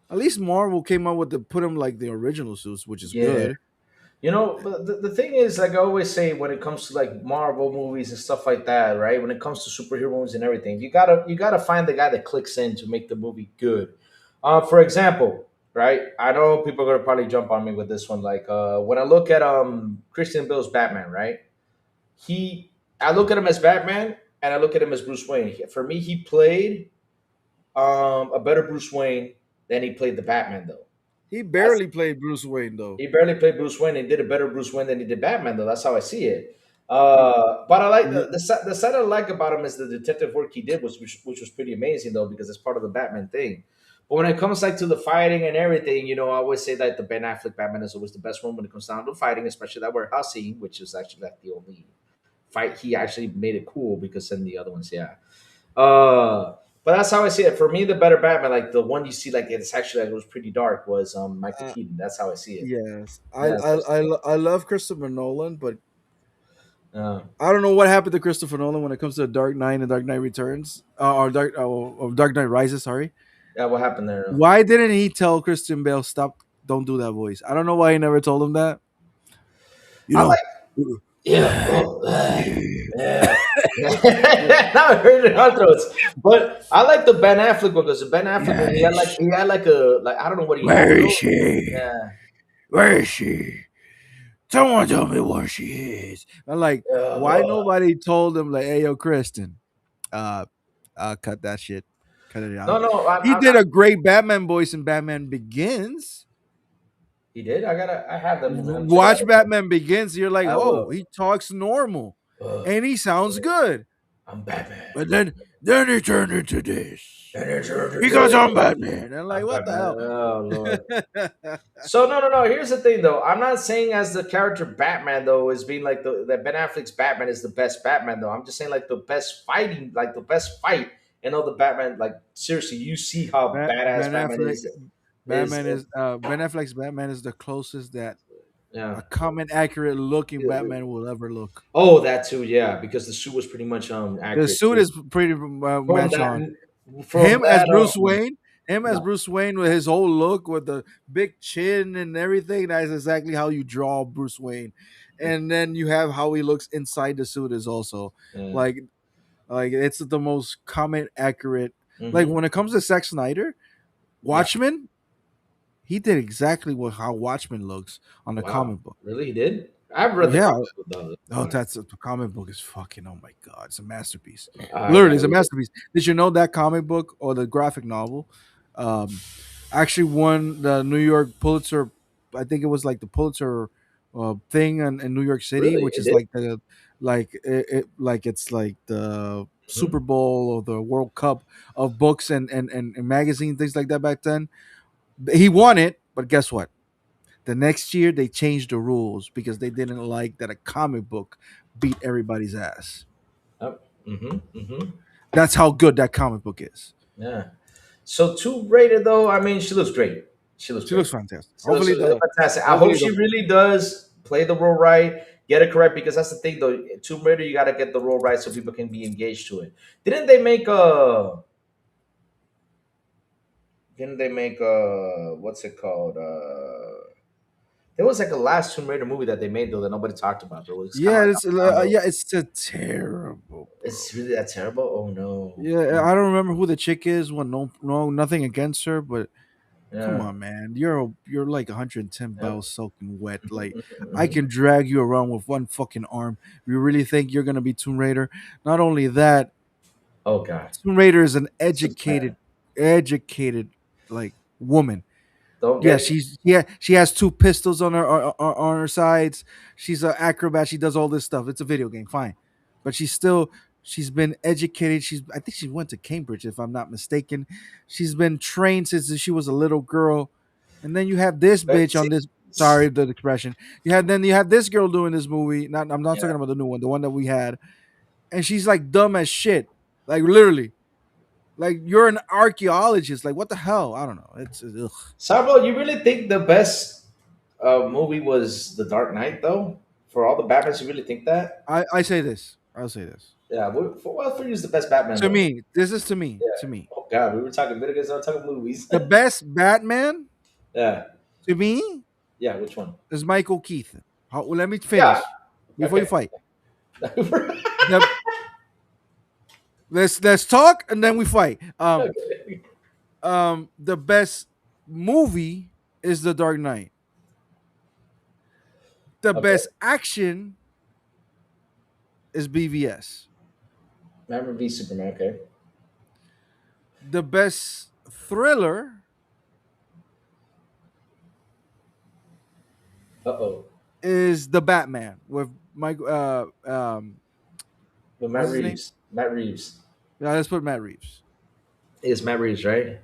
at least Marvel came out with the put them like the original suits, which is Yeah. good. But the thing is, like I always say, when it comes to like Marvel movies and stuff like that, right? When it comes to superhero movies and everything, you gotta find the guy that clicks in to make the movie good. For example, right? I know people are gonna probably jump on me with this one. Like, when I look at Christian Bale's Batman, right? He, I look at him as Batman, and I look at him as Bruce Wayne. For me, he played a better Bruce Wayne than he played the Batman, though. He barely played Bruce Wayne though. He barely played Bruce Wayne and did a better Bruce Wayne than he did Batman, though. That's how I see it. He, But I like yeah, the side I like about him is the detective work he did, which was pretty amazing, though, because it's part of the Batman thing. But when it comes like to the fighting and everything, I always say that the Ben Affleck Batman is always the best one when it comes down to fighting, especially that warehouse scene, which is actually like the only fight he actually made it cool because then the other ones, yeah. But that's how I see it. For me, the better Batman, like the one you see, like it's actually like it was pretty dark, was Michael uh, Keaton. That's how I see it. yes, Yeah, that's how I see it. I love Christopher Nolan, but Uh, I don't know what happened to Christopher Nolan when it comes to Dark Knight and Dark Knight Returns, or Dark Knight Rises. Sorry, yeah, what happened there? why didn't he tell Christian Bale stop? Don't do that voice. I don't know why he never told him that. You I like, know, yeah, yeah. Now I heard it in our throats. But I like the Ben Affleck one because the Ben Affleck one, yes. he had like a like I don't know what he had. Where is she? Yeah. Where is she? Someone tell me where she is. I'm like, why Uh, nobody told him like, hey yo, Kristen, uh, cut that shit, cut it no, out. no, He did a great Batman voice in Batman Begins. he did. I have that movie. I'm check it Watch Batman Begins, you're like, out. I oh, will. he talks normal, Uh, and he sounds good. I'm Batman. But then he turned into this And it's your because I'm day. Batman. And like, I'm what the Batman. hell? Oh Lord. So no, no, no. Here's the thing, though. I'm not saying as the character Batman, though, as being like that Ben Affleck's Batman is the best Batman, though. I'm just saying like the best fighting, like the best fight, and all the Batman. Like seriously, you see how badass Ben Batman Affleck, is. Ben Affleck's Batman is the closest that Yeah. a common, accurate looking Batman will ever look. Oh, that too. Yeah, because the suit was pretty much The accurate suit too. is pretty From match that, on. from Him as that. Bruce Wayne, Yeah. with his whole look, with the big chin and everything. That's exactly how you draw Bruce Wayne. And then you have how he looks inside the suit is also Yeah. like it's the most common accurate. Like Mm-hmm. when it comes to Zack Snyder, Yeah. Watchmen, he did exactly what how Watchmen looks on the Wow. comic book. Really, he did. I've read the Yeah, comic book though. oh, that's the comic book is fucking. Oh my god, it's a masterpiece. I Literally, it's gotta a read it. masterpiece. Did you know that comic book or the graphic novel, um, actually won the New York Pulitzer? I think it was like the Pulitzer thing in New York City, Really, which it is did. like like it's like the Hmm. Super Bowl or the World Cup of books and magazine things like that back then. He won it, but guess what? The next year they changed the rules because they didn't like that a comic book beat everybody's ass. Oh, mm-hmm. Mm-hmm. That's how good that comic book is. Yeah. So two rated though. I mean, she looks great. She looks She great. looks fantastic. She looks fantastic. I hope Hopefully she the really does play the role right, get it correct, because that's the thing though. Tomb Raider, you got to get the role right so people can be engaged to it. Didn't they make a? Didn't they make a? What's it called? There was like a last Tomb Raider movie that they made though that nobody talked about though. It's kind of like a phenomenal. it's a terrible It's really that terrible. Oh no. Yeah, No. I don't remember who the chick is. When no, nothing against her, but come Yeah. on, man, you're like 110 Yep. pounds soaking wet. Like I can drag you around with one fucking arm. You really think you're gonna be Tomb Raider? Not only that, Oh god. Tomb Raider is an This is bad. educated like woman. Don't Yeah, get she has two pistols on on her sides. She's an acrobat. She does all this stuff. It's a video game, fine, but she's been educated. I think she went to Cambridge if I'm not mistaken. She's been trained since she was a little girl, and then you have this bitch on this. see. Sorry, the expression. You have this girl doing this movie. Not I'm not Yeah. talking about the new one, the one that we had, and she's like dumb as shit, like literally. Like you're an archaeologist. Like what the hell? I don't know. It's ugh. Sabo, you really think the best movie was The Dark Knight, though? For all the Batmans, you really think that? I say this. I'll say this. Yeah. For you is the best Batman To though? me, this is to me. Yeah. To me, Oh God, we were talking video games. Now we're talking movies. the best Batman Yeah. to me Yeah. Which one? is Michael Keaton. Well, let me Yeah. finish before you Okay. fight. The, let's talk and then we fight. Okay. The best movie is The Dark Knight. The Okay. best action is BVS. Batman v Superman. Okay. The best thriller Uh oh. is The Batman with Mike. With Matt What's his name? Reeves. Matt Reeves. Yeah, let's put Matt Reeves. It's Matt Reeves, right?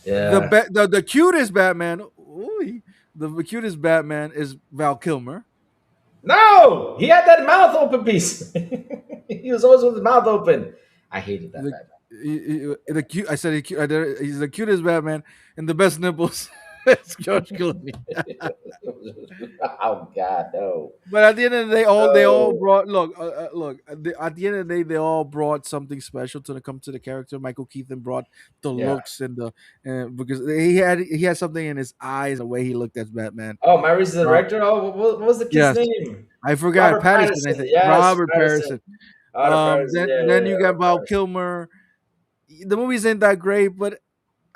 The Yeah. the cutest Batman, ooh, the cutest Batman is Val Kilmer. No, he had that mouth open piece. He was always with his mouth open. I hated that The, Batman. the cute. I said he's the cutest Batman and the best nipples. It's George Clooney. Oh God, no. But at the end of the day, all they all No. brought look. At the end of the day, they all brought something special to come to the character. Michael Keaton brought the Yeah. looks and the because he had something in his eyes, the way he looked as Batman. Oh, Mary's the Uh, director. Oh, what was the kid's yes, name? I forgot Robert Patterson. I Patterson. think Yes, Robert Patterson. Patterson. Patterson. Yeah, yeah, Then yeah. you got Robert Val Patterson. Kilmer. The movie isn't that great, but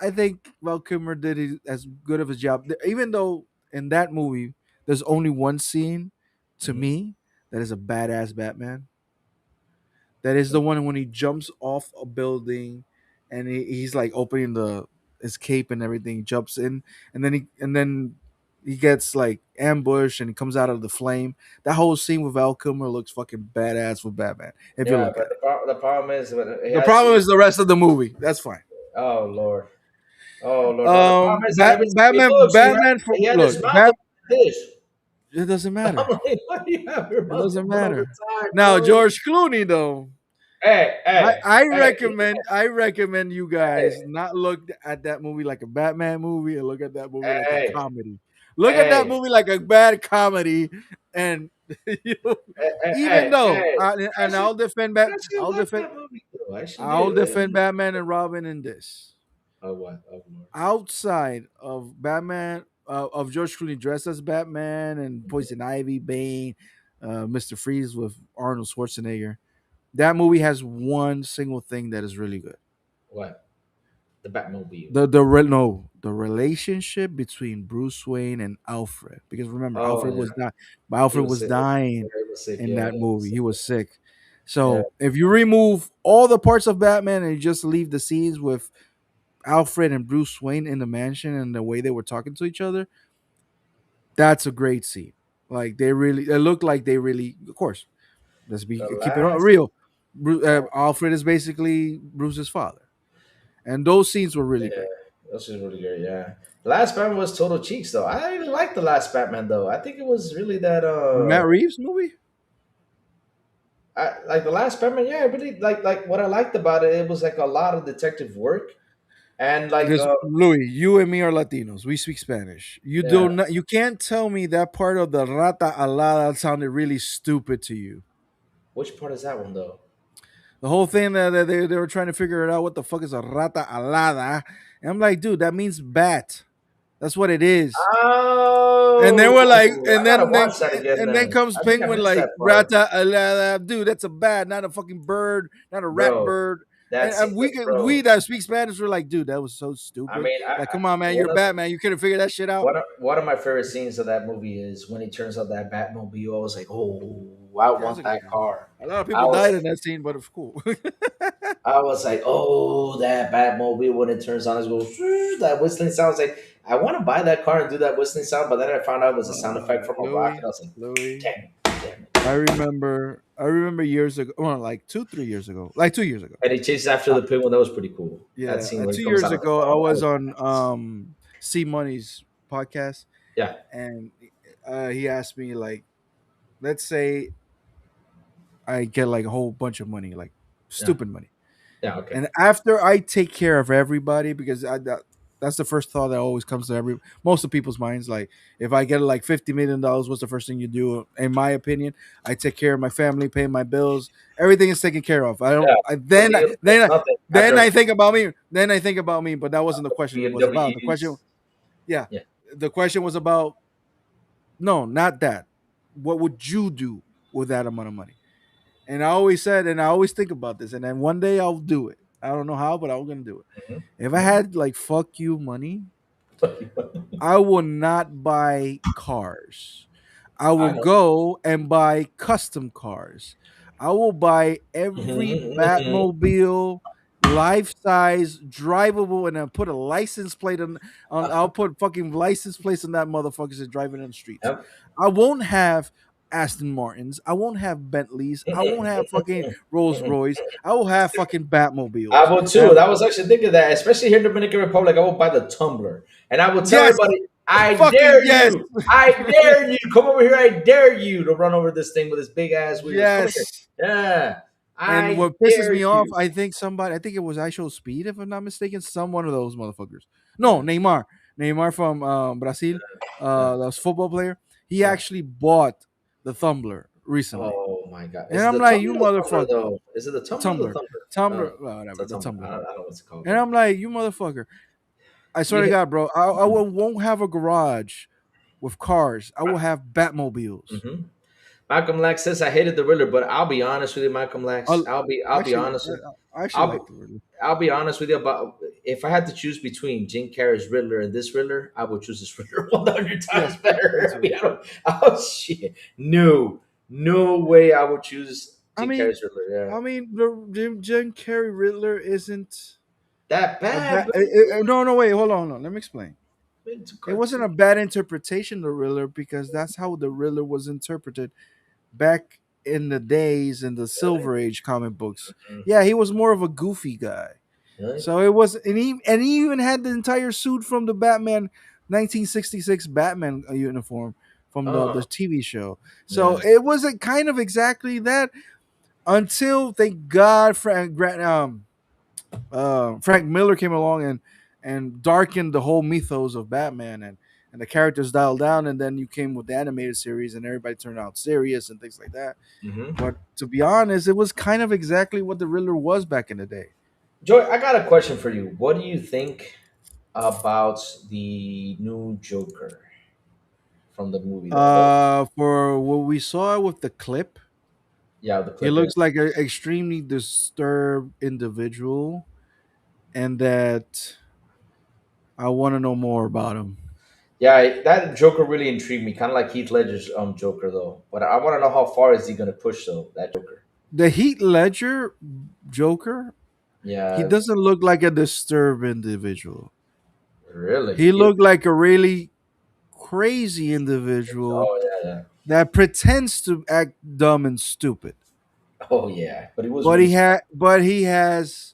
I think Val Kilmer did as good of a job. Even though in that movie there's only one scene to Mhm. me that is a badass Batman. That is the one when he jumps off a building and he's like opening the his cape and everything, jumps in, and then he gets like ambushed and he comes out of the flame. That whole scene with Val Kilmer looks fucking badass with Batman if you Yeah, look at but it. the problem is when he The has. problem is the rest of the movie. That's fine. Oh Lord. Oh Lord. No, the problem is that every time he looks, Batman for he had look, his mouth open like this. it doesn't I'm matter. like, why do you have your It mouth doesn't open all the matter. time, Now bro? George Clooney though, Hey, hey, hey. I recommend you Hey, guys not look at that movie like a Batman movie and look at that movie like a hey, comedy. Look at that hey, movie like a bad comedy, and you, even hey, though hey. and Actually, I actually I'll like defend that movie though. I actually I'll did. defend Batman and Robin in this. Oh what? Oh Lord. Outside of Batman, of George Clooney dressed as Batman and Poison Ivy, Bane, Mr. Freeze with Arnold Schwarzenegger, that movie has one single thing that is really good. What? The Batmobile. No, the relationship between Bruce Wayne and Alfred. Because remember, Oh yeah. He Alfred was was sick. dying Yeah, he was sick. in Yeah, that he was movie. He sick. was sick. Yeah. So if you remove all the parts of Batman and you just leave the scenes with Alfred and Bruce Wayne in the mansion and the way they were talking to each other, that's a great scene. Like it looked like they really, of course, The keep it last. real. Alfred is basically Bruce's father, and those scenes were really Yeah, great. this is really good. Yeah, the last Batman was total cheeks though. I didn't like the last Batman though. I think it was really that The Matt Reeves movie. like the last Batman. Yeah, I really like what I liked about it. It was like a lot of detective work and like This Louis, you and me are Latinos. We speak Spanish. You yeah. do not. You can't tell me that part of the rata alada sounded really stupid to you. Which part is that one though? The whole thing that they were trying to figure it out. What the fuck is a rata alada? And I'm like, dude, that means bat. That's what it is. And then we're like, Oh, I gotta watch that again. and then Then comes I think I Penguin missed like that part, rata dude, that's a bat, not a fucking bird, not a rat bro. bird. That scene, And we bro. that speak Spanish were like, dude, that was so I stupid. mean, Like, come on, man, you're one of Batman, you couldn't figure that shit out. one of my favorite scenes of that movie is when he turns out that Batmobile. I was like, oh, I Yeah, it's want a good that scene. car. A lot of I people died was in that scene, but it's cool. I was like, oh, that Batmobile when it turns on, it goes that whistling sound. I was like, I want to buy that car and do that whistling sound, but then I found out it was a sound effect from a rocket. I was like, Louis, damn it, damn it. I remember years ago, well, like 2 3 years ago, like 2 years ago. And he chases after Uh, the penguin. That was pretty cool. That yeah, scene when he two comes years out of the ago, I phone. That was was on nice. C Money's podcast, Yeah, and he asked me like, let's say I get like a whole bunch of money, like yeah, stupid money. yeah. Okay. And after I take care of everybody, because that's the first thought that always comes to most of people's minds. Like, if I get like $50 million, what's the first thing you do? In my opinion, I take care of my family, pay my bills, everything is taken care of. I don't. Yeah. Big deal. That's nothing. Then After I think about me. Then I think about me. But that wasn't the question. It was about the question. BMWs. Yeah, Yeah. the question was about no, not that. What would you do with that amount of money? And I always said, and I always think about this, and then one day I'll do it. I don't know how, but I'm gonna do it. Mhm, If I mhm. had like fuck you money, I will not buy cars. I will I know. go and buy custom cars. I will buy every Mhm, mhm. Batmobile, life size, drivable, and then put a license plate on. I'll put fucking license plates on that motherfuckers and driving on the streets. Yep. I won't have Aston Martins. I won't have Bentleys. I won't have fucking Rolls Royce. I will have fucking I Batmobiles. will And too. I was actually thinking that, especially here in Dominican Republic, I will buy the tumbler, and I will tell yes, everybody, "I fucking dare yes, you! I dare you! Come over here! I dare you to run over this thing with his big ass wheels. Come here! yes. Yeah, And I what pisses dare me off, you!" I think it was I Show Speed, if I'm not mistaken, some one of those motherfuckers. No, Yeah, Neymar from Brazil, yeah, the football player. He yeah. actually bought the Tumbler recently, Oh my god! and Is it I'm the like, tumbler you or the tumbler motherfucker, though? Is it the tumbler or the Tumbler, tumbler? Tumbler, well, It's whatever, a the tumbler. Tumbler. I don't know what's it called, And but I'm like, you motherfucker. I swear you to hit. God, bro, won't have a garage with cars. I will have Batmobiles. Mm-hmm. Malcolm Lax says I hated the Riddler, but I'll be honest with you, Malcolm Lax. I'll, I'll be actually, honest with I actually like I'll the Riddler. I'll be honest with you about if I had to choose between Jim Carrey's Riddler and this Riddler, I would choose this Riddler 100 Yeah, times me better. I too. mean, I don't. Oh shit! No, no way I would choose I Jim mean, Carrey's Riddler. Yeah, the Jim Carrey Riddler isn't that a bad, bad. but No, no, wait, hold on, hold on. Let me explain. it's too It wasn't cartoon. a bad interpretation of the Riddler because that's how the Riddler was interpreted back in the days in the Really? Silver Age comic books. Mm, Yeah, he was more of a goofy guy. really? So it was, and he even had the entire suit from the Batman 1966 Batman uniform from the Oh, TV show. So yeah. it wasn't kind of exactly that until thank God Frank Miller came along and darkened the whole mythos of Batman and the characters dialed down, and then you came with the animated series and everybody turned out serious and things like that. Mm-hmm. But to be honest, it was kind of exactly what the Riddler was back in the day. Joy, I got a question for you. What do you think about the new Joker from the movie? For what we saw with the clip, Yeah, the he clip. Yeah. looks like an extremely disturbed individual, and that I want to know more about him. Yeah, that Joker really intrigued me, kind of like Heath Ledger's Joker, though. But I want to know how far is he going to push though that Joker? The Heath Ledger Joker, he Yeah, doesn't look like a disturbed individual. really. He looked like a really crazy individual Oh yeah, yeah. that pretends to act dumb and stupid. Oh yeah. But he was really smart. But he has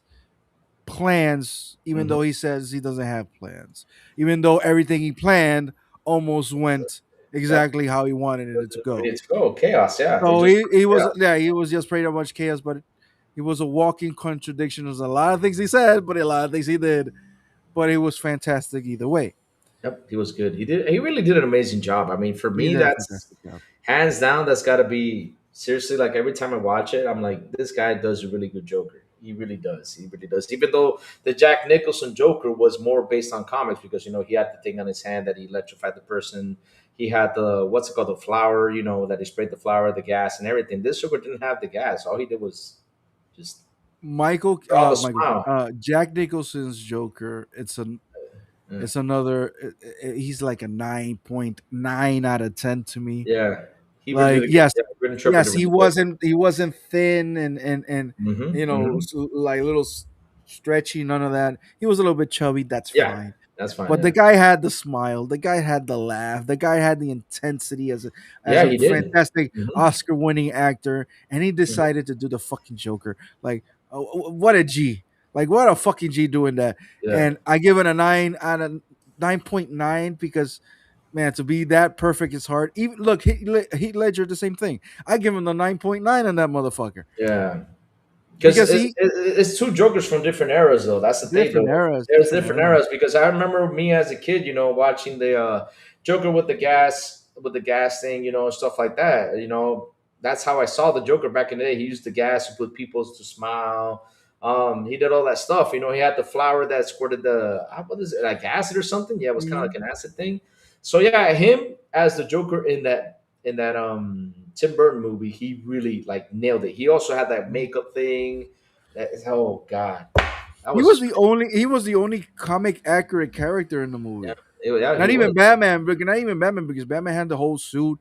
plans, even Hmm. though he says he doesn't have plans. Even though everything he planned almost went Yep. exactly how he wanted it to go. Ready to go. Chaos. Yeah. It So just he was, chaos. yeah, he was just pretty much chaos, but he was a walking contradiction. There's a lot of things he said, but a lot of things he did. But he was fantastic either way. Yep. He was good. He did. He really did an amazing job. I mean, for He me, did a that's fantastic job. hands down. That's got to be seriously. Like every time I watch it, I'm like, this guy does a really good Joker. He really does. He really does. Even though the Jack Nicholson Joker was more based on comics because he had the thing on his hand that he electrified the person. He had the what's it called, the flour, that he sprayed the flour, the gas, and everything. This Joker didn't have the gas. All he did was just draw the smile. Jack Nicholson's Joker. Yeah, It's another. He's like a 9.9 out of 10 to me. yeah. He really did Like a good. yes, Yeah, he interpreted yes, it really good. he wasn't thin and Hmm. like little stretchy. None of that. He was a little bit chubby. That's Yeah, fine. that's fine. But the Yeah, guy had the smile. The guy had the laugh. The guy had the intensity as yeah, a he did. fantastic Hmm. Oscar-winning actor, and he Hmm. decided to do the fucking Joker. Like, what a G! Like, what a fucking G doing that. Yeah, And I give it a 9 out of 9.9 because man, to be that perfect is hard. Even look, Heath Ledger, the same thing. I give him the 9.9 on that motherfucker yeah. Because because it's, he it's two Jokers from different eras, though. That's the thing, different though. eras, There's different different eras. eras because I remember me as a kid, watching the Joker with the gas thing, and stuff like that. That's how I saw the Joker back in the day. He used the gas to put people to smile. He did all that stuff. He had the flower that squirted what is it, like acid or something? Yeah, it was kind of Mhm. like an acid thing. So yeah, him as the Joker in that Tim Burton movie, he really like nailed it. He also had that makeup thing. That is, oh god, that was He was the only comic accurate character in the yeah, movie. yeah, Not he even was, Batman, but not even Batman because Batman had the whole suit.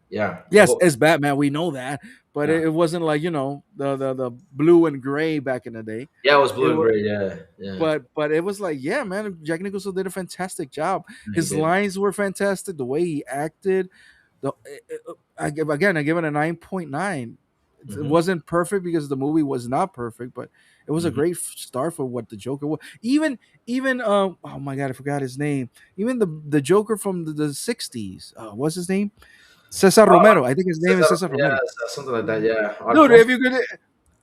yeah, the Yes, whole as Batman, we know that, but yeah, it wasn't like the blue and gray back in the day. yeah, it was It blue and was, gray, yeah, yeah, but it was like, yeah, man, Jack Nicholson did a fantastic job. yeah, he His did. lines were fantastic. The way he acted, I give it a 9.9. It Hmm. wasn't perfect because the movie was not perfect, but it was a Hmm. great start for what the Joker was. Even oh my god, I forgot his name. Even the Joker from the 60s. What's his name? Cesar Romero. I think his name is Cesar, Cesar yeah, Romero. something like that. Yeah, Dude, Alfonso. if you could,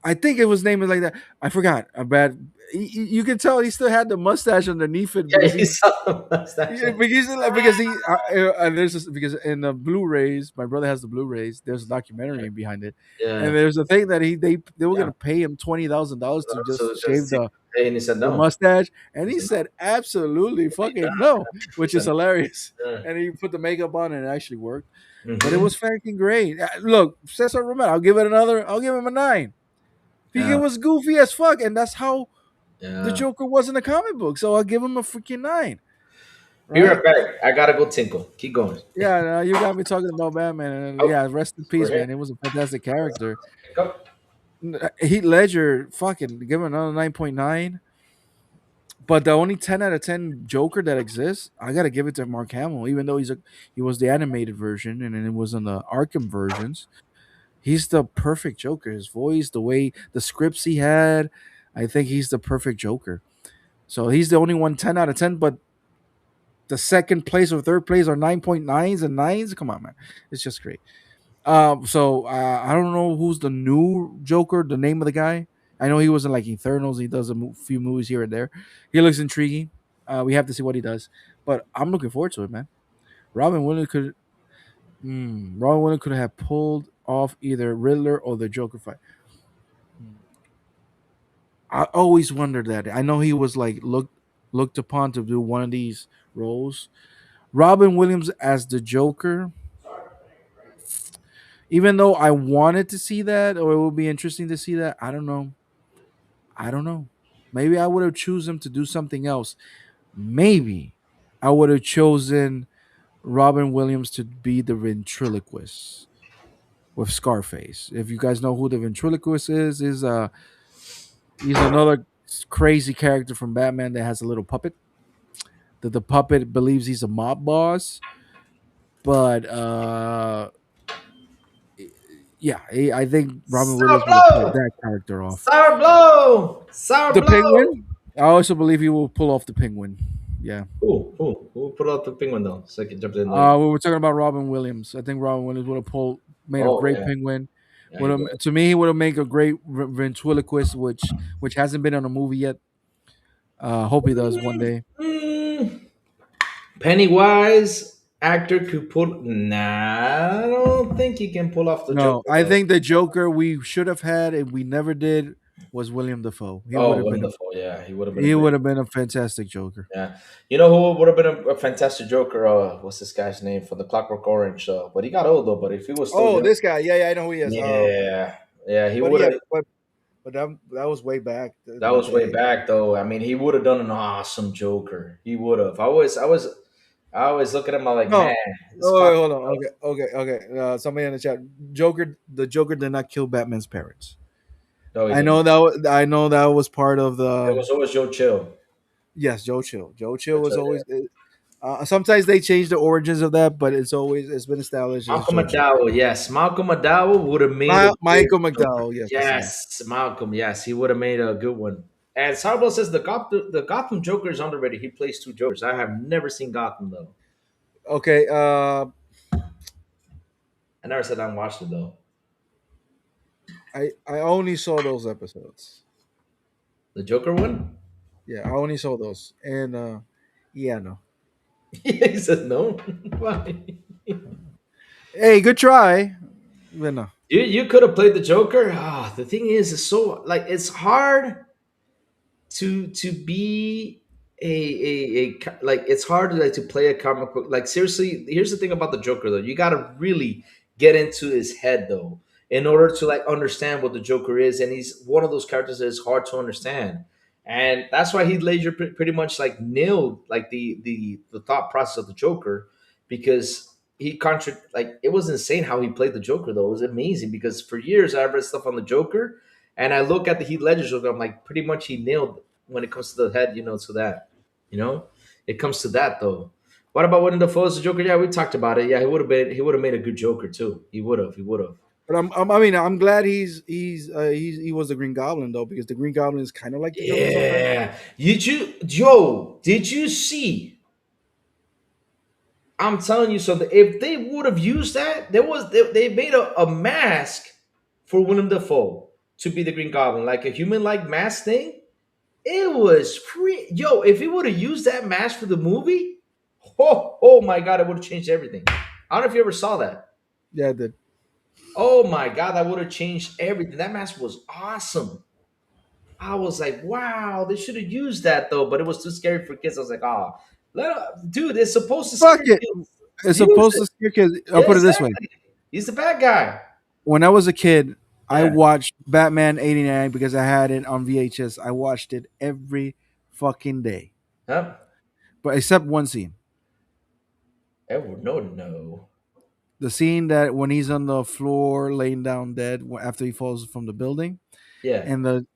I think it was named like that. I forgot. Bad. You can tell he still had the mustache underneath it Yeah, because he he saw the mustache. yeah, there's this, because in the Blu-rays, my brother has the Blu-rays. There's a documentary behind it, and Yeah, there's a thing that they were yeah. gonna pay him $20,000 to So just shave just and he said the no. mustache, and He he said no. said absolutely He fucking no, he which is said hilarious. no. Yeah. And he put the makeup on, and it actually worked. But it Hmm. was fucking great. Look, Cesar Romero, I'll give it another. I'll give him a 9 because it Yeah, was goofy as fuck, and that's how the yeah. Joker was in the comic book. So I'll give him a freaking 9, Be right? right back. I gotta go tinkle. Keep going. Yeah, you got me talking about Batman, and Oh, yeah, rest in we're peace, here. man. It was a fantastic character. Go. Heath Ledger, fucking give him another 9.9. But the only 10 out of 10 Joker that exists, I gotta give it to Mark Hamill. Even though he was the animated version, and then it was in the Arkham versions. He's the perfect Joker. His voice, the way the scripts he had, I think he's the perfect Joker. So he's the only one 10 out of 10. But the second place or third place are 9.9s and nines. Come on, man, it's just great. I don't know who's the new Joker. The name of the guy. I know he was in like Eternals. He does few movies here and there. He looks intriguing. We have to see what he does, but I'm looking forward to it, man. Robin Williams could, Robin Williams could have pulled off either Riddler or the Joker fight. Hmm. I always wondered that. I know he was like looked upon to do one of these roles. Robin Williams as the Joker, even though I wanted to see that, or it would be interesting to see that, I don't know. I don't know. Maybe I would have chosen to do something else. Maybe I would have chosen Robin Williams to be the ventriloquist with Scarface. If you guys know who the ventriloquist is he's another crazy character from Batman that has a little puppet. That the puppet believes he's a mob boss, but yeah, I think Robin Sour Williams would have pulled blow. that character off. Sour blow. Sour The blow. Penguin. I also believe he will pull off the Penguin. Yeah. Who put out the penguin though? So I can jump in there. We were talking about Robin Williams. I think Robin Williams would have made a Oh great yeah, Penguin. yeah, he Would have, would. to me, he would have made a great ventriloquist, which hasn't been on a movie yet. Hope he does one day. Mm, Pennywise actor could pull. Nah, I don't think he can pull off the No, Joker I though. think the Joker we should have had and we never did. was William Dafoe. Oh, wonderful. Yeah, he would have been a He great. would have been a fantastic Joker. Yeah, you know who would have been a fantastic Joker? What's this guy's name for the Clockwork Orange? But he got old though. But if he was still Oh, young, this guy. Yeah, yeah, I know who he is. yeah, yeah, he But would yeah, have. but that was way back That in the was way day. back though. I mean, he would have done an awesome Joker. He would have. I always look at him. I'm like, man, No. this Oh, wait, clock. hold on. Okay. Somebody in the chat. The Joker did not kill Batman's parents. No, he I didn't. know I know that was part of It the. was always Joe Chill. Yes, Joe Chill. Joe Chill Joe was Chill, always. yeah. Sometimes they change the origins of that, but it's been established as Malcolm Joe Chill. McDowell, yes, Malcolm McDowell would have made a great Michael Joker. McDowell. Yes, that's the name. Yes, Malcolm. Yes, he would have made a good one. And Sarbo says the Gotham Joker is underrated. He plays two Jokers. I have never seen Gotham though. Okay. I never sat down and watched it though. I only saw those episodes. The Joker one? Yeah, I only saw those, and yeah, no. He said no. Why? Hey, good try, but no. You could have played the Joker. Ah, the thing is, it's so like it's hard to be like it's hard like to play a comic book. Like seriously, here's the thing about the Joker though. You got to really get into his head though in order to like understand what the Joker is, and he's one of those characters that is hard to understand. And that's why he laser pretty much like nailed like the thought process of the Joker, because like it was insane how he played the Joker though. It was amazing because for years I read stuff on the Joker, and I look at the Heath Ledger Joker. I'm like, pretty much he nailed when it comes to the head, to that, you know, it comes to that though. What about Willem Dafoe's Joker? Yeah, we talked about it. Yeah, he would have made a good Joker too. He would have. But I mean, I'm glad he was the Green Goblin though, because the Green Goblin is kind of like the Joker sometimes. Yeah. Joe, did you see? I'm telling you something. If they would have used that, they made a mask for Willem Dafoe to be the Green Goblin, like a human like mask thing. It was free. Yo, if he would have used that mask for the movie, oh my god, it would have changed everything. I don't know if you ever saw that. Yeah, I did. Oh my god, that would have changed everything. That mask was awesome. I was like, wow, they should have used that though, but it was too scary for kids. I was like, oh, dude, it's supposed to Fuck scare it. kids. It's Use supposed it. to scare kids. I'll Yeah, put it this way: exactly. He's the bad guy. when I was a kid, I Yeah. watched Batman '89 because I had it on VHS. I watched it every fucking day, Huh? but except one scene. Edward, no, no. The scene that when he's on the floor laying down dead after he falls from the building, Yeah.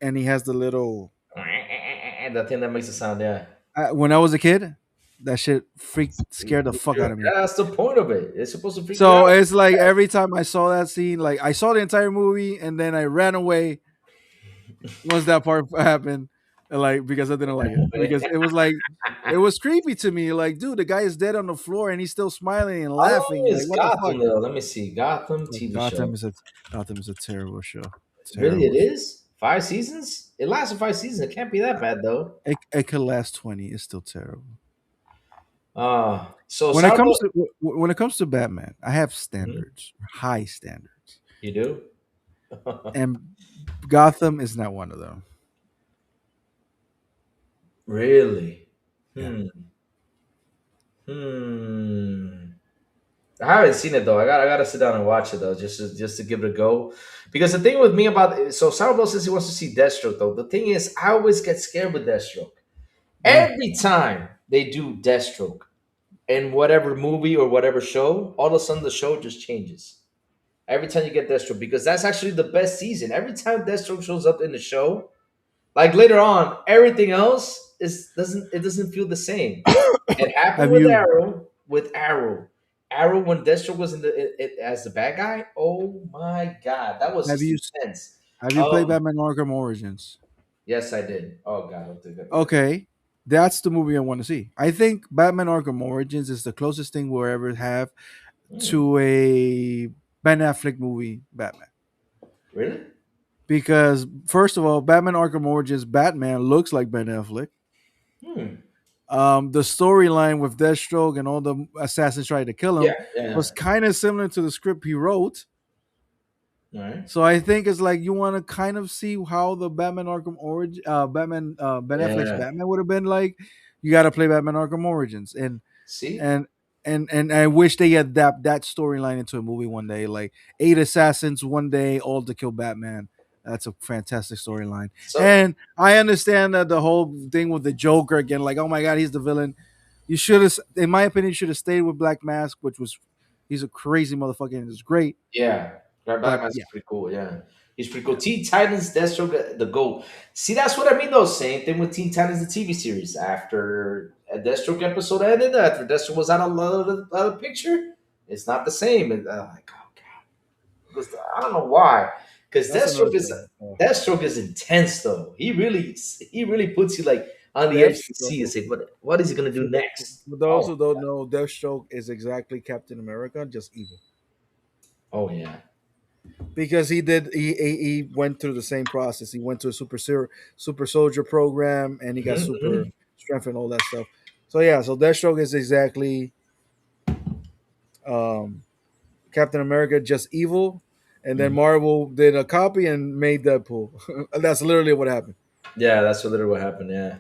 and he has the little. The thing that makes a sound, yeah. When I was a kid, that shit scared the fuck out of me. That's the point of it. It's supposed to freak you So out. it's like every time I saw that scene, like I saw the entire movie and then I ran away once that part happened, like because I didn't like it because it was like it was creepy to me. Like, dude, the guy is dead on the floor and he's still smiling and How long laughing. Like, is what the fuck? Gotham though? Let me see. Gotham Like, TV show. Gotham is a terrible show. Really, it Terrible show. is? 5 seasons? It lasted 5 seasons. It can't be that bad though. It could last 20. It's still terrible. So When it Sarbo, comes to when it comes to Batman, I have Mhm. standards, high standards, You do? and Gotham is not one of them. Really? Yeah. Hmm. Hmm. I haven't seen it though. I gotta sit down and watch it though, just to give it a go. Because the thing with me about so Sarbo says he wants to see Deathstroke though. The thing is, I always get scared with Deathstroke. Why? Every time they do Deathstroke in whatever movie or whatever show, all of a sudden the show just changes. Every time you get Deathstroke, because that's actually the best season. Every time Deathstroke shows up in the show, like later on, everything else doesn't feel the same. It happened Have with you Arrow. With Arrow, Arrow when Deathstroke was in as the bad guy. Oh my god, that was have just you intense. have you played Um, Batman Arkham Origins? yes, I did. Oh god, what the good. Okay, that's the movie I want to see. I think Batman Arkham Origins is the closest thing we'll ever have Hmm, to a Ben Affleck movie, Batman. really? Because first of all, Batman Arkham Origins Batman looks like Ben Affleck. Hmm. The storyline with Deathstroke and all the assassins trying to kill Yeah, him yeah, was yeah. kind of similar to the script he wrote. All right. So I think it's like you want to kind of see how the Batman Arkham Origin, Ben Affleck's Yeah. Batman would have been like. You got to play Batman Arkham Origins, See? and and I wish they adapt that storyline into a movie one day. Like 8 assassins one day, all to kill Batman. That's a fantastic storyline. So And I understand that the whole thing with the Joker again, like, oh my god, he's the villain. You should have, in my opinion, should have stayed with Black Mask, which was he's a crazy motherfucker and it's great. yeah, Grab But Batman's yeah, pretty cool. Yeah, he's pretty cool. Teen Titans, Deathstroke, the GOAT. See, that's what I mean though. Same thing with Teen Titans, the TV series. After a Deathstroke episode ended, after Deathstroke was out of the picture, it's not the same. Like, oh god, I don't know why. Because that's another story. Deathstroke is intense though. He really puts you like on the edge of the seat and Deathstroke. say, what is he gonna do next? For those Oh, who don't know, Deathstroke is exactly Captain America, just evil. oh yeah. Because he went through the same process. He went to a super soldier program and he got Hmm, super hmm. strength and all that stuff. So yeah, so Deathstroke is exactly um, Captain America, just evil, and then Hmm. Marvel did a copy and made Deadpool. That's literally what happened. Yeah, that's literally what happened. Yeah.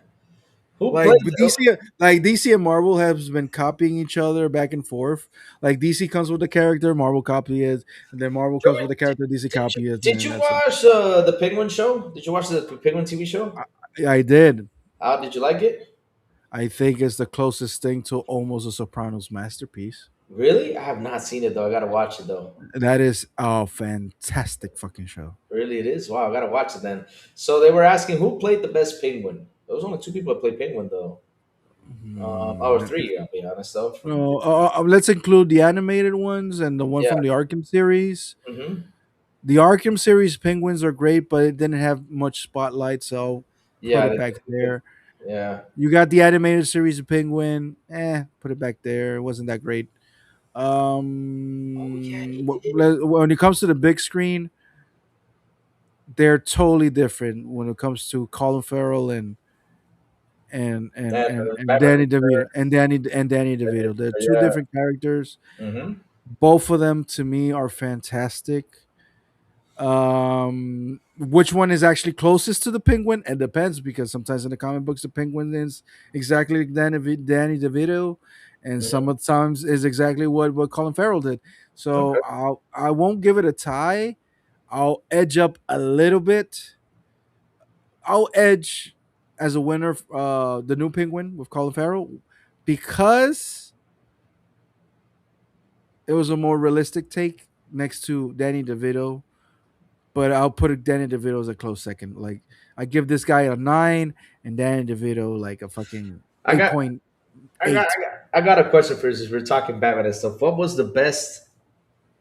Who Like plays? but DC and Marvel has been copying each other back and forth. Like DC comes with the character, Marvel copy it, and then Marvel comes Joey, with the character, DC copy it, and did then you that's it. watch the Penguin show? Did you watch the Penguin TV show? I did. How did you like it? I think it's the closest thing to almost a Sopranos masterpiece. Really? I have not seen it though. I gotta watch it though. That is a fantastic fucking show. Really, it is. Wow, I gotta watch it then. So they were asking who played the best Penguin. There was only two people that played Penguin though. Or Hmm. three. I'll be honest though. From Let's include the animated ones and the one yeah. from the Arkham series. Hmm. The Arkham series penguins are great, but it didn't have much spotlight, so I'll put Yeah. it back there. Yeah. You got the animated series of Penguin, put it back there. It wasn't that great. Oh yeah. When it comes to the big screen, they're totally different. When it comes to Colin Farrell and Batman Danny DeVito Returns. and Danny DeVito, they're two Yeah. different characters. Hmm. Both of them to me are fantastic. Which one is actually closest to the penguin? It depends because sometimes in the comic books the penguin is exactly like Danny DeVito, and sometimes is exactly what Colin Farrell did. So Okay. I won't give it a tie. I'll edge up a little bit. I'll edge as a winner the new penguin with Colin Farrell because it was a more realistic take next to Danny DeVito, but I'll put Danny DeVito as a close second. Like I give this guy a 9 and Danny DeVito like a fucking I eight got. point I got. eight. I got a question for you. Since we're talking Batman and stuff, what was the best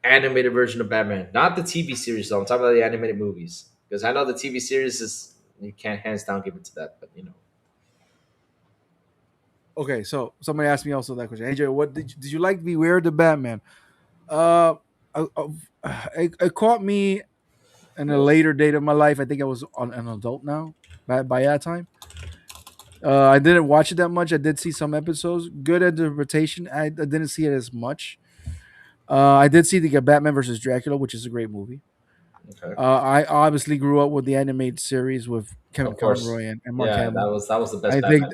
animated version of Batman? Not the TV series, though. I'm talking about the animated movies because I know the TV series is you can't hands down give it to that, but you know. Okay, so somebody asked me also that question. AJ, what did you like Beware the Batman? Uh, uh, uh, it caught me in a later date of my life. I think I was on an adult now by that time. I didn't watch it that much. I did see some episodes. Good interpretation. I didn't see it as much. I did see the Batman versus Dracula, which is a great movie. Okay. I obviously grew up with the animated series with Kevin Of course. Conroy and Mark Yeah, Hamill. that was the best Batman.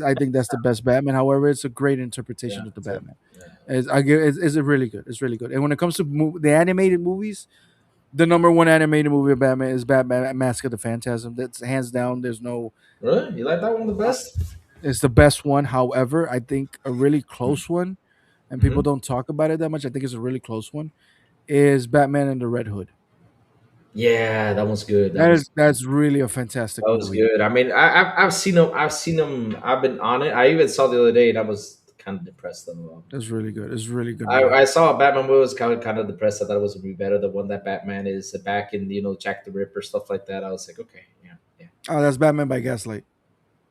I think that's the best Batman. However, it's a great interpretation Yeah, of the that's it. Batman. Yeah. It's a really good. It's really good. And when it comes to the animated movies, the number one animated movie of Batman is Batman Mask of the Phantasm. That's hands down. There's no. Really? You like that one the best? It's the best one. However, I think a really close one, and people Hmm. don't talk about it that much. I think it's a really close one. Is Batman and the Red Hood. Yeah, that one's good. That was That's really a fantastic that was movie. good. I mean, I've seen them. I've seen them. I've been on it. I even saw the other day, and I was kind of depressed though. It's really good. It's a really good I, movie. I saw a Batman movie was kind of depressed. I thought it was gonna be better. The one that Batman is back in, Jack the Ripper stuff like that. I was like, okay, yeah, yeah, Oh, that's Batman by Gaslight.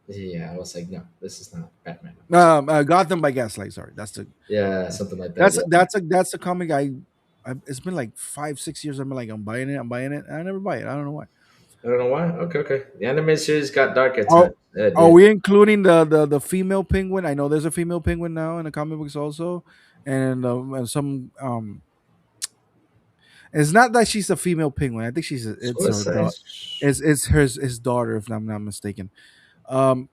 yeah. I was like, no, this is not Batman. Gotham by Gaslight. Sorry, Yeah, something like that. Yeah, that's a comic. It's been like 5 6 years. I've been like I'm buying it. I'm buying it. And I never buy it. I don't know why. I don't know why. Okay, okay. The anime series got dark at Oh, times. Yeah, it are did. we including the female penguin? I know there's a female penguin now in the comic books also, and some It's not that she's a female penguin. I think it's her Suicide. daughter. It's his daughter, if I'm not mistaken. Um,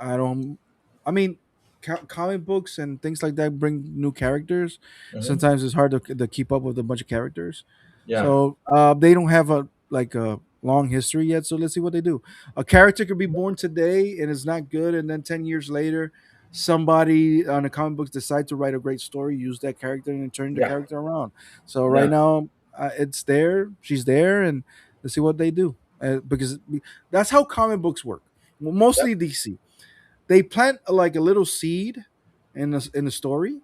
I don't. I mean, comic books and things like that bring new characters. Hmm. Sometimes it's hard to keep up with a bunch of characters. Yeah. So they don't have a long history yet. So let's see what they do. A character could be born today and it's not good, and then 10 years later, somebody on the comic books decide to write a great story, use that character, and turn the Yeah. character around. So right Yeah. now, it's there. She's there, and let's see what they do. Because that's how comic books work. Well, Yep. mostly DC. They plant like a little seed in a story.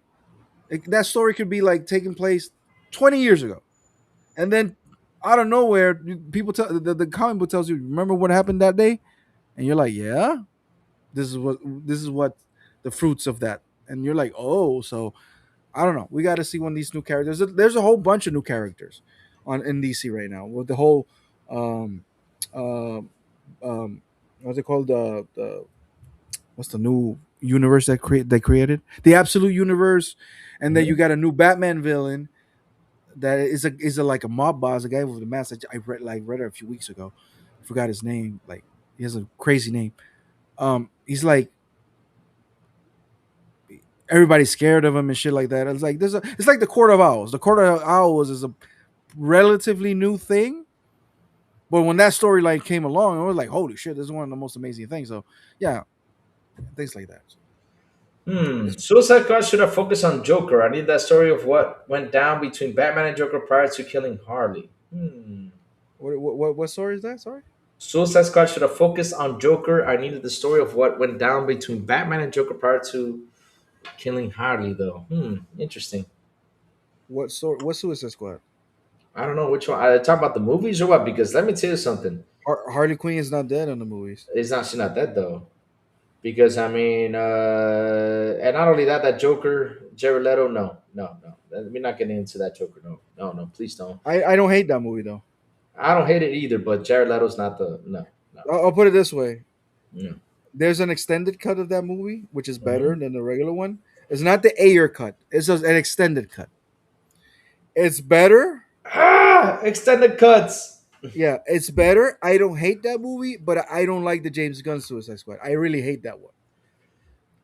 That story could be like taking place 20 years ago, and then out of nowhere, people tell the comic book tells you, "Remember what happened that day?" And you're like, "Yeah, this is what the fruits of that." And you're like, "Oh, so I don't know. We got to see when these new characters. There's a whole bunch of new characters on in DC right now with the whole um uh, what's it called, the what's the new universe they created, the Absolute Universe, and then you Hmm. got a new Batman villain that is a like a mob boss, a guy with a mask. I read it a few weeks ago. I forgot his name. Like, he has a crazy name. He's like, everybody's scared of him and shit like that. It's like the Court of Owls. The Court of Owls is a relatively new thing, but when that storyline came along, I was like, holy shit, this is one of the most amazing things. So yeah, things like that. Hmm. It's Suicide Squad should have focused on Joker. I need that story of what went down between Batman and Joker prior to killing Harley. Hmm. what story is that? Sorry. Suicide Squad should have focused on Joker. I needed the story of what went down between Batman and Joker prior to killing Harley, though. Hmm. Interesting. What story? What Suicide Squad? I don't know which one. I talk about the movies or what? Because let me tell you something. Harley Quinn is not dead in the movies. It's not she's not dead though. Because I mean, and not only that, that Joker, Jared Leto, no. We're not getting into that Joker. No, please don't. I don't hate that movie though. I don't hate it either, but Jared Leto's not the no. I'll put it this way: Yeah. there's an extended cut of that movie, which is better Hmm. than the regular one. It's not the Ayer cut; it's just an extended cut. It's better. Extended cuts. Yeah, it's better. I don't hate that movie, but I don't like the James Gunn Suicide Squad. I really hate that one.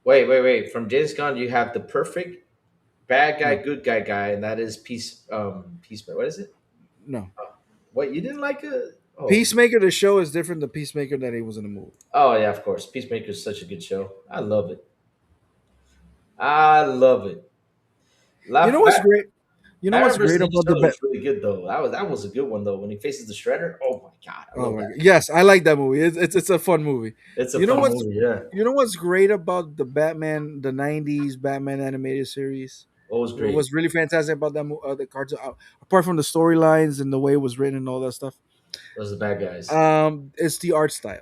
Wait. From James Gunn, you have the perfect bad guy, No, good guy, and that is Peacemaker. What is it? no. What you didn't like it? Oh, Peacemaker, the show is different than Peacemaker that he was in the movie. oh yeah, of course. Peacemaker is such a good show. I love it. I love it. You know what's great? You know Batman what's versus great Ninja about the Turtles Bat? was really good though. That was a good one though. When he faces the Shredder, oh my god, I Oh love my that. god! Yes, I like that movie. It's a fun movie. It's a You know fun what's movie. Yeah, you know what's great about the Batman, the '90s Batman animated series? it was What great. was really fantastic about the cartoon, apart from the storylines and the way it was written and all that stuff, Those are the bad guys. it's the art style.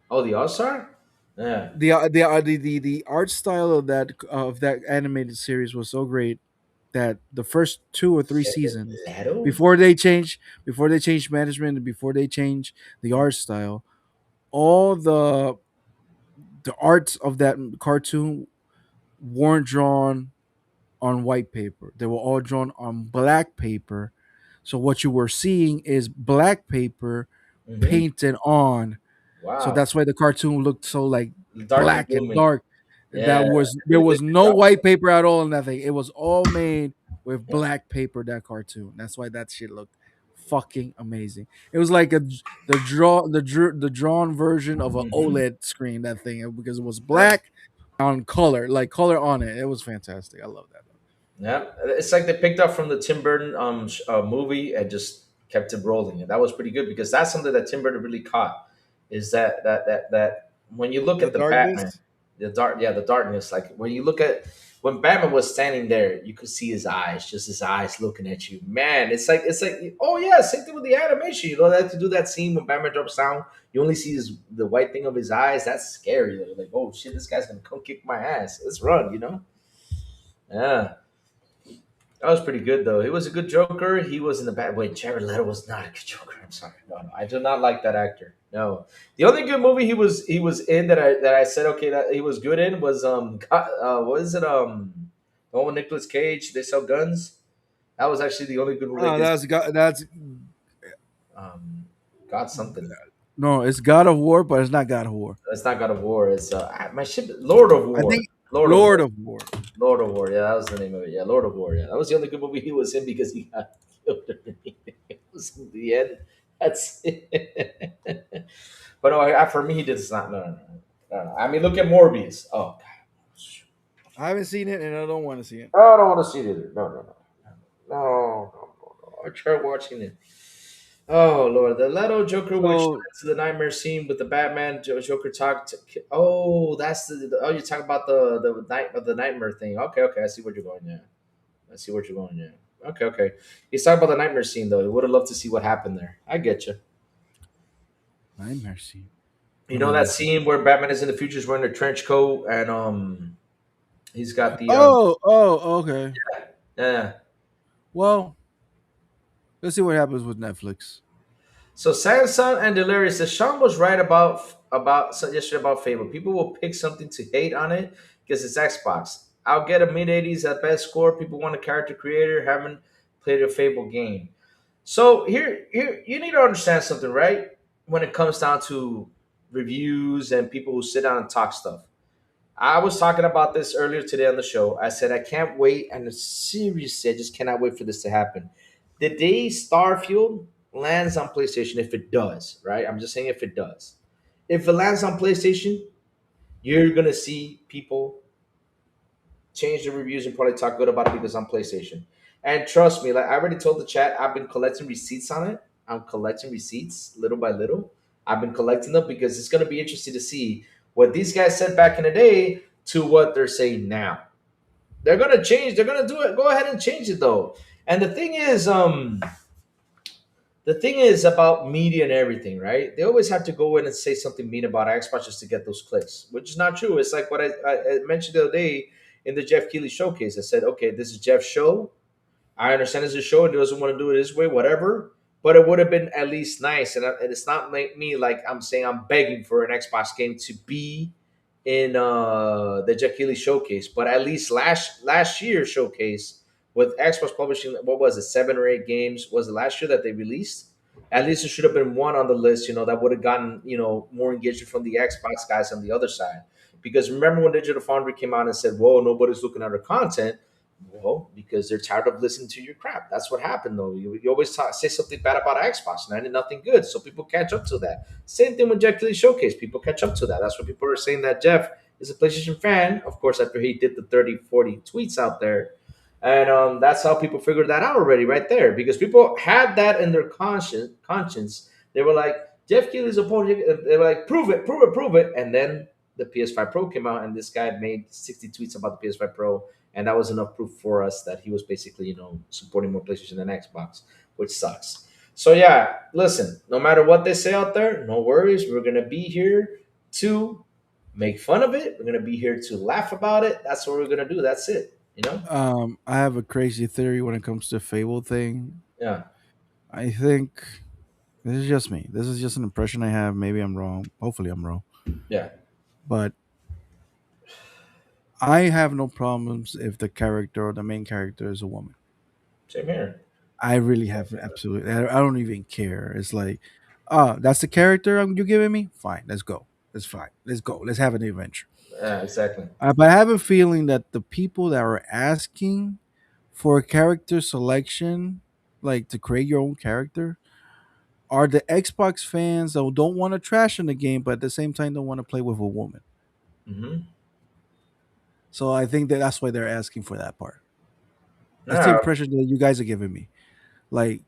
Oh, the All Star. Yeah. The art style of that animated series was so great that the first 2 or 3 seasons, Leto. before they changed management and before they changed the art style, all the arts of that cartoon weren't drawn on white paper. They were all drawn on black paper. So what you were seeing is black paper Mm-hmm. painted on. So Wow. that's why the cartoon looked so like Dark and black and gloomy. dark. Yeah, There they did was a good no job. white paper at all in that thing. It was all made with Yeah. black paper, that cartoon. That's why that shit looked fucking amazing. It was like the drawn version of an Mm-hmm. OLED screen, that thing, because it was Yeah. black on color, like color on it. It was fantastic. I love that. Yeah, it's like they picked up from the Tim Burton movie and just kept it rolling, and that was pretty good because that's something that Tim Burton really caught. Is that when you look The at the Batman, darkness. the darkness. Like when you look at when Batman was standing there, you could see his eyes, just his eyes looking at you. Man, it's like oh yeah, same thing with the animation. You know that to do that scene when Batman drops down, you only see the white thing of his eyes. That's scary. Like oh shit, this guy's gonna come kick my ass. Let's run. Yeah. That was pretty good though. He was a good Joker. He was in the bad. Wait, Jared Leto was not a good Joker. I'm sorry. No, I do not like that actor. No, the only good movie he was in that I said okay that he was good in was what is it the one with Nicolas Cage? They sell guns. That was actually the only good movie they Oh, did. that's Um, God something. no, it's God of War, but it's not God of War. It's not God of War. It's my ship. Lord of I War. think Lord of Lord War. of War. Lord of War. Yeah, that was the name of it. Yeah, Lord of War. Yeah, that was the only good movie he was in because he got killed. It was in the end. That's it. But no, for me, he did not. No, no, no, no, no. I mean, look at Morbius. Oh, God. I haven't seen it, and I don't want to see it. Oh, I don't want to see it either. No, no, no, no, no, no, no. I tried watching it. Oh Lord, the Leto Joker, which So led to the nightmare scene with the Batman Joker talk. Oh, that's oh, you're talking about the night of the nightmare thing. Okay, okay, I see where you're going. Yeah, I see where you're going. Yeah. Okay, okay. He's talking about the nightmare scene though. He would have loved to see what happened there. I get you. nightmare scene. You What do know you that mean? scene where Batman is in the future, is wearing a trench coat and he's got the Oh, okay. yeah. Well, let's see what happens with Netflix. So Samsung and Delirious says Sean was right about yesterday about Fable. People will pick something to hate on it because it's Xbox. I'll get a mid 80s at best score. People want a character creator, haven't played a Fable game. So here you need to understand something, right? When it comes down to reviews and people who sit down and talk stuff. I was talking about this earlier today on the show. I said I can't wait, and seriously, I just cannot wait for this to happen. The day Starfield lands on PlayStation, if it does, right? I'm just saying if it does. If it lands on PlayStation, you're gonna see people change the reviews and probably talk good about it because on PlayStation. And trust me, like I already told the chat, I've been collecting receipts on it. I'm collecting receipts little by little. I've been collecting them because it's going to be interesting to see what these guys said back in the day to what they're saying now. They're going to change. They're going to do it. Go ahead and change it though. And the thing is about media and everything, right? They always have to go in and say something mean about Xbox just to get those clicks, which is not true. It's like what I mentioned the other day in the Jeff Keighley showcase. I said, okay, this is Jeff's show. I understand it's a show and he doesn't want to do it his way, whatever. But it would have been at least nice. And it's not like me like I'm saying I'm begging for an Xbox game to be in the Jeff Keighley showcase. But at least last year's showcase with Xbox publishing, what was it, 7 or 8 games? Was it last year that they released? At least it should have been one on the list, that would have gotten, more engagement from the Xbox guys on the other side. Because remember when Digital Foundry came out and said, whoa, nobody's looking at our content. Well, because they're tired of listening to your crap. That's what happened, though. You always say something bad about Xbox, and I did nothing good. So people catch up to that. Same thing with Jeff Kelly Showcase. People catch up to that. That's what people are saying that Jeff is a PlayStation fan. Of course, after he did the 30, 40 tweets out there. And that's how people figured that out already, right there. Because people had that in their conscience. They were like, Jeff Keighley's opponent. They were like, prove it, prove it, prove it. And then the PS5 Pro came out, and this guy made 60 tweets about the PS5 Pro, and that was enough proof for us that he was basically, supporting more PlayStation than Xbox, which sucks. So yeah, listen, no matter what they say out there, no worries. We're gonna be here to make fun of it. We're gonna be here to laugh about it. That's what we're gonna do. That's it. I have a crazy theory when it comes to Fable thing. Yeah, I think this is just me. This is just an impression I have. Maybe I'm wrong. Hopefully, I'm wrong. yeah. But I have no problems if the character or the main character is a woman. Same here. I really have absolutely. I don't even care. It's like, that's the character you're giving me. Fine, let's go. It's fine. Let's go. Let's have an adventure. Yeah, exactly. But I have a feeling that the people that are asking for a character selection, like to create your own character, are the Xbox fans that don't want to trash in the game, but at the same time don't want to play with a woman. Mm-hmm. So I think that's why they're asking for that part. That's the Yeah, impression that you guys are giving me. Like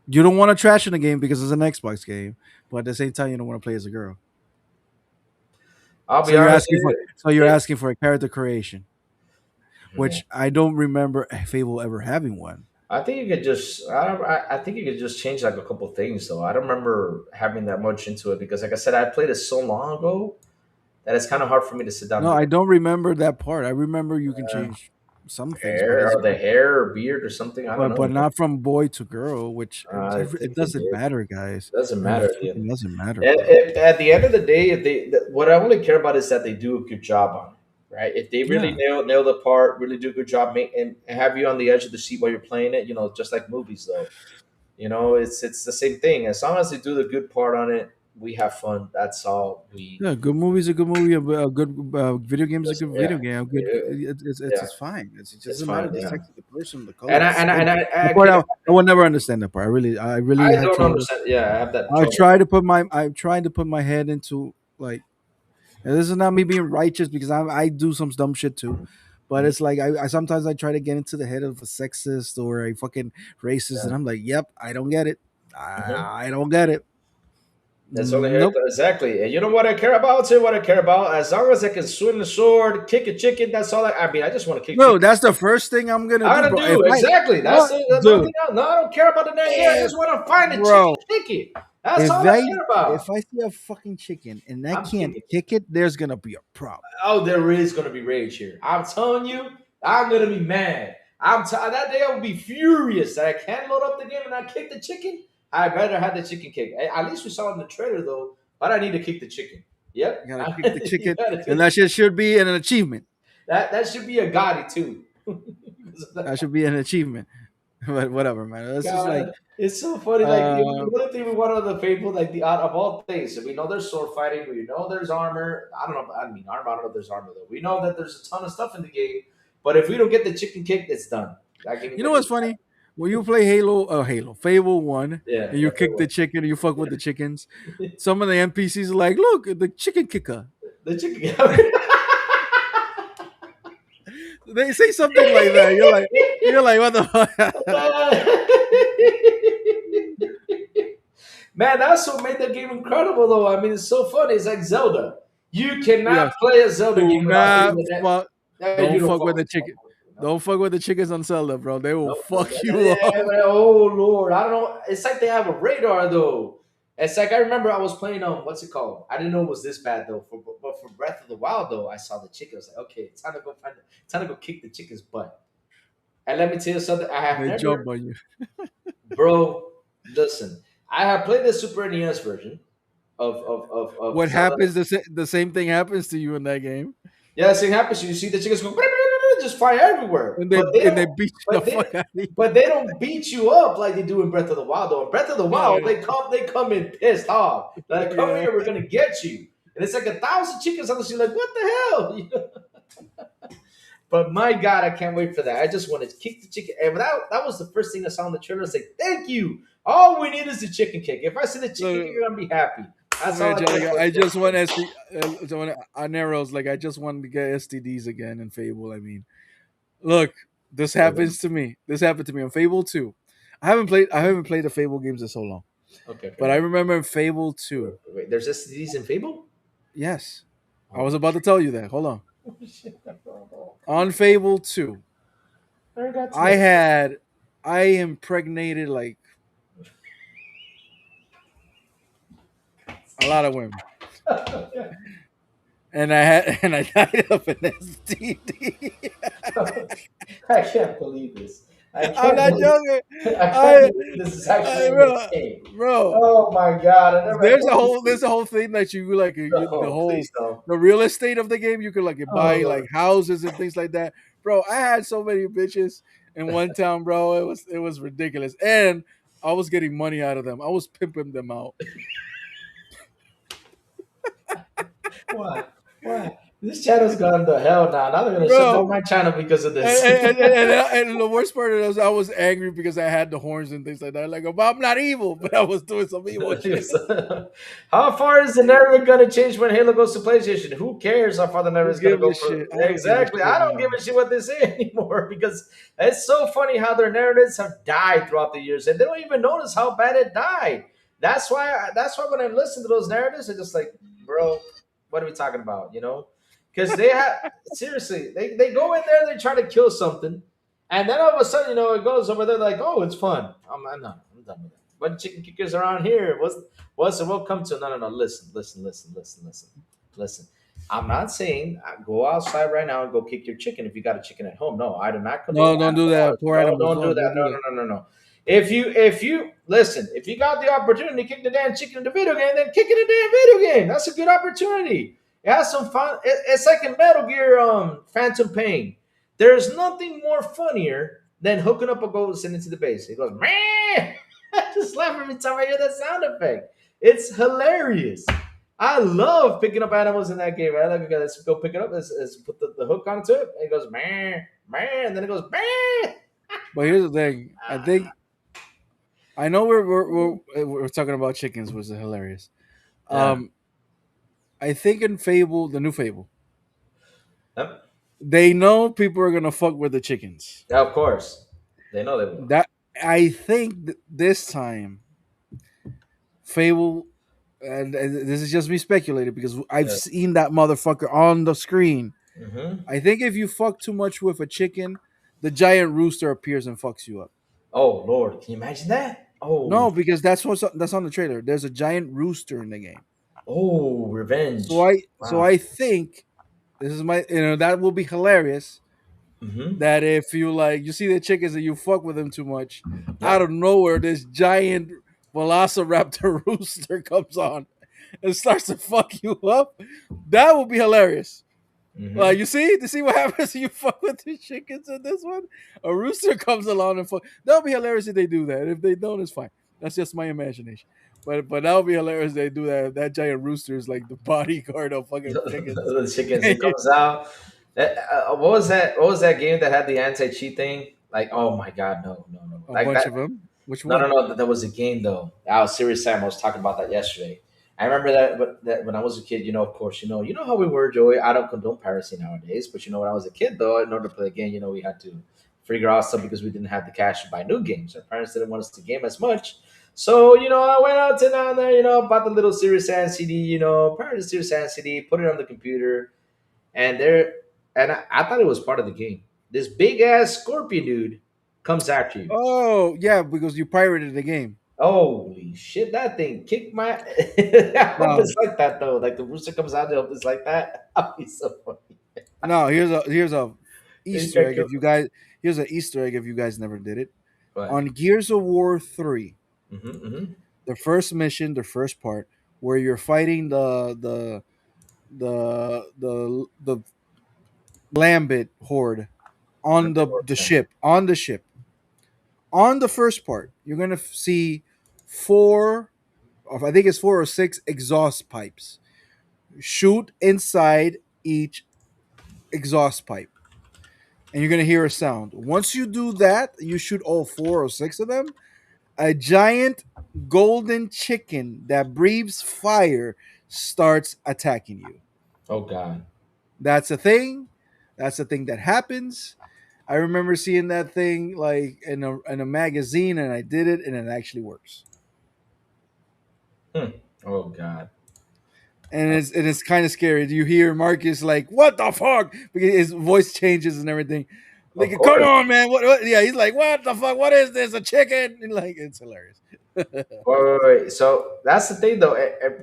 you don't want to trash in the game because it's an Xbox game, but at the same time you don't want to play as a girl. I'll So be you're honest asking with for you. so you're They, asking for a character creation, yeah. which I don't remember Fable ever having one. I think you could just. I think you could just change like a couple things though. I don't remember having that much into it because, like I said, I played it so long ago that it's kind of hard for me to sit down No, and do I don't remember that part. I remember you can uh, change some things, but hair it's or the hair or beard or something. I don't but know. not from boy to girl, which I it think they doesn't did. matter, guys. Doesn't It matter. freaking doesn't matter, bro. At the end of the day, if what I only care about is that they do a good job on it, right? If they really Yeah. nail the part, really do a good job, and have you on the edge of the seat while you're playing it, just like movies though. It's the same thing. As long as they do the good part on it, we have fun. That's all we. Yeah, good movie is a good movie. A good video game is a good video Yeah, game. A good, yeah, it's yeah. fine. It It's doesn't matter fine. the Yeah, sex of the person, the and I colors. and I, and I, The I, part can, I will never understand that part. I really I had don't trouble. understand. Yeah, I have that I trouble. try to put my I'm trying to put my head into like, and this is not me being righteous because I do some dumb shit too. But Mhm. it's like I sometimes I try to get into the head of a sexist or a fucking racist, and Yeah. I'm like, yep, I don't get it. Mhm. I don't get it. That's only Nope. exactly. And you know what I care about? Too, what I care about. As long as I can swing the sword, kick a chicken. That's all. I mean, I just want to kick No, chicken. that's the first thing I'm gonna I do, gotta bro. If do I exactly. That's what, nothing dude? else. No, I don't care about the name there. I If just want to find a chicken, bro, kick it. That's if all I I care about. if I see a fucking chicken and I I'm can't kicking. kick it, there's gonna be a problem. Oh, there is gonna be rage here. I'm telling you, I'm gonna be mad. That day I will be furious that I can't load up the game and I kick the chicken. I better have the chicken kick. At least we saw it in the trailer though, but I need to kick the chicken. You Yep, gotta kick the you chicken, gotta and kick. that shit should be an achievement. That should be a Gotti too. That should be an achievement. But whatever, man. It's just like God, it's so funny. Like uh, the only thing we want on the Fable, like the out of all things, we know there's sword fighting. We know there's armor. I don't know. I mean, armor. I don't know if there's armor though. We know that there's a ton of stuff in the game. But if we don't get the chicken kick, it's done. That game is you know gonna be what's funny? When you play Halo, Fable One, yeah, and you yeah, kick the chicken, and you fuck with the chickens. Some of the NPCs are like, "Look, the chicken kicker." the chicken. They say something like that. You're like, what the fuck? Man, that's what made the game incredible, though. I mean, it's so funny. It's like Zelda. You cannot Yes. play a Zelda Do game without hitting not the fuck. net. Don't You don't fuck fuck with with the it. chicken. No. Don't fuck with the chickens on Zelda, bro. They will Nope. fuck you Yeah, up. oh Lord, I don't know. It's like they have a radar though. It's like I remember I was playing what's it called? I didn't know it was this bad though. But for Breath of the Wild though, I saw the chicken. I was like, okay, it's time to go time to go kick the chicken's butt. And let me tell you something. I have They never, jump on you. bro. Listen, I have played the Super NES version of What Zelda. happens? The same thing happens to you in that game, Yeah, same happens. You see the chickens go just fly everywhere, and but they they don't. beat the But fuck out of you. they don't beat you up like they do in Breath of the Wild. Though in Breath of the No, Wild, they come in pissed off. Like come yeah. here, we're gonna get you. And it's like 1,000 chickens on the street. Like what the hell? But my God, I can't wait for that. I just want to kick the chicken. And that was the first thing I saw in the trailer. I was like, thank you. All we need is the chicken kick. If I see the chicken kick, So, you're gonna be happy. That's all I Angelica, care I for. just want so on arrows. Like I just wanted to get STDs again in Fable. I mean, look, this happens to me. This happened to me on Fable 2. I haven't played the Fable games in so long. Okay, But I okay. remember in Fable 2. Wait, there's STDs in Fable? Yes. I Oh, was about to tell you that. Hold on. shit. On Fable 2, I got to I know. had I impregnated like a lot of women. And I died of an STD. I can't believe this. I I'm can't not believe. joking. I can't I, believe this is actually I in the bro, game. bro, Oh my God! I never. there's a whole thing that you like the Oh, whole please no. the real estate of the game. You could like Oh buy Lord. like houses and things like that. Bro, I had so many bitches in one town, bro. It was ridiculous. And I was getting money out of them. I was pimping them out. Why? Why? This channel's gone to hell now. Now they're gonna shut down Bro, my channel because of And, this. and, and, and the worst part of it was I was angry because I had the horns and things like that. Like, well, I'm not evil, but I was doing some evil shit. How far is the narrative gonna change when Halo goes to PlayStation? Who cares how far the Who narrative is gonna gives go a for? shit? I don't give a Exactly. I shit, don't give man. a shit what they say anymore because it's so funny how their narratives have died throughout the years and they don't even notice how bad it died. That's why when I listen to those narratives, I'm just like, bro, what are we talking about? Because they have seriously, they go in there, they try to kill something, and then all of a sudden, it goes over there like, oh, it's fun. I'm not. I'm done with that. What chicken kickers around here? What's the welcome to? No, no, no. Listen. I'm not saying go outside right now and go kick your chicken if you got a chicken at home. No, I do not condone No, don't do animal that. violence. Poor No, animals. don't No, do that. don't do No, that. no, no, no, no. If you listen, if you got the opportunity to kick the damn chicken in the video game, then kick it in the damn video game. That's a good opportunity. It has some fun. It's like in Metal Gear Phantom Pain. There's nothing more funnier than hooking up a goat and sending it to the base. It goes, man. I just laugh every time I hear that sound effect. It's hilarious. I love picking up animals in that game. I like, okay, let's go pick it up. Let's put the hook onto it. And it goes, man, man. And then it goes, man. But here's the thing. I think I know we're talking about chickens, which is hilarious. Yeah. Um, I think in Fable, the new Fable, Yep. they know people are gonna fuck with the chickens. Yeah, of course. They know they will. That I think this time, Fable, and this is just me speculating because I've Yeah. seen that motherfucker on the screen. Mm-hmm. I think if you fuck too much with a chicken, the giant rooster appears and fucks you up. Oh, Lord. Can you imagine that? Oh, No, because that's on the trailer. There's a giant rooster in the game. oh, So revenge. I Wow. think this is my that will be hilarious. Mm-hmm. That if you like you see the chickens and you fuck with them too much, out Yep. of nowhere this giant velociraptor rooster comes on and starts to fuck you up. That would be hilarious. Mm-hmm. Like you see what happens if you fuck with the chickens in this one. A rooster comes along and fuck. That would be hilarious if they do that. If they don't, it's fine. That's just my imagination. But that would be hilarious if they do that. That giant rooster is like the bodyguard of fucking chickens. The chickens. It comes out. What was that? What was that game that had the anti-cheat thing? Like, oh my God, no, no, no. A Like bunch that. of them. Which No, no, one? no. That was a game though. I was serious. Sam. I was talking about that yesterday. I remember that, but that when I was a kid, of course, you know how we were, Joey. I don't condone piracy nowadays, but when I was a kid, though, in order to play a game, we had to figure out stuff because we didn't have the cash to buy new games. Our parents didn't want us to game as much, so I went out to down there, bought the little Serious Sam CD, pirated the Serious Sam CD, put it on the computer, and there, and I thought it was part of the game. This big ass scorpion dude comes after you. Oh yeah, because you pirated the game. Holy shit, that thing kicked my. I hope No, it's like that though. Like the rooster comes out, I hope it's like that. I'll be so funny. no. Here's a You Easter got egg if killed. you guys. Here's an Easter egg if you guys never did it. Right. On Gears of War 3, Mm-hmm. the first mission, the first part, where you're fighting the Lambit horde on the ship on the first part, you're gonna see four, I think it's 4 or 6 exhaust pipes. Shoot inside each exhaust pipe, and you're gonna hear a sound. Once you do that, you shoot all 4 or 6 of them. A giant golden chicken that breathes fire starts attacking you. Oh god. That's a thing. That's a thing that happens. I remember seeing that thing like in a magazine, and I did it, and it actually works. Hmm. Oh god. And it's kind of scary. You hear Marcus like, "What the fuck?" Because his voice changes and everything. Of Like, come course. on, man! What? Yeah, he's like, "What the fuck? What is this? A chicken?" And like, it's hilarious. Wait. So that's the thing, though.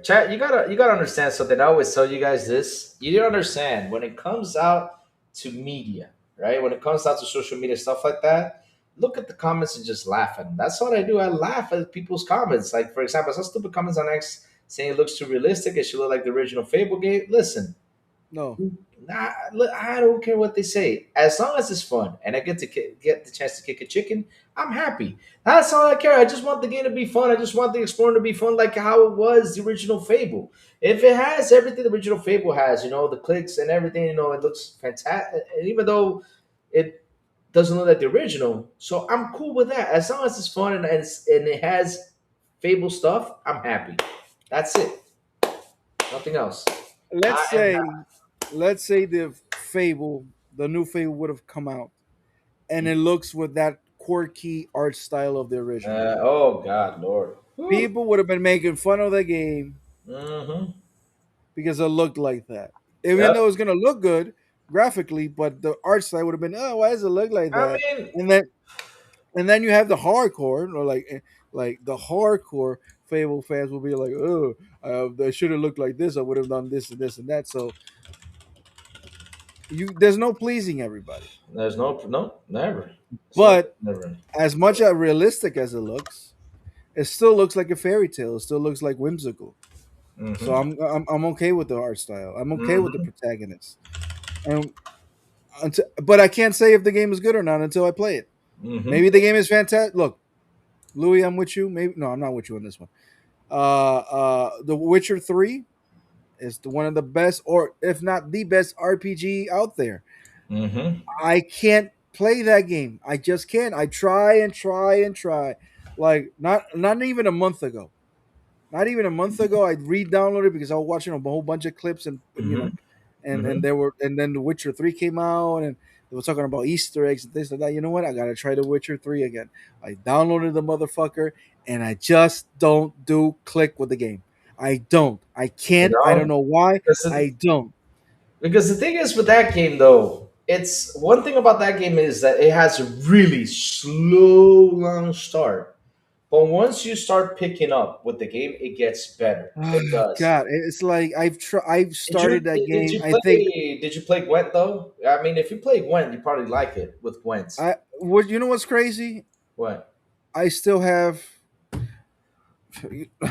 Chat, you gotta understand something. I always tell you guys this. You don't understand when it comes out to media, right? When it comes out to social media stuff like that, look at the comments and just laugh at them. That's what I do. I laugh at people's comments. Like for example, some stupid comments on X saying it looks too realistic. It should look like the original Fable game. Listen, No, nah, look, I don't care what they say. As long as it's fun and I get to get the chance to kick a chicken, I'm happy. That's all I care. I just want the game to be fun. I just want the exploring to be fun, like how it was the original Fable. If it has everything the original Fable has, the clicks and everything, it looks fantastic. And even though it doesn't look like the original, so I'm cool with that. As long as it's fun and it has Fable stuff, I'm happy. That's it. Nothing else. let's I am say, let's say the new Fable would have come out, and it looks with that quirky art style of the original. Oh God, Lord. People would have been making fun of the game Mm-hmm. because it looked like that. Even Yep. though it's gonna look good graphically, but the art style would have been, oh, why does it look like I that? mean, And then you have the hardcore, or like the hardcore Fable fans will be like, oh, they should have looked like this. I would have done this and this and that. So there's no pleasing everybody. there's no, never. So But never. as much as realistic as it looks, it still looks like a fairy tale. It still looks like whimsical. So Mm-hmm. I'm okay with the art style. I'm okay with the Mm-hmm. protagonist. And but I can't say if the game is good or not until I play it. Mm-hmm. Maybe the game is fantastic. Look, Louis, I'm with you. Maybe no, I'm not with you on this one. The Witcher 3 is one of the best, or if not the best RPG out there. Mm-hmm. I can't play that game. I just can't. I try and try and try. Like not even a month ago. Not even a month ago, I re-downloaded because I was watching a whole bunch of clips and Mm-hmm. and Mm-hmm. there were and then The Witcher 3 came out and they were talking about Easter eggs and things like that. You know what? I gotta try The Witcher 3 again. I downloaded the motherfucker and I just don't do click with the game. I don't. I You can't. I don't know, know why. because I don't. the thing is with that game though, it's one thing about that game is that it has a really slow, long start. But once you start picking up with the game, it gets better. It does. God, it's like I've started that Did game. you I think play Gwent though? I mean, if you play Gwent, you probably like it with Gwent. I what you know what's crazy? What? I still have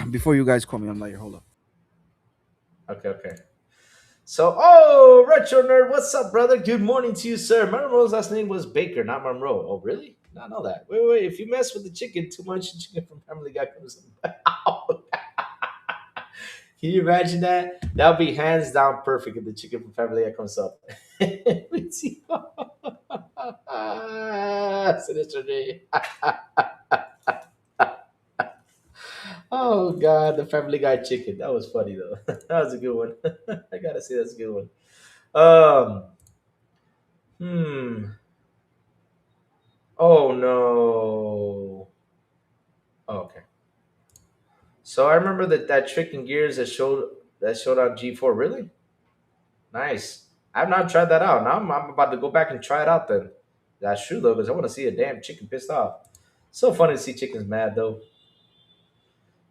before you guys call me, I'm like, hold up. Okay, okay. So, oh, Retro Nerd, what's up, brother? Good morning to you, sir. Monroe's last name was Baker, not Monroe. Oh, really? Not know that. Wait, wait. If you mess with the chicken too much, the chicken from Family Guy comes out. Can you imagine that? That would be hands down perfect if the chicken from Family Guy comes up. Let's see. Sinister J. Oh God, the Family Guy chicken. That was funny though. That was a good one. I gotta say that's a good one. Um. Hmm. Oh no. Oh, okay. So I remember that trick in Gears that showed on G4. Really nice. I've not tried that out. Now I'm about to go back and try it out. Then that's true though, because I want to see a damn chicken pissed off. So funny to see chickens mad though.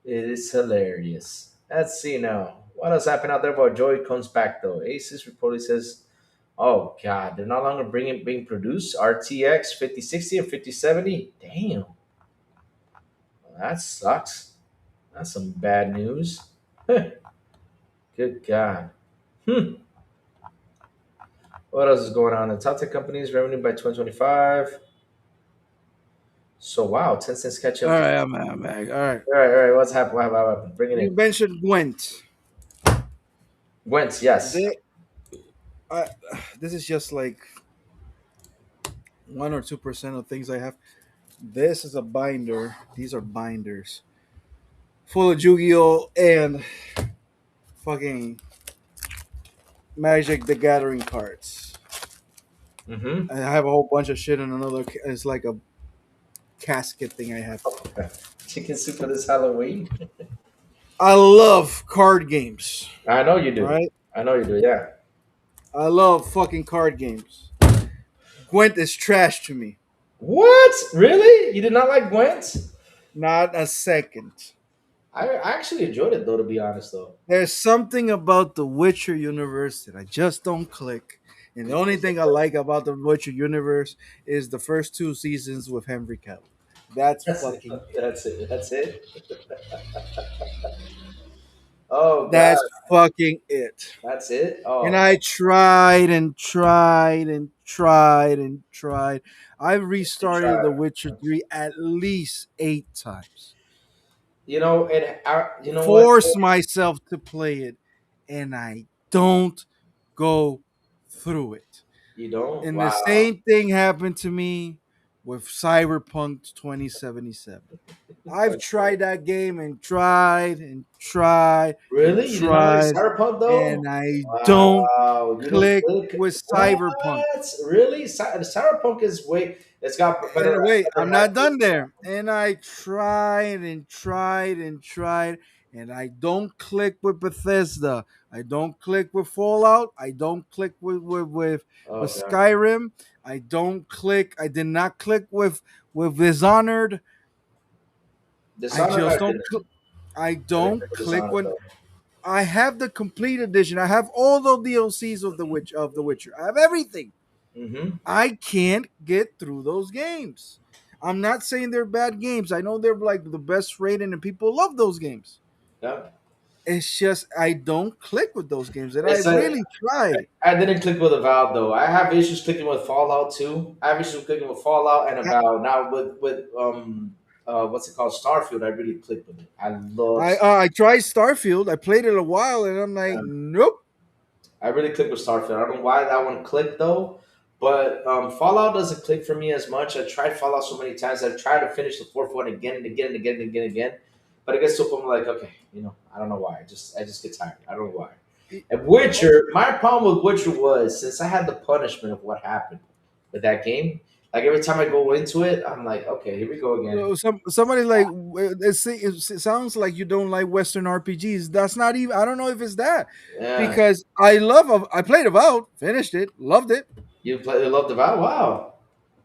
It is hilarious. Let's see now. What else happened out there about Joy comes back though? Asus reportedly says, "Oh God, they're no longer being produced. RTX 5060 and 5070. Damn, that sucks. That's some bad news. Good God. Hmm. What else is going on? The top tech companies revenue by 2025. So wow, Tencent's catch All up to. right, I'm back. All right. All right, all right. What's happened? What happened? Bring it You in. mentioned Gwent. Gwent, yes. They, I, this is just like 1 or 2% of things I have. This is a binder. These are binders full of Yu-Gi-Oh and fucking Magic the Gathering cards. Mm-hmm. I have a whole bunch of shit in another. It's like a casket thing I have. Chicken soup for this Halloween. I love card games. I know you All do. right, I know you do. Yeah. I love fucking card games. Gwent is trash to me. What? Really? You did not like Gwent? Not a second. I actually enjoyed it though, to be honest though. There's something about the Witcher universe that I just don't click. And the only thing I like about the Witcher universe is the first 2 seasons with Henry Cavill. That's That's it. fucking it. That's it. That's it. Oh God, That's fucking it. that's it. And Oh, I tried and tried and tried and tried. I've you try. restarted The Witcher 3 at least 8 times. You know what? Force myself to play it, and I don't go through it. You don't. And the Wow. same thing happened to me with Cyberpunk 2077. I've tried that game and tried and tried and Really? You did not like tried, Cyberpunk though? and I don't Wow. You don't click click. with What? Cyberpunk. Really? Cyberpunk is way. It's got And wait, better I'm not hype. done there. And I tried and tried and tried, and I don't click with Bethesda. I don't click with Fallout. I don't click with Oh God. Skyrim. I don't click. I did not click with Dishonored. I Dishonored, just I don't. didn't. I I didn't don't play click Dishonored when though. I have the complete edition. I have all the DLCs of the Witcher. I have everything. Mm-hmm. I can't get through those games. I'm not saying they're bad games. I know they're like the best rated and people love those games. Yeah. It's just I don't click with those games, and I It's like really tried. I didn't click with Avowed though. I have issues clicking with Fallout too. I have issues clicking with Fallout and Avowed. Now with what's it called, Starfield. I really clicked with it. I love. I tried Starfield. I played it a while, and I'm like, nope. I really click with Starfield. I don't know why that one clicked though, but Fallout doesn't click for me as much. I tried Fallout so many times. I've tried to finish the fourth one again and again and again and again and again, but it gets to a point where I'm like, okay, I don't know why. I just get tired. I don't know why. And Witcher, my problem with Witcher was since I had the punishment of what happened with that game. Like every time I go into it, I'm like, okay, here we go again. Somebody like it sounds like you don't like Western RPGs. That's not even. I don't know if it's that Yeah, because I played Avowed, finished it, loved it. you love the Vow. Wow,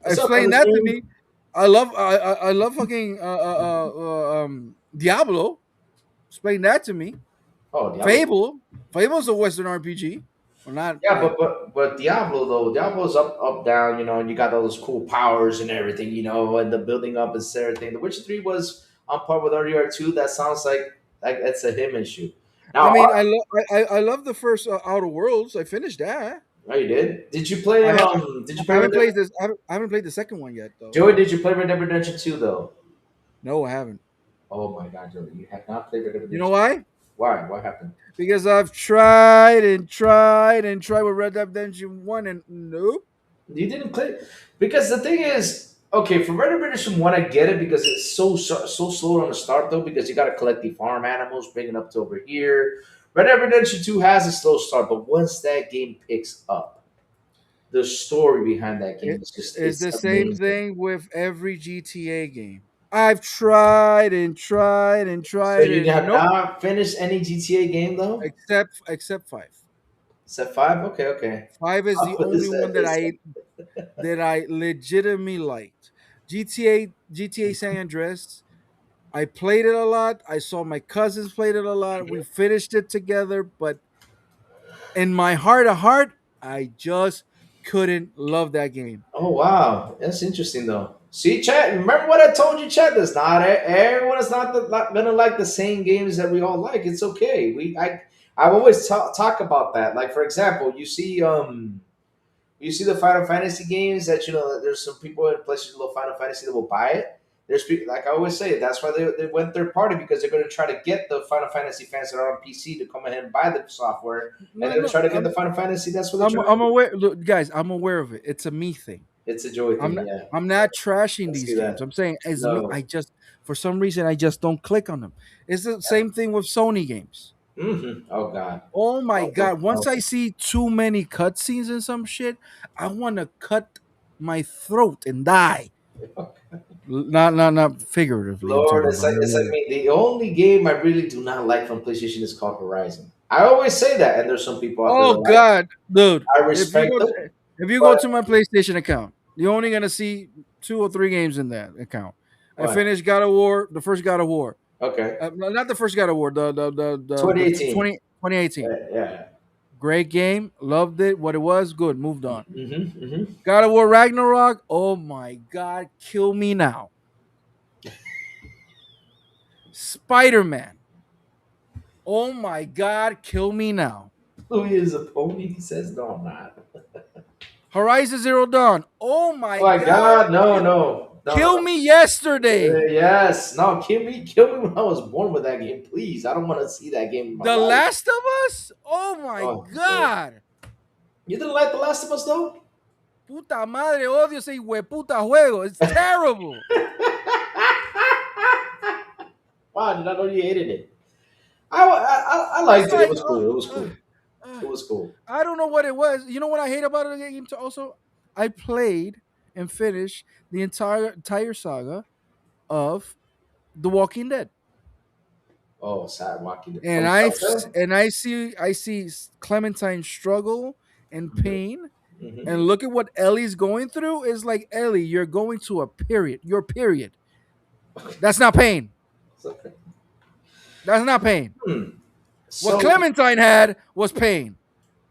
what's up, Explain that to Elizabeth? me. I love fucking Diablo. Explain that to me. Oh, Diablo. Fable's a Western RPG. Well, not Yeah, like but Diablo though, Diablo's up down, and you got all those cool powers and everything, and the building up and everything. The Witcher 3 was on par with RDR2. That sounds like it's a him issue. I Now, mean, I love the first Outer Worlds. I finished that. oh, you did? Did you play I have Did you I play haven't Red Dead? played this. I haven't played the second one yet though. Joey? Did you play Red Dead Redemption 2 though? No, I haven't. Oh my God, Joey, you have not played Red Dead You know Redemption. why? Why? What happened? Because I've tried and tried and tried with Red Dead Redemption 1 and nope. You didn't click because the thing is, okay, for Red Dead Redemption 1, I get it because it's so slow on the start though because you got to collect the farm animals, bring it up to over here. Red Dead Redemption 2 has a slow start, but once that game picks up, the story behind that game It is just is it's the same amazing. thing with every GTA game. I've tried and tried and So tried you and have nope, not finished any GTA game though, except 5. except five. Okay, okay. 5 is I'll the put only this. one that I legitimately liked. GTA San Andreas. I played it a lot. I saw my cousins played it a lot. We finished it together, but in my heart of heart, I just couldn't love that game. Oh wow, that's interesting though. See, chat. Remember what I told you, chat. That's not everyone is not gonna like the same games that we all like. It's okay. I always talk about that. Like for example, you see the Final Fantasy games that there's some people in places who love Final Fantasy that will buy it. There's people like I always say that's why they went third party because they're going to try to get the Final Fantasy fans that are on PC to come ahead and buy the software, and No, they're going to no, try to get the Final Fantasy. That's what they're I'm trying to I'm do. aware. Look, guys, I'm aware of it. It's a me thing. It's a joy I'm thing, not. yeah. I'm not trashing I these see games. that. I'm saying as me. No, I just for some reason I just don't click on them. It's the same thing with Sony games. Oh God. Oh my Oh, oh, god! Once I oh. see too many cutscenes and some shit, I want to cut my throat and die. Not figuratively. I'm Lord, talking it's about. like it's like me. The only game I really do not like from PlayStation is called Horizon. I always say that, and there's some people out there Oh that like. god, dude! I If you respect go, them, if you go but to my PlayStation account, you're only gonna see 2 or 3 games in that account. I what? finished God of War, the first God of War. Okay, No, not the first God of War, the 2018. 2018. Yeah. Great game, loved it. What it was, good. Moved on. Mm-hmm. God of War Ragnarok. Oh my God, kill me now. Spider Man. Oh my God, kill me now. Louis is a pony. He says, "No, I'm not." Horizon Zero Dawn. Oh Oh my my God, God, no, no, no, kill no. me yesterday. Yes, no, kill me when I was born with that game, please. I don't want to see that game in my The life. Last of Us. Oh my Oh, Lord. God. You didn't like The Last of Us though? Puta madre, odio ese hueputa juego. It's terrible. Wow, I did not know you hated it. I It's liked it. It like, was cool. It was uh, cool. uh, It was cool. I don't know what it was. You know what I hate about the game? Too, also, I played and finished the entire saga of The Walking Dead, Oh, sad walking and from Telltale. I see Clementine struggle and pain, Mm-hmm. and look at what Ellie's going through. Is like Ellie, you're going to a period. Your period. That's not pain. So, That's not pain. hmm. What So, Clementine had was pain.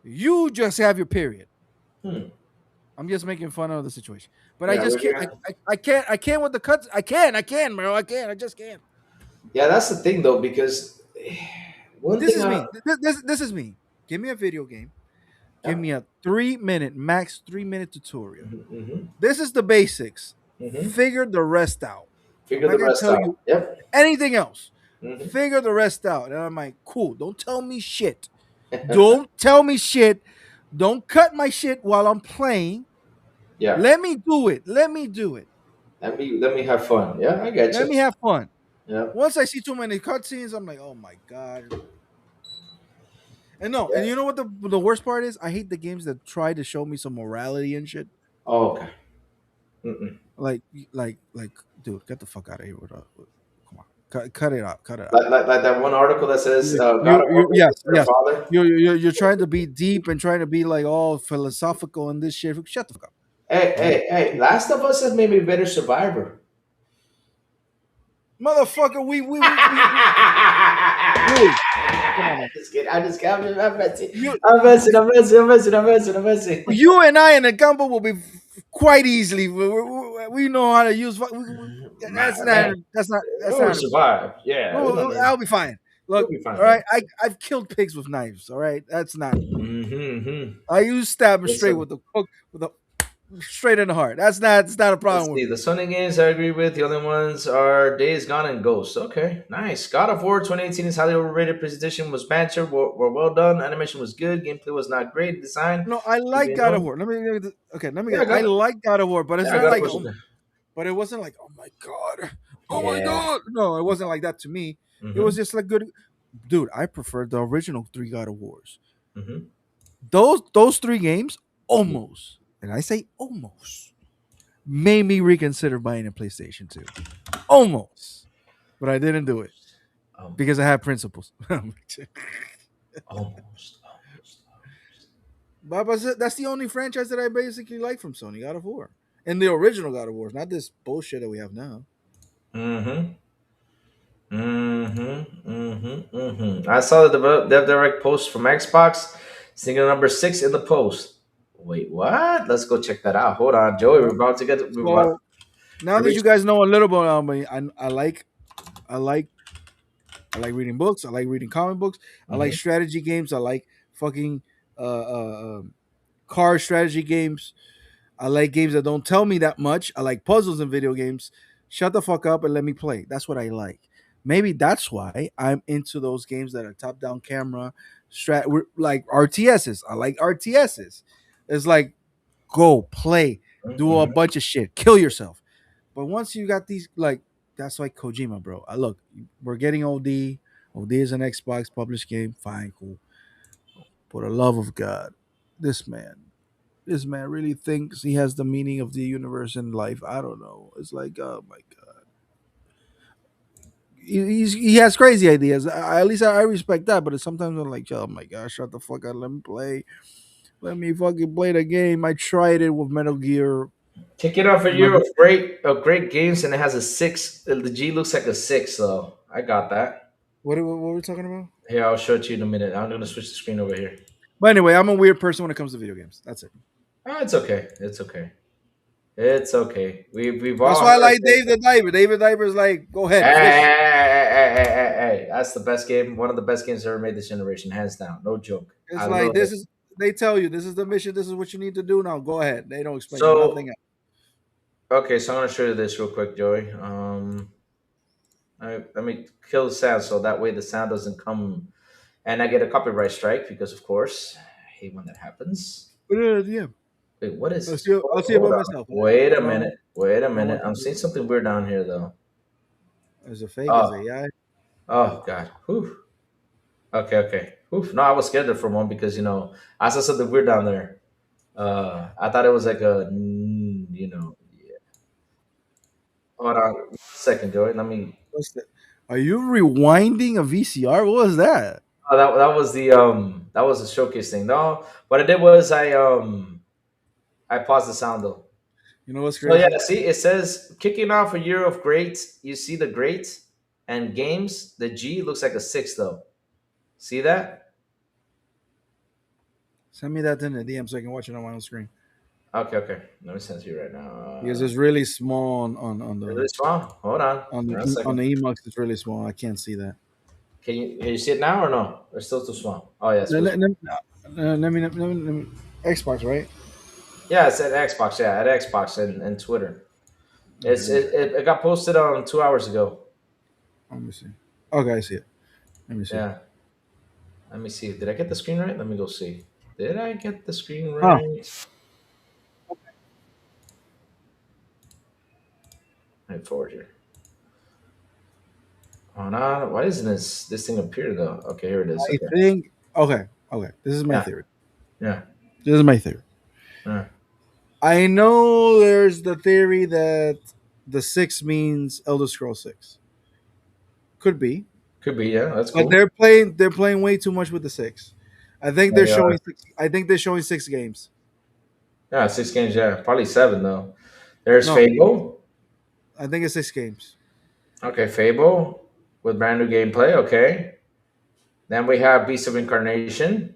You just have your period. hmm. I'm just making fun of the situation, but I Yeah, just can't. I can't with the cuts. I can't, bro. I can't. I just can't. yeah, that's the thing though, because One This thing is I. me. This is me. Give me a video game. Give Yeah. me a 3 minute max 3 minute tutorial. Mm-hmm. This is the basics. Mm-hmm. Figure the rest out. I'm Figure not the gonna rest tell out. you Yep. anything else. Mm-hmm. Figure the rest out. And I'm like, cool. Don't tell me shit. Don't tell me shit. Don't cut my shit while I'm playing. Yeah. Let me do it. Let me do it. Let me have fun. Yeah, I get Let you. me have fun. Yeah. Once I see too many cutscenes, I'm like, oh my god. And no, and Yeah. you know what the worst part is? I hate the games that try to show me some morality and shit. Oh, okay. Mm-mm. Like, like, dude, get the fuck out of here come on, cut it out, cut it out. Like that one article that says God of War You made yes, this their yes. father. You're trying to be deep and trying to be like all philosophical and this shit. Shut the fuck up. Hey, All right, hey, hey! Last of Us has made me a better survivor. motherfucker. Dude, come on, man. Just kidding. I just kidding. I'm messing. You I'm messing. I'm messing. I'm messing. I'm messing. I'm messing. you and I in a combo will be quite easily. We know how to use. Man, man, That's we'll not. survive. Yeah, we don't need. I'll be fine. We'll Look, be fine. all right. I've killed pigs with knives. All right, that's not. Mm-hmm. I use stab 'em Yes, straight sir. with the hook, with the straight in the heart. That's not. It's not a Let's problem with see. me. The Sony games I agree with. The only ones are Days Gone and Ghost. Okay, nice. God of War 2018 is highly overrated. Presentation was banter. Were well done. Animation was good. Gameplay was not great. Design No, I could like be God of annoying. War. Okay. Let me Yeah, get. I like God of War, but it's not God of like. War's okay. But it wasn't like, oh my god, oh my Yeah. god. No, it wasn't like that to me. It was Mm-hmm. just like good. Dude, I prefer the original three God of Wars. Mm-hmm. Those three games almost, and I say almost, made me reconsider buying a PlayStation 2. Almost. But I didn't do it Um, because I have principles. almost. But that's the only franchise that I basically like from Sony, God of War. And the original God of Wars, not this bullshit that we have now. Mm-hmm. Mm-hmm. Mm-hmm. Mm-hmm. I saw the Dev Direct post from Xbox. Single number 6 in the post. Wait, what? Let's go check that out. Hold on, Joey. We're Yep. about to get. We're about So now to that reach. you guys know a little bit about me, I like I like reading books. I like reading comic books. I like Mm-hmm. strategy games. I like fucking car strategy games. I like games that don't tell me that much. I like puzzles in video games. Shut the fuck up and let me play. That's what I like. Maybe that's why I'm into those games that are top down camera, like RTSs. I like RTSs. It's like go play, do a Mm-hmm. bunch of shit, kill yourself. But once you got these, like that's like Kojima, bro. I look, we're getting OD. OD is an Xbox published game. Fine, cool. For the love of God, this man, this man really thinks he has the meaning of the universe in life. I don't know. It's like, oh my god, he has crazy ideas. At least I respect that. But sometimes I'm like, oh my god, shut the fuck up. Let me play. Let me fucking play the game. I tried it with Metal Gear. Kick it off a My year of great games, and it has a 6. The G looks like a 6, so I got that. what were we talking about? Here, I'll show it to you in a minute. I'm gonna switch the screen over here. But anyway, I'm a weird person when it comes to video games. That's it. Oh, it's okay. It's okay. It's okay. We've That's all why I heard our like say Dave the Diver. Dave the Diver's like, go Hey, ahead, hey, fish. hey, hey, hey, hey, hey. That's the best game. One of the best games ever made this generation, hands down. No joke. It's I like love it. this is. They tell you this is the mission. This is what you need to do. Now go ahead. They don't explain you So, nothing else. okay, so I'm gonna show you this real quick, Joey. Let me kill the sound so that way the sound doesn't come, and I get a copyright strike because, of course, I hate when that happens. But yeah, Wait, what I'll is? see. I'll see Hold about on. myself. Wait a I don't. minute. Wait a I don't minute. want I'm to. seeing something weird down here, though. Is it fake? Is Oh, it AI? oh God. Whew. Okay, okay. Oof. No, I was scared there for a moment because I saw something weird down there. I thought it was like yeah. Hold on a second, Joey. Let me. What's that? Are you rewinding a VCR? What was that? Oh, that was the showcase thing. No, what I did was I paused the sound though. You know what's So yeah, crazy? see, it says kicking off a year of greats. You see the great and games. The G looks like a 6 though. See that? Send me that in the DM so I can watch it on my own screen. Okay, okay. Let me send it to you right now. Because it's really small Really small. Hold on. on One the second. Emux. It's really small. I can't see that. Can you see it now or no? Or still too small? Oh yeah, it's Let, supposed let, to be. let, let me- Xbox, right? Yeah, it's at Xbox. Yeah, at Xbox and Twitter. Okay, It got posted on 2 hours ago. let me see. Okay, I see it. Let me see. Yeah. Let me see. Did I get the screen right? Let me go see. Did I get the screen Huh. right? I forward here. Oh no! Why isn't this thing appear though? Okay, here it is. I Okay. think. Okay, okay. This is my Yeah. theory. Yeah. This is my theory. Yeah. I know there's the theory that the six means Elder Scroll Six. Could be, Could be. Yeah. That's but cool. they're playing way too much with the six. I think Yeah, they're they showing are. six. I think they're showing six games. Yeah. 6 games. Yeah. Probably seven though. There's No, Fable. I think it's six games. Okay, Fable with brand new gameplay. Okay. Then we have Beast of Incarnation.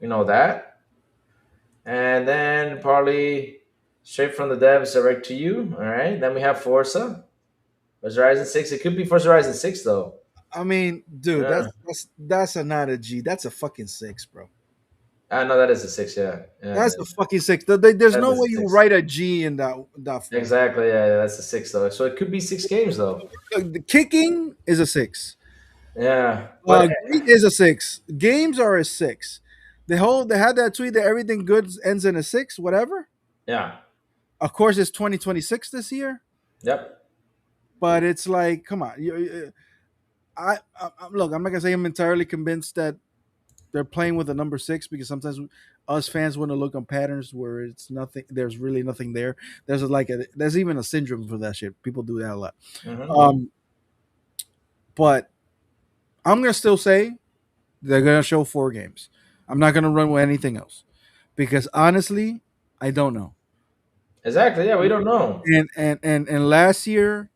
You know that. And then probably straight from the devs direct to you. All right. Then we have Forza. Forza Horizon 6. It could be Forza Horizon 6 though. I mean, dude, Yeah. that's a not a G. That's a fucking six, bro. I know that is a 6. Yeah. Yeah. That's Yeah. a fucking six. There's That no is a way you 6. write a G in that form. Exactly. Yeah, yeah, that's a 6 though. So it could be 6 games though. The kicking is a six. Yeah. But Greed is a six. Games are a six. They had that tweet that everything good ends in a six, whatever. yeah. Of course, it's 2026 this year, Yep. but it's like, come on. Look. I'm not gonna say I'm entirely convinced that they're playing with a number six because sometimes us fans want to look on patterns where it's nothing. There's really nothing there. There's even a syndrome for that shit. People do that a lot. Hmm. Um, but I'm gonna still say they're gonna show four games. I'm not gonna run with anything else because honestly, I don't know. Exactly. Yeah, we don't know. And last year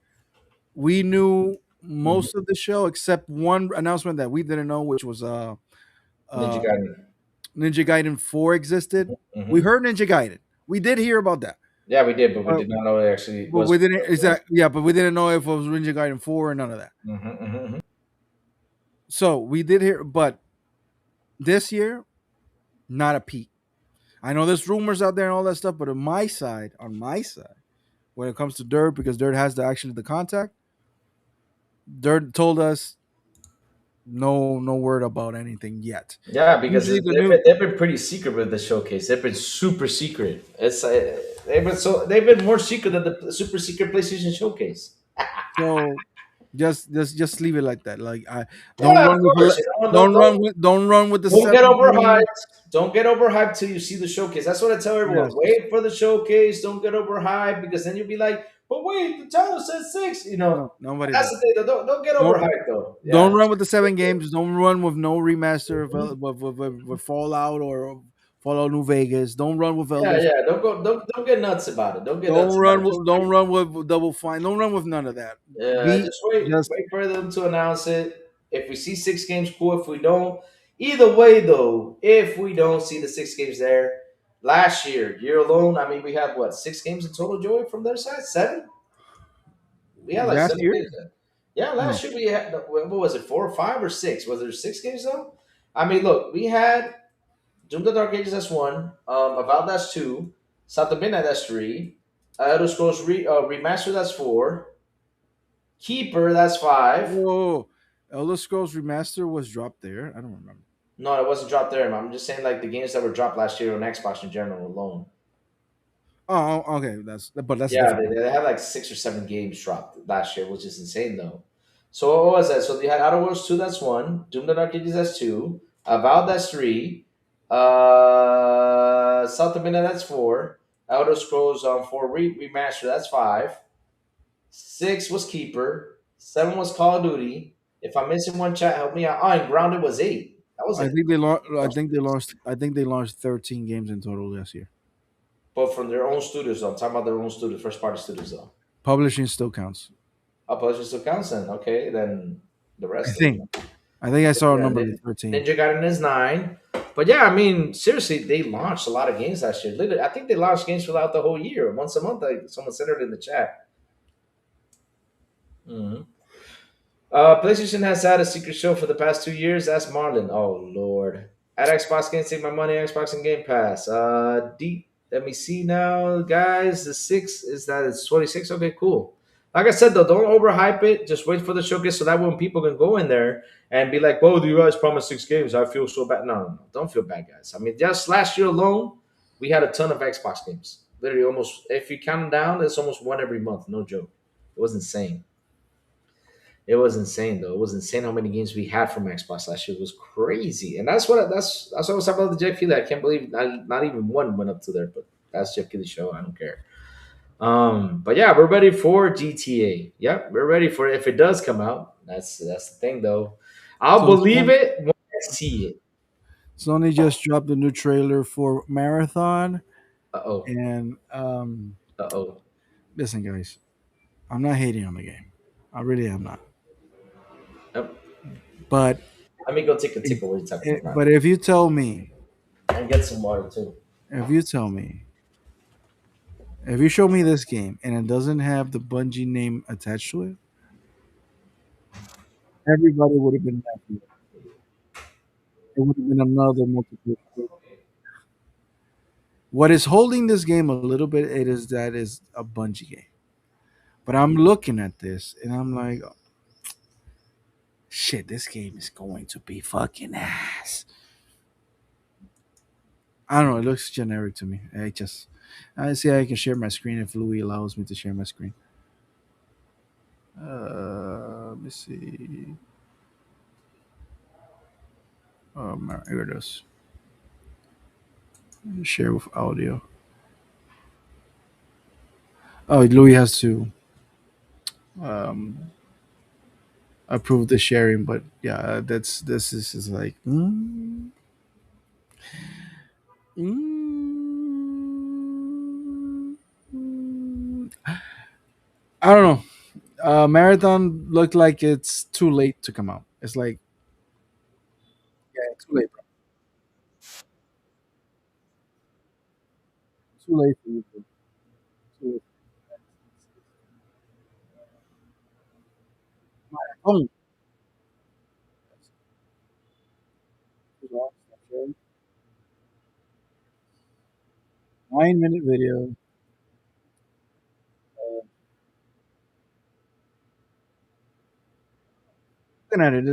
we knew Hmm. most of the show except one announcement that we didn't know, which was Ninja uh Gaiden. Ninja Gaiden 4 existed. We Hmm. heard Ninja Gaiden. We did hear about that. Yeah, we did, but we Uh, did not know it actually but was. we didn't but we didn't know if it was Ninja Gaiden 4 or none of that. Hmm. Hmm. So we did hear, but this year, not a peep. I know there's rumors out there and all that stuff, but on my side, when it comes to Dirt, because Dirt has actually the contact, Dirt told us no word about anything yet. Yeah, because Usually the new they've been pretty secret with the showcase. They've been super secret. It's they've been more secret than the super secret PlayStation showcase. so just leave it like that. Like I don't Yeah, of run with course. don't run with the Don't get seven overhyped. games. Don't get overhyped till you see the showcase. That's what I tell everyone. Yes. Wait for the showcase. Don't get overhyped because then you'll be like, but wait, the title says 6. No, nobody That's does. the thing. Though. Don't get Don't overhyped though. don't Yeah. run with the seven games. Don't run with no remaster with Fallout or Fallout New Vegas. Don't run with Yeah, Elder. yeah. Don't get nuts about it. Don't get Don't nuts about run it. Just with wait. Double Fine. Don't run with none of that. Yeah, Be just wait. just Wait for them to announce it. If we see 6 games, cool. If we don't, either way though, if we don't see the 6 games there, last year alone, I mean, we had what 6 games in total, Joey, from their side? 7. We had like last 7 games. year. Then. Yeah, No, last year we had what was it, 4 or 5 or 6? Was there 6 games though? I mean, look, we had Doom the Dark Ages, that's 1. Avowed, that's 2. South of Midnight, that's 3. Elder Scrolls Remaster, that's 4. Keeper, that's 5. whoa, Elder Scrolls Remaster was dropped there. I don't remember. No, it wasn't dropped there. I'm just saying like the games that were dropped last year on Xbox in general alone. Oh, okay. That's Yeah, different. they had like 6 or 7 games dropped last year, which is insane though. So what was that? So they had Outer Worlds 2, that's 1. Doom the Dark Ages, that's 2. Avowed, that's 3. South of Midnight, that's 4. Elder Scrolls 4 Remaster, that's 5. 6 was Keeper. 7 was Call of Duty. If I'm missing one, chat, help me out. Oh, and Grounded was 8. That was I like think they launched. I think they launched 13 games in total this year. but from their own studios, though. I'm talking about their own studios, first party studios, though. Publishing still counts. Publishers still counts then. Okay, then the I rest of think. them. I think I saw a Yeah, number of 13. Ninja Gaiden is 9. But yeah, I mean, seriously, they launched a lot of games last year. Literally, I think they launched games throughout the whole year, once a month. Like someone said it in the chat. Mhm. PlayStation has had a secret show for the past 2 years. That's Marlon. Oh Lord. At Xbox Games, take my money. Xbox and Game Pass. Deep. Let me see now, guys. The six is that it's 26. Okay, cool. Like I said though, don't overhype it. Just wait for the showcase so that when people can go in there and be like, "Whoa, do you guys promise 6 games? I feel so bad." No, no, no. Don't feel bad, guys. I mean, just last year alone, we had a ton of Xbox games. Literally, almost if you count them down, it's almost one every month. No joke. It was insane. It was insane though. It was insane how many games we had from Xbox last year. It was crazy, and that's what I was talking about the Jeff Keighley. I can't believe not even one went up to there, but that's Jeff Keighley's show. I don't care. But yeah, we're ready for GTA. Yep, we're ready for it. If it does come out, that's the thing though. I'll So believe it when I see it. Sony just dropped a new trailer for Marathon, Uh oh. and Uh oh. listen, guys, I'm not hating on the game. I really am not. Yep. But Let me go take a if, tickle. What are you talking about? but if you tell me, And get some water too. if you tell me, if you show me this game and it doesn't have the Bungie name attached to it, everybody would have been happy. It would have been another multiplayer. What is holding this game a little bit it is that is a Bungie game. But I'm looking at this and I'm like, shit, this game is going to be fucking ass. I don't know. It looks generic to me. I see I can share my screen if Louis allows me to share my screen. Let me see. Here it is. Share with audio. Oh, Louis has to um, approve the sharing, but yeah, this is like. Mm, I don't know. Marathon looked like it's too late to come out. It's like yeah, too late, bro. Too late for you, bro. Too late. Oh, 9 minute video. Looking at it.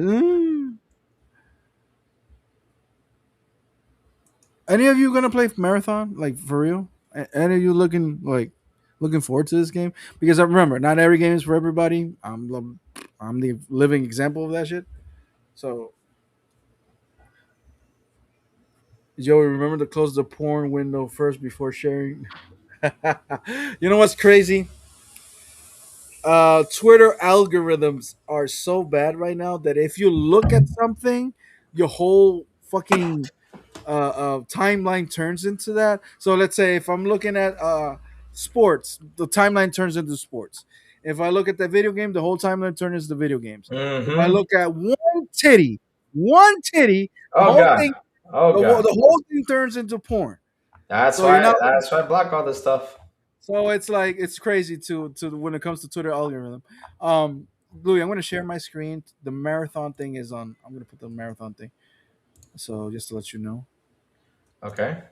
Any of you gonna play marathon? Like for real? Any of you looking forward to this game? Because I remember, not every game is for everybody. I'm the living example of that shit. So Joey, remember to close the porn window first before sharing. You know what's crazy? Twitter algorithms are so bad right now that if you look at something, your whole fucking timeline turns into that. So let's say if I'm looking at sports, the timeline turns into sports. If I look at the video game, the whole timeline turns into video games. If I Mm-hmm. look at one titty, the Oh whole god. thing, Oh god. the whole thing turns into porn. That's So you're why. not. That's why I block all this stuff. So it's like it's crazy to when it comes to Twitter algorithm. Um, Louis, I'm gonna share my screen. The marathon thing is on. I'm gonna put the marathon thing. So just to let you know. Okay.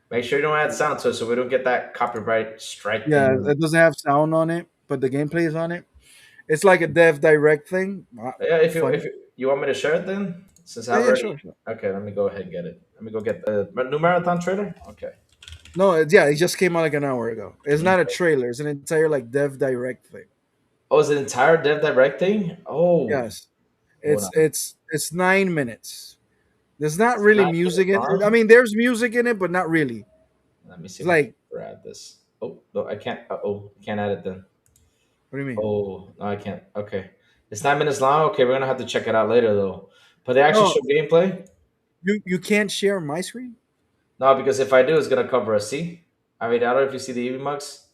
Make sure you don't add sound to it so we don't get that copyright strike Yeah, thing. it doesn't have sound on it, but the gameplay is on it. It's like a dev direct thing. Yeah, if Funny. you want me to share it then, since Yeah, I've yeah, already. sure, sure. Okay, let me go ahead and get it. Let me go get the new marathon trailer. Okay. No, yeah, it just came out like an hour ago. It's not a trailer. It's an entire like dev direct thing. Oh, is it entire Dev Direct thing? Oh, Yes, hold on. it's 9 minutes. There's not It's really 9 minutes music in. I long. mean, there's music in it, but not really. Let me see It's if I can like, add this. Oh no, I can't. Oh, I can't add it then. what do you mean? Oh no, I can't. Okay, it's 9 minutes long. Okay, we're gonna have to check it out later though. But they actually No, show gameplay. you can't share my screen. No, because if I do, it's gonna cover us. See, I mean, I don't know if you see the EV mugs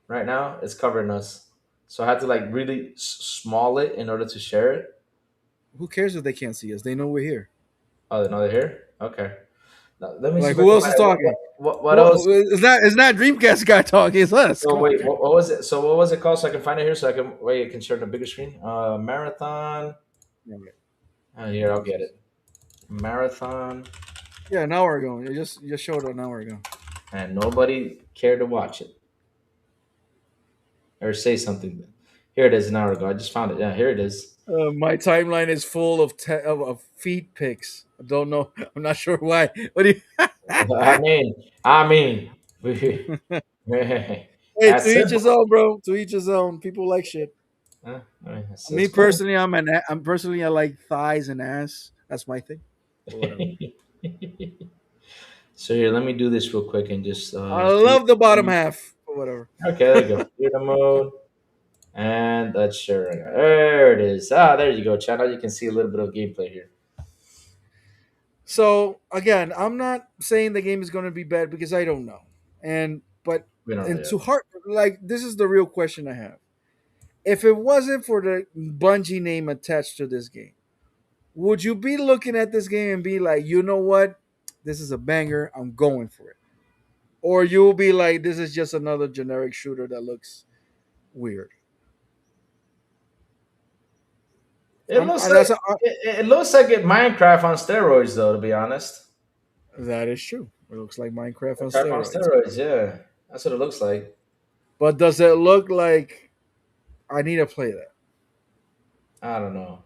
right now. It's covering us, so I had to like really small it in order to share it. Who cares if they can't see us? They know we're here. Oh, another here. Okay. Now, let me see Like if I who can else find is it. talking? What Well, else? it's not Dreamcast guy talking. It's us. So Come on, wait, man. what was it? So what was it called? So I can find it here. So I can wait. I can share the bigger screen. Marathon. Here, I'll get it. Marathon, Yeah, an hour ago. You just showed an hour ago. and nobody cared to watch it or say something. Here it is, an hour ago. I just found it. Yeah, here it is. My timeline is full of feet pics. I don't know. I'm not sure why. What do you? I mean, Hey, to that's each his simple. own, bro. To each his own. People like shit. That's Me cool. personally, I'm personally I like thighs and ass. That's my thing. But whatever. So here, let me do this real quick and just I love the bottom half. But whatever. okay, there you go. Theater mode. And let's share it. There it is. Ah, there you go, Chad. Now you can see a little bit of gameplay here. So again, I'm not saying the game is going to be bad because I don't know. And but We don't know and yet. to heart, like this is the real question I have. If it wasn't for the Bungie name attached to this game, would you be looking at this game and be like, you know what, this is a banger, I'm going for it, or you'll be like, this is just another generic shooter that looks weird? It looks like That's it looks like it Minecraft on steroids, though. To be honest, that is true. It looks like Minecraft on Minecraft on steroids. steroids. Yeah, that's what it looks like. But does it look like I need to play that? I don't know.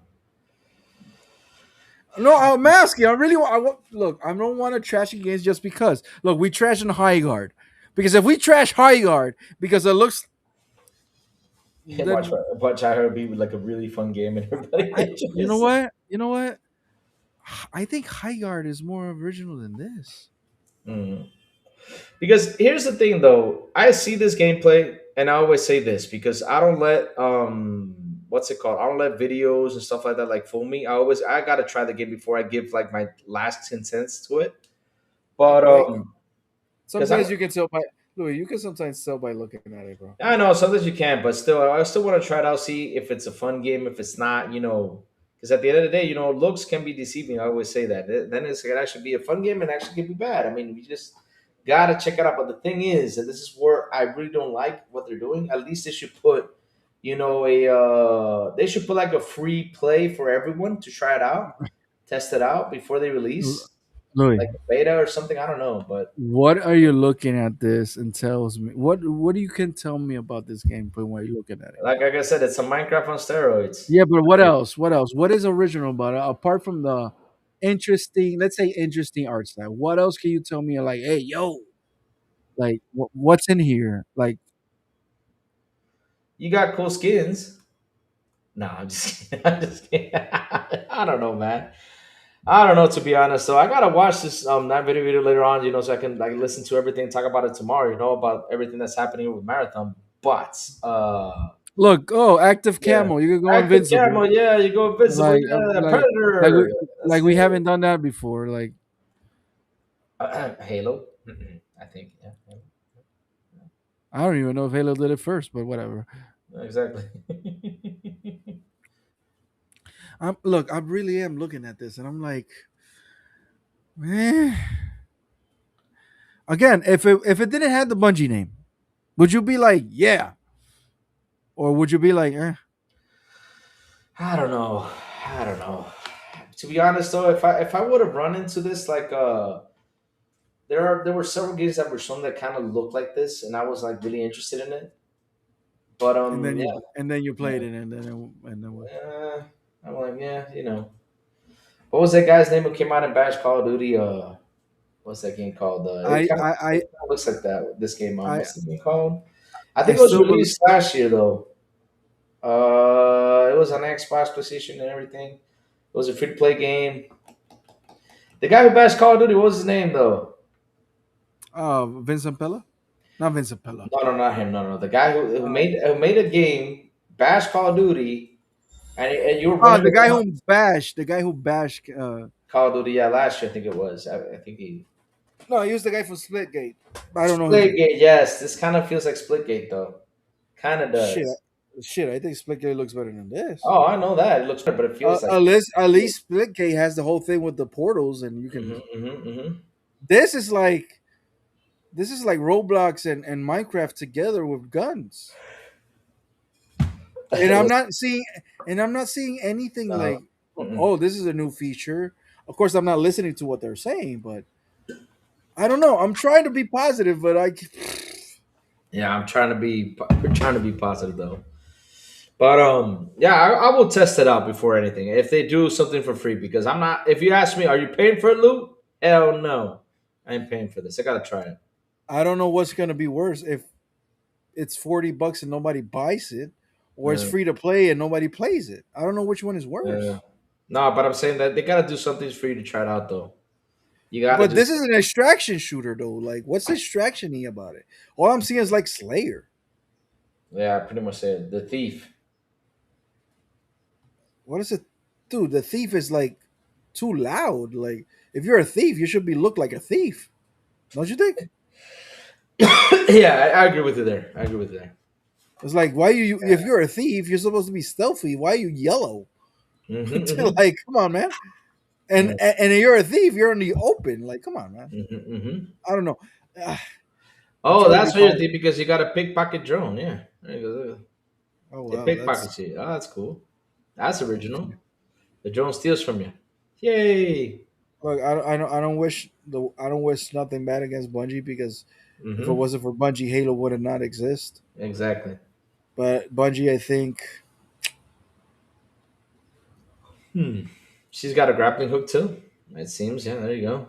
No, I'm asking. I really want. Look. I don't want to trash games just because. Look, we trash in High Guard because if we trash High Guard because it looks, Watch, then watch. I heard it be like a really fun game, and everybody you know enjoys it. what? You know what? I think High Guard is more original than this. Mm. Because here's the thing, though. I see this gameplay, and I always say this because I don't let what's it called? I don't let videos and stuff like that like fool me. I gotta try the game before I give like my last 10 cents to it. But Like because I'm sometimes you can tell by Louis. You can sometimes tell by looking at it, bro. I know sometimes you can, but still, I still want to try it out, see if it's a fun game. If it's not, because at the end of the day, looks can be deceiving. I always say that. Then it can actually be a fun game and actually can be bad. I mean, we just gotta check it out. But the thing is, and this is where I really don't like what they're doing. At least they should put, they should put like a free play for everyone to try it out, test it out before they release, Louis, like a beta or something. I don't know, but what are you looking at this and tells me? What you can tell me about this gameplay while you're looking at it? like I said, it's a Minecraft on steroids. Yeah, but what else? What else? What is original about it apart from the interesting? Let's say interesting art style. What else can you tell me? Like, hey, yo, like what's in here? Like, You got cool skins. No, I'm just kidding. I'm just kidding. I don't know, man. I don't know, to be honest. So I gotta watch this that video later on, so I can like listen to everything, talk about it tomorrow, about everything that's happening with Marathon. But look, oh, active yeah, camo. You can go active invincible. camera, yeah, you go invincible, Like, yeah, like, like Predator. we That's we it. haven't done that before. Like, Halo, I think, yeah, I don't even know if Halo did it first, but whatever. exactly. Look, I really am looking at this, and I'm like, eh. Again, if it didn't have the Bungie name, would you be like, yeah, or would you be like, eh? I don't know. I don't know. To be honest, though, if I would have run into this like there were several games that were shown that kind of looked like this, and I was like really interested in it. But yeah, And then you yeah, played it, and then what? I'm like, yeah, what was that guy's name who came out and bashed Call of Duty? What's that game called? I It I kind of looks like that. This game, I what's the game called? I I think it was still believe. released last year though. It was on Xbox, PlayStation, and everything. It was a free to play game. The guy who bashed Call of Duty, what was his name though? Vincent Pella, not Vincent Pella. No, no, not him. No, no, the guy who made a game, bashed Call of Duty, and you were running around The guy who bashed. Call of Duty. Yeah, last year I think it was. I think he No, he was the guy from Splitgate. I don't know his name. Splitgate. Yes, this kind of feels like Splitgate though. Kind of Shit, does. shit. I think Splitgate looks better than this. Oh, I know that it looks better, but it feels like. At least Splitgate has the whole thing with the portals, and you Hmm, can. hmm, hmm. This is like this is like Roblox and Minecraft together with guns. And I'm not seeing anything No. like, Mm-mm. oh, this is a new feature. Of course, I'm not listening to what they're saying, but I don't know. I'm trying to be positive, but Yeah, we're trying to be positive though. But yeah, I will test it out before anything. If they do something for free, because I'm not. If you ask me, are you paying for it, Lou? Hell no, I ain't paying for this. I gotta try it. I don't know what's gonna be worse if it's $40 and nobody buys it, or it's Yeah, free to play and nobody plays it. I don't know which one is yeah. worse. No, but I'm saying that they gotta do something for you to try it out though. You gotta But do. this is an extraction shooter though. Like, what's extraction-y about it? All I'm seeing is like Slayer. Yeah, pretty much it. The thief. What is it? Dude, the thief is like too loud. Like, if you're a thief, you should be looked like a thief. Don't you think? Yeah, I agree with you there. I agree with you there. It's like, why you if you're a thief, you're supposed to be stealthy. Why are you yellow? Mm-hmm, Like, come on, man. And you're a thief, you're in the open. Like, come on, man. mm-hmm, hmm. I don't know. Ah, I'm Oh, trying to be that's what you're positive. thinking because you got a pickpocket drone. Yeah, there you go. Oh It wow, pickpockets you. Oh, that's cool. That's original. The drone steals from you. Yay! look. I don't wish nothing bad against Bungie because if it Mm-hmm. wasn't for Bungie, Halo would have not exist. Exactly. But Bungie, I think Hmm. She's got a grappling hook too. It seems. Yeah. There you go.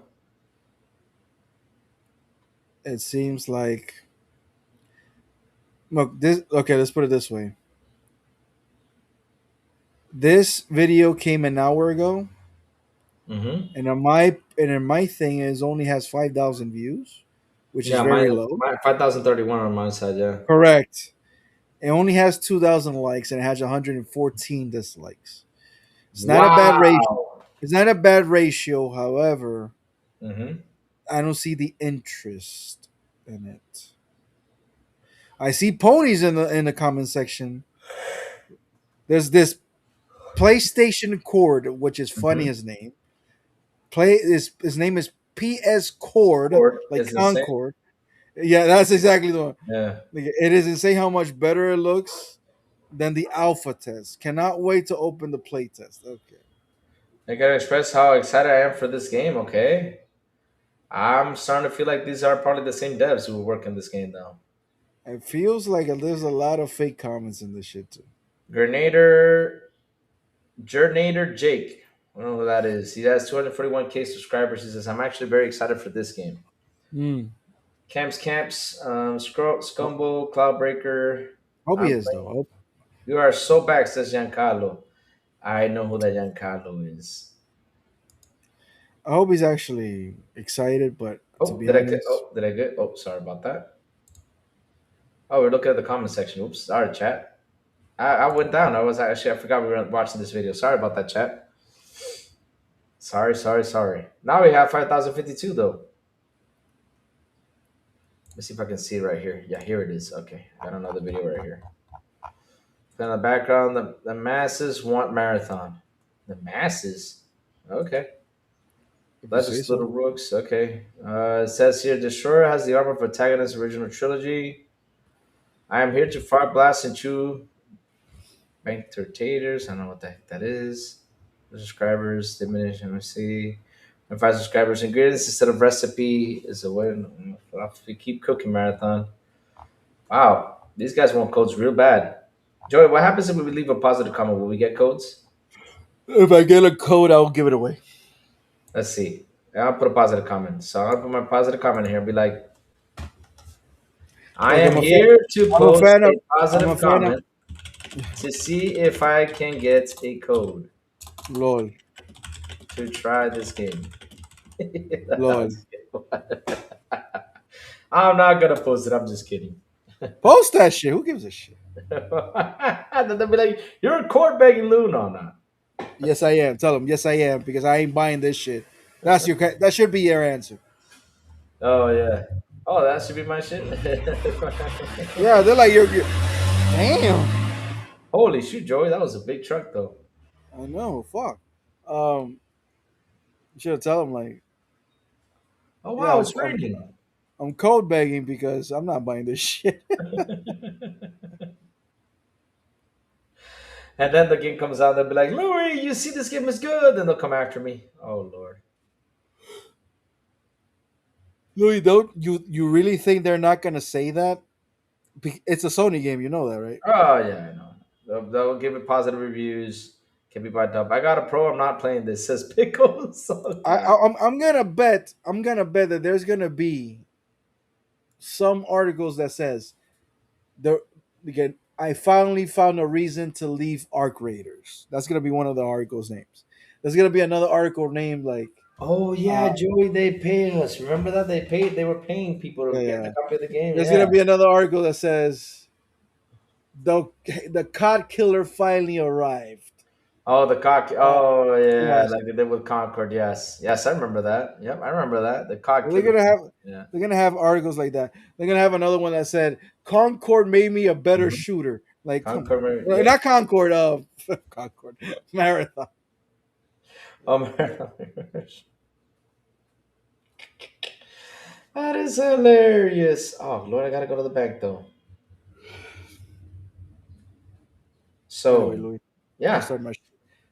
it seems like look this. Okay, let's put it this way. This video came an hour ago, Mm-hmm. and in my thing is only has 5,000 views, which is Yeah. very low. Mine 5031 on my side. Yeah. Correct. It only has 2,000 likes and it has 114 dislikes. It's not a bad ratio. Wow. It's not a bad ratio. However, Mm-hmm. I don't see the interest in it. I see ponies in the comment section. There's this PlayStation Cord, which is funny. Mm-hmm. His name his name is PS Cord, Cord like is insane. Concord. Yeah, that's exactly the one. Yeah. Like, it is insane how much better it looks than the alpha test. Cannot wait to open the play test. Okay. I gotta express how excited I am for this game. Okay. I'm starting to feel like these are probably the same devs who work in this game now. It feels like there's a lot of fake comments in this shit too. Grenader Journader Jake. I don't know who that is. He has 241K subscribers. He says, I'm actually very excited for this game. Mm. Camps, Scumbo, Cloudbreaker. Hope he I'm is though. playing. You are so back, says Giancarlo. I know who that Giancarlo is. I hope he's actually excited, but to Oh, be did I get? honest, Oh, did I get? Oh, sorry about that. Oh, we're looking at the comment section. Oops, sorry, chat. I went down. I forgot we were watching this video. Sorry about that, chat. Sorry, sorry, sorry. Now we have 5,052 though. Let's see if I can see it right here. Yeah, here it is. Okay, I got another video right here. In the background, the masses want marathon. The masses? Okay. if you say Legends Little so. Rooks. Okay. It says here Destroyer has the armor of protagonist original trilogy. I am here to fire blast and chew bank taters. I don't know what the heck that is. The subscribers diminish. Let me see. And five subscribers. Ingredients instead of recipe is a way. We keep cooking marathon. Wow. These guys want codes real bad. Joey, what happens if we leave a positive comment? Will we get codes? If I get a code, I'll give it away. Let's see. I'll put a positive comment. So I'll put my positive comment here and be like, I Look, am here to I'm a post fan of. a I'm a positive fan of. comment to see if I can get a code Lol, to try this game. lol. I'm not gonna post it. I'm just kidding. Post that shit. Who gives a shit? Then they'll be like, "You're a court begging loon on that." Yes, I am. Tell them. Yes, I am because I ain't buying this shit. That should be your answer. Oh yeah. Oh, that should be my shit. Yeah, they're like you're damn. Holy shoot, Joey, that was a big truck though. I know. Fuck. Um, you should tell them like Oh Yeah, wow, it's raining. I'm code begging because I'm not buying this shit. And then the game comes out, they'll be like, Louis, you see this game is good, and they'll come after me. Oh Lord. Louis, don't you really think they're not gonna say that? It's a Sony game, you know that, right? Oh yeah, I know. They'll give it positive reviews. Can be bought up. I got a pro. I'm not playing this. Says Pickles. Oh God. I'm gonna bet that there's gonna be some articles that says the again I finally found a reason to leave Arc Raiders. That's gonna be one of the articles names. There's gonna be another article named like Oh yeah, uh Joey, they paid us. Remember that they paid? They were paying people to get yeah. the copy of the game. There's Yeah. gonna be another article that says the the cod killer finally arrived. Oh, the cock. Uh, Oh yeah, yes. like they did with Concord. Yes, yes, I remember that. Yep, I remember that. The cock They're killer. gonna have Yeah. they're gonna have articles like that. They're gonna have another one that said Concord made me a better Mhm. shooter. Like, come on, Concord. Yeah. not Concord. Concord Marathon. Oh my. That is hilarious. Oh Lord, I gotta go to the bank though. Anyway, So Louis, I yeah. start my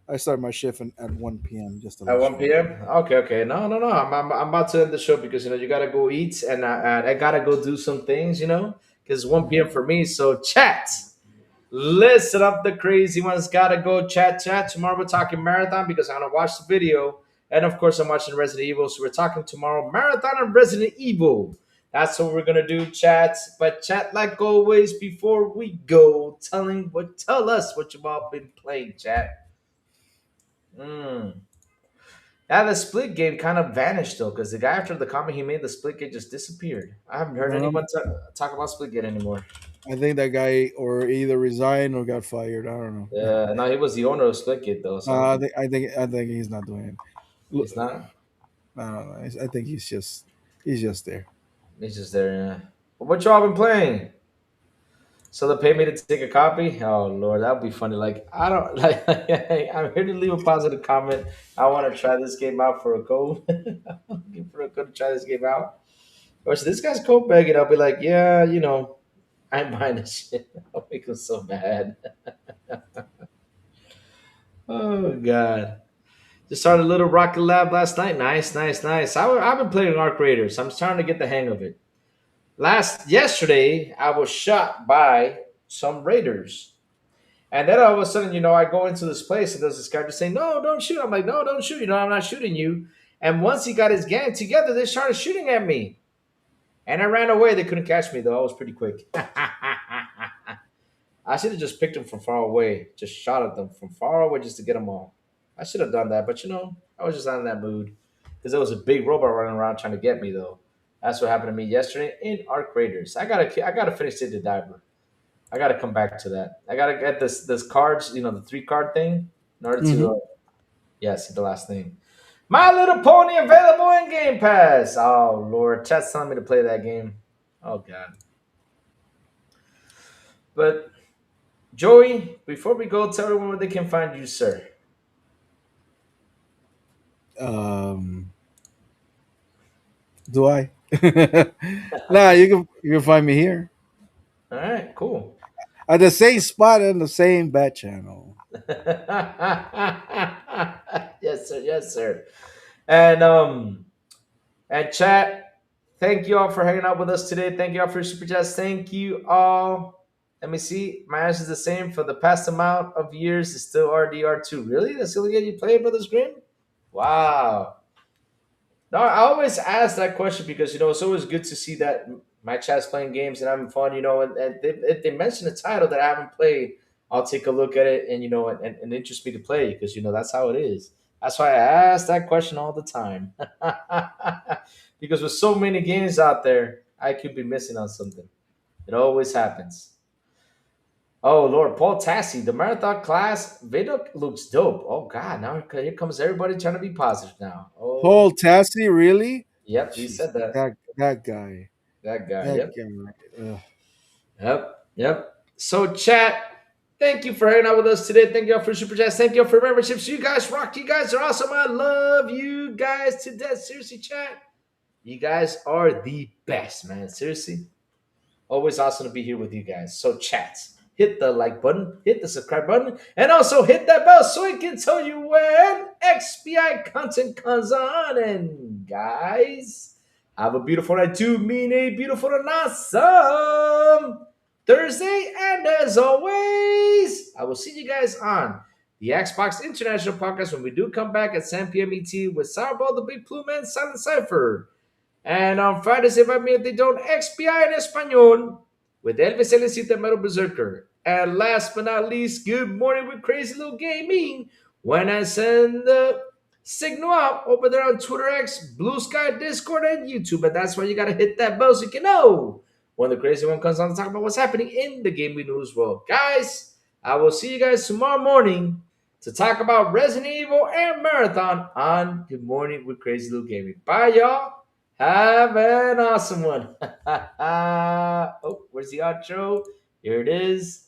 I start my shift at 1 p.m. Just to At let you 1 know. p.m. Okay, okay. No, no, no. I'm about to end the show because you gotta go eat and I gotta go do some things. Because 1 p.m. for me. So chat. Listen up, the crazy ones. Gotta go chat. Tomorrow we're talking marathon because I'm gonna watch the video, and of course I'm watching Resident Evil. So we're talking tomorrow marathon and Resident Evil. That's what we're gonna do, chat. But chat, like always, before we go, tell us what you've all been playing, chat. Mm. Yeah, the split game kind of vanished though, because the guy after the comment he made, the split game just disappeared. I haven't heard anyone talk about split game anymore. I think that guy or either resigned or got fired. I don't know. Yeah, no, he was the owner of split kit though, so I don't think I think he's not doing it. he's not. I don't know. I think he's just there. He's just there. Yeah. But what y'all been playing? So they pay me to take a copy. Oh Lord, that would be funny. Like I don't like. I'm here to leave a positive comment. I want to try this game out for a code. I'm looking for a code to try this game out. Or so this guy's code begging. I'll be like, yeah, I'm buying this shit. I'll make him so mad. Oh God. Just started a little Rocket Lab last night. Nice, nice, nice. I've been playing Arc Raiders. I'm starting to get the hang of it. Yesterday, I was shot by some raiders. And then all of a sudden, I go into this place and there's this guy just saying, no, don't shoot. I'm like, no, don't shoot. I'm not shooting you. And once he got his gang together, they started shooting at me. And I ran away. They couldn't catch me, though. I was pretty quick. I should have just picked them from far away, just shot at them from far away just to get them all. I should have done that, but I was just not in that mood because there was a big robot running around trying to get me though. That's what happened to me yesterday in Arc Raiders. I gotta finish the diver. I gotta come back to that. I gotta get this cards, the 3 card thing, in order to Hmm. see the last thing. My Little Pony available in Game Pass. Oh Lord, chat's telling me to play that game. Oh God, but Joey, before we go, tell everyone where they can find you, sir. Um, do I? Nah, you can find me here All right, cool. at the same spot and the same bat channel. Yes, sir. Yes, sir. And chat, thank you all for hanging out with us today. Thank you all for your super chats. Thank you all. Let me see. My answer is the same for the past amount of years. It's still RDR2. Really? That's the only game you play, Brothers Grimm? Wow. No, I always ask that question because it's always good to see that my chat's playing games and having fun. And if they mention a title that I haven't played, I'll take a look at it and and interest me to play because that's how it is. That's why I ask that question all the time. Because with so many games out there, I could be missing on something. It always happens. Oh Lord, Paul Tassi, the marathon class video looks dope. Oh God, now here comes everybody trying to be positive now. Oh, Paul Tassi, really? yep, he Jeez, said that. that guy, That guy. that Yep. guy. Ugh. Yep. Yep. So, chat, thank you for hanging out with us today. Thank you all for super chats. Thank you all for memberships. You guys rock. You guys are awesome. I love you guys to death. Seriously, chat. You guys are the best, man. Seriously. Always awesome to be here with you guys. So, chats, hit the like button, hit the subscribe button, and also hit that bell so it can tell you when XPI content comes on. And, guys, have a beautiful night too. Mean a beautiful and awesome Thursday. And as always, I will see you guys on the Xbox International Podcast when we do come back at 7 p.m. ET with Sourbow, the Big Blue Man, Silent Cipher. And on Fridays, if I mean they don't XPI en español with Elvis Elecita Metal Berserker. And last but not least, good morning with Crazy Little Gaming. When I send the signal out over there on Twitter X, Blue Sky, Discord, and YouTube. And that's why you gotta hit that bell so you can know when the crazy one comes on to talk about what's happening in the gaming news world. Guys, I will see you guys tomorrow morning to talk about Resident Evil and Marathon on Good Morning with Crazy Little Gaming. Bye, y'all. Have an awesome one. Oh, where's the outro? Here it is.